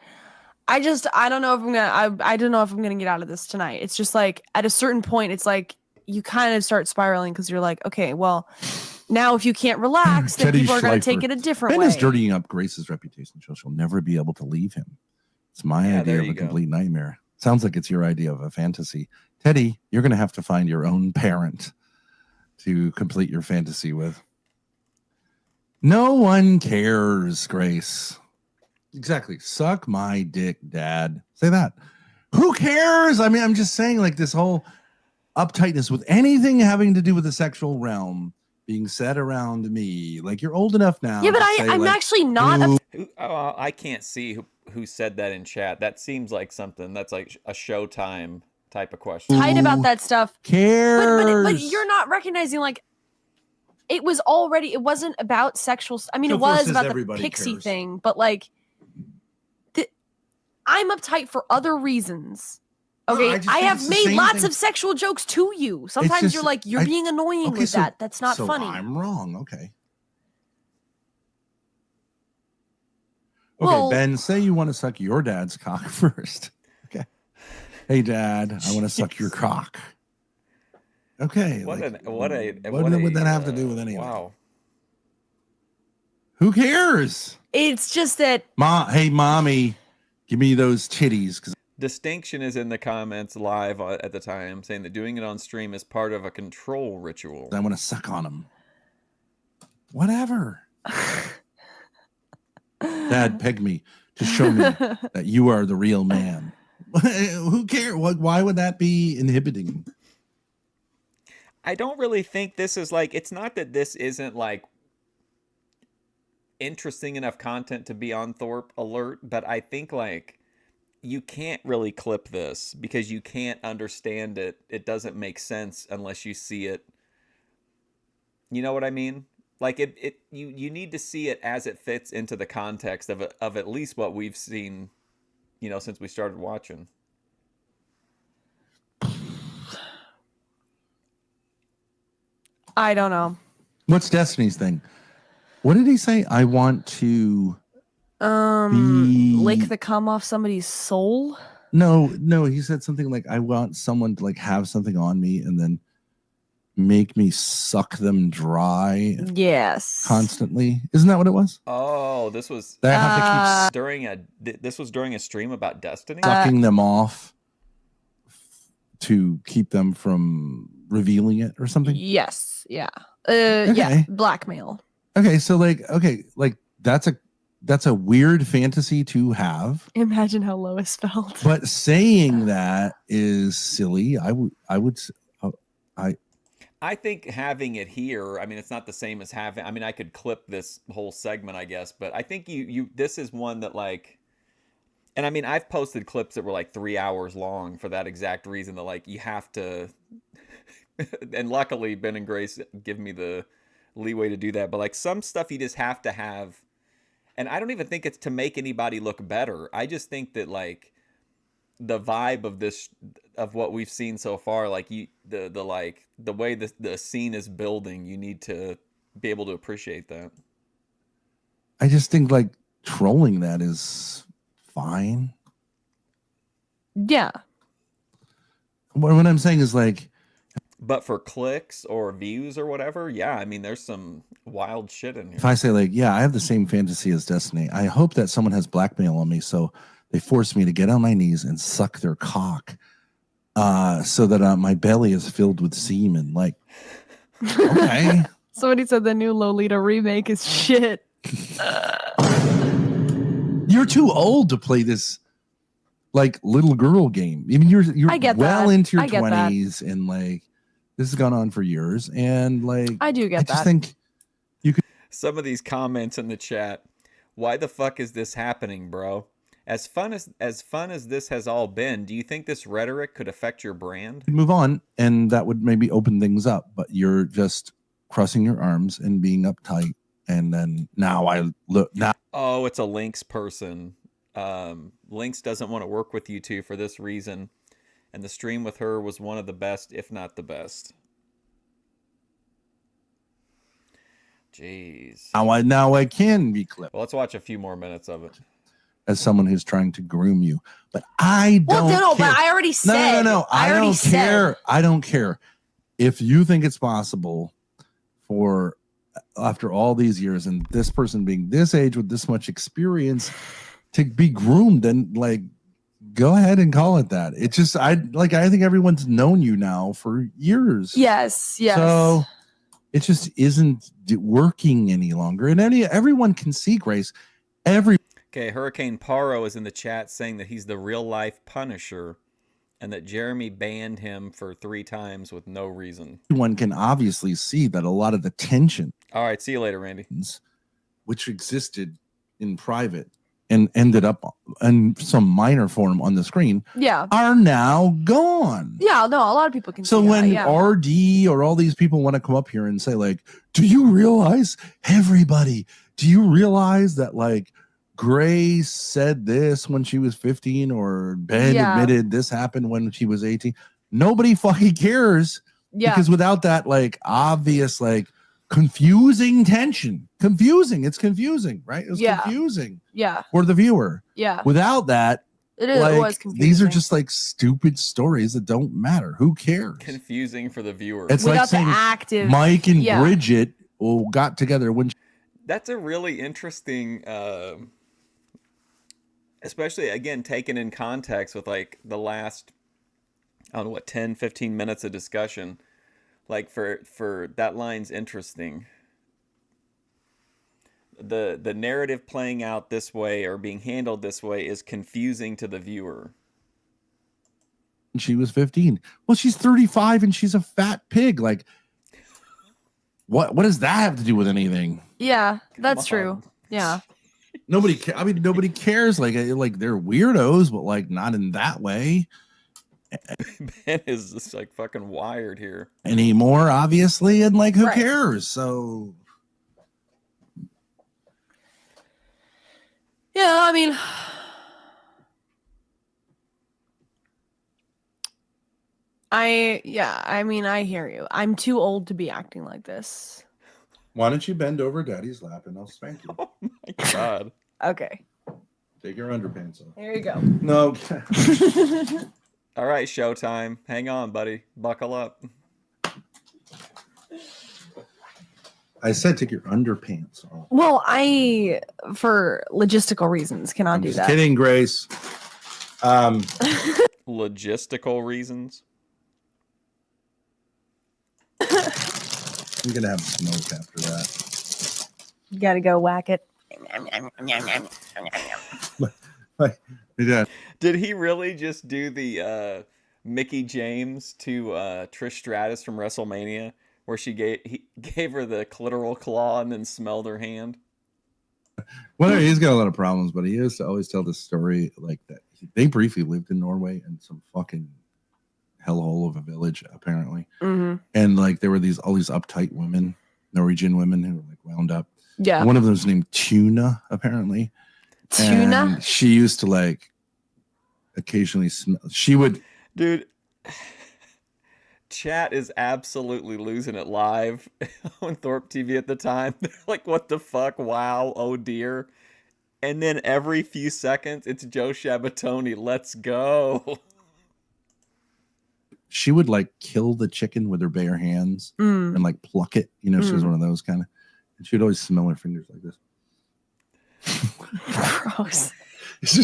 I don't know if I'm gonna. I don't know if I'm gonna get out of this tonight. It's just like at a certain point, it's like you kind of start spiraling because you're like, okay, well, now if you can't relax, then Teddy people are gonna Schleifer. take it a different Ben way. is dirtying up Grace's reputation, so she'll never be able to leave him. It's my Yeah, idea there of you a go. complete nightmare. Sounds like it's your idea of a fantasy. Teddy, you're going to have to find your own parent to complete your fantasy with. No one cares, Grace. Exactly. Suck my dick, Dad. Say that. Who cares? I mean, I'm just saying, like, this whole uptightness with anything having to do with the sexual realm being said around me. Like, you're old enough now. Yeah, but to say, I'm like, actually not. I can't see who said that in chat. That seems like something that's like a Showtime type of question. Tight about that stuff. Cares. But you're not recognizing like it was already. It wasn't about sexual. I mean, So it was forces about the everybody pixie cares. thing, but like, I'm uptight for other reasons. No, Okay, I just I think have it's the made same lots thing. of sexual jokes to you. Sometimes just- you're like, you're I- being annoying okay, with so- that. That's not so funny. I'm wrong. Okay. Okay, Well- Ben, say you want to suck your dad's cock first. Okay. Hey, Dad, I want to suck your cock. Okay. What like, what what would that have to do with anything? Wow. Who cares? It's just that Hey, mommy, give me those titties. Because Distinction is in the comments live at the time, saying that doing it on stream is part of a control ritual. I want to suck on them. Whatever. Dad, peg me to show me that you are the real man. Who cares? Why would that be inhibiting? I don't really think this is like, it's not that this isn't like interesting enough content to be on Thorpe Alert, but I think like you can't really clip this because you can't understand it. It doesn't make sense unless you see it. You know what I mean? Like you need to see it as it fits into the context of at least what we've seen, you know, since we started watching. I don't know. What's Destiny's thing? What did he say? I want to. Lick the cum off somebody's soul. No. He said something like, I want someone to like have something on me and then make me suck them dry. Yes. Constantly. Isn't that what it was? Oh, this was That I have to this was during a stream about Destiny. Sucking them off to keep them from revealing it or something. Yes. Yeah. Okay. Yeah. Blackmail. Okay, so like that's a weird fantasy to have. Imagine how Lois felt. But saying that is silly. I think having it here, I mean, it's not the same as having, I mean, I could clip this whole segment, I guess, but I think this is one that like, and I mean, I've posted clips that were like 3 hours long for that exact reason that like, you have to, and luckily Ben and Grace give me the leeway to do that, but like some stuff you just have to have, and I don't even think it's to make anybody look better. I just think that like, the vibe of this, of what we've seen so far, like the way the scene is building, you need to be able to appreciate that. I just think like trolling that is fine. Yeah. What I'm saying is like, but for clicks or views or whatever, yeah, I mean, there's some wild shit in here. if I say like, yeah, I have the same fantasy as Destiny. I hope that someone has blackmail on me, so they force me to get on my knees and suck their cock, so that my belly is filled with semen. Like, okay. Somebody said the new Lolita remake is shit. You're too old to play this like little girl game. I mean, you're I get well that. into your I get that. 20s, and like this has gone on for years. And like, I do get I just that. think Some of these comments in the chat, why the fuck is this happening, bro? As fun as this has all been, do you think this rhetoric could affect your brand? move on, and that would maybe open things up. But you're just crossing your arms and being uptight. And then now I look now. Oh, it's a Lynx person. Lynx doesn't want to work with you two for this reason, and the stream with her was one of the best, if not the best. Jeez. Now I can be clipped. Well, let's watch a few more minutes of it. as someone who's trying to groom you. But I don't no, care. but I already said. No. I already don't care. said. I don't care. If you think it's possible for, after all these years and this person being this age with this much experience, to be groomed, then like, go ahead and call it that. It's just, I think everyone's known you now for years. Yes. So it just isn't working any longer. And everyone can see Grace. Okay, Hurricane Paro is in the chat saying that he's the real life Punisher and that Jeremy banned him for 3 times with no reason. Everyone can obviously see that a lot of the tension. All right, see you later, Randy. Which existed in private and ended up in some minor form on the screen. Yeah. Are now gone. Yeah, no, a lot of people can So see when that, yeah. RD or all these people want to come up here and say, like, do you realize, everybody, do you realize that, like, Grace said this when she was 15, or Ben admitted this happened when she was 18? Nobody fucking cares. Yeah. Because without that, like, obvious, like, confusing tension. It's confusing, right? It's confusing. Yeah. For the viewer. Yeah. Without that, It is. like, It was confusing. these are just like stupid stories that don't matter. Who cares? Confusing for the viewer. It's like saying Mike and Bridget got together when. That's a really interesting, especially again taken in context with like the last, I don't know what, 10, 15 minutes of discussion. Like for that line's interesting. The narrative playing out this way or being handled this way is confusing to the viewer. She was 15. Well, she's 35 and she's a fat pig. Like, what does that have to do with anything? Yeah, that's true. Yeah. Nobody cares. Like they're weirdos, but like not in that way. Ben is just like fucking wired here Anymore, obviously, and like who cares? So yeah, I mean, I hear you. I'm too old to be acting like this. why don't you bend over Daddy's lap and I'll spank you? Oh my God. Okay. Take your underpants off. There you go. No. All right, Showtime. Hang on, buddy. Buckle up. I said take your underpants off. Well, I, for logistical reasons, cannot do Just that. kidding, Grace. Logistical reasons. I'm gonna have smoke after that. You gotta go whack it. Yeah. Did he really just do the Mickey James to Trish Stratus from WrestleMania, where he gave her the clitoral claw and then smelled her hand? Well, he's got a lot of problems, but he used to always tell this story like that. They briefly lived in Norway in some fucking hellhole of a village, apparently. Mm-hmm. And like there were all these uptight women, Norwegian women who were like wound up. Yeah. One of them was named Tuna, apparently. Tuna? And she used to like occasionally smell. She would. Dude, chat is absolutely losing it live on Thorpe TV at the time. They're like, what the fuck? Wow. Oh dear. And then every few seconds, it's Joe Shabatoni. Let's go. She would like kill the chicken with her bare hands and like pluck it. You know, she was one of those kind of. And she'd always smell her fingers like this. Gross. It's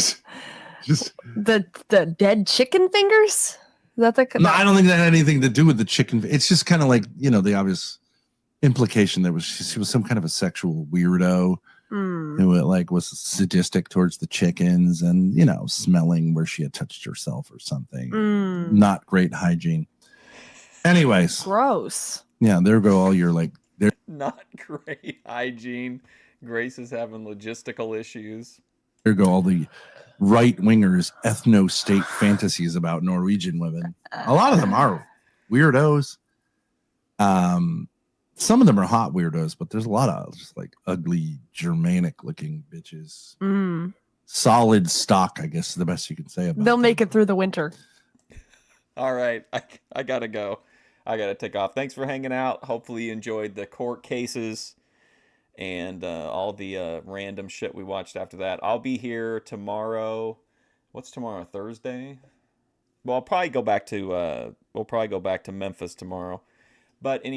just the dead chicken fingers? Is that the No, I don't think that had anything to do with the chicken. It's just kind of like, you know, the obvious implication that she was some kind of a sexual weirdo who like was sadistic towards the chickens and, you know, smelling where she had touched herself or something. Not great hygiene. Anyways. Gross. Yeah, there go all your like. Not great hygiene. Grace is having logistical issues. There go all the right wingers ethno-state fantasies about Norwegian women. A lot of them are weirdos. Some of them are hot weirdos, but there's a lot of just like ugly Germanic looking bitches. Solid stock, I guess is the best you can say about They'll make it through the winter. All right, I gotta go. I gotta take off. Thanks for hanging out. Hopefully you enjoyed the court cases and all the random shit we watched after that. I'll be here tomorrow. What's tomorrow? Thursday? Well, I'll probably go back to we'll probably go back to Memphis tomorrow. But anyway,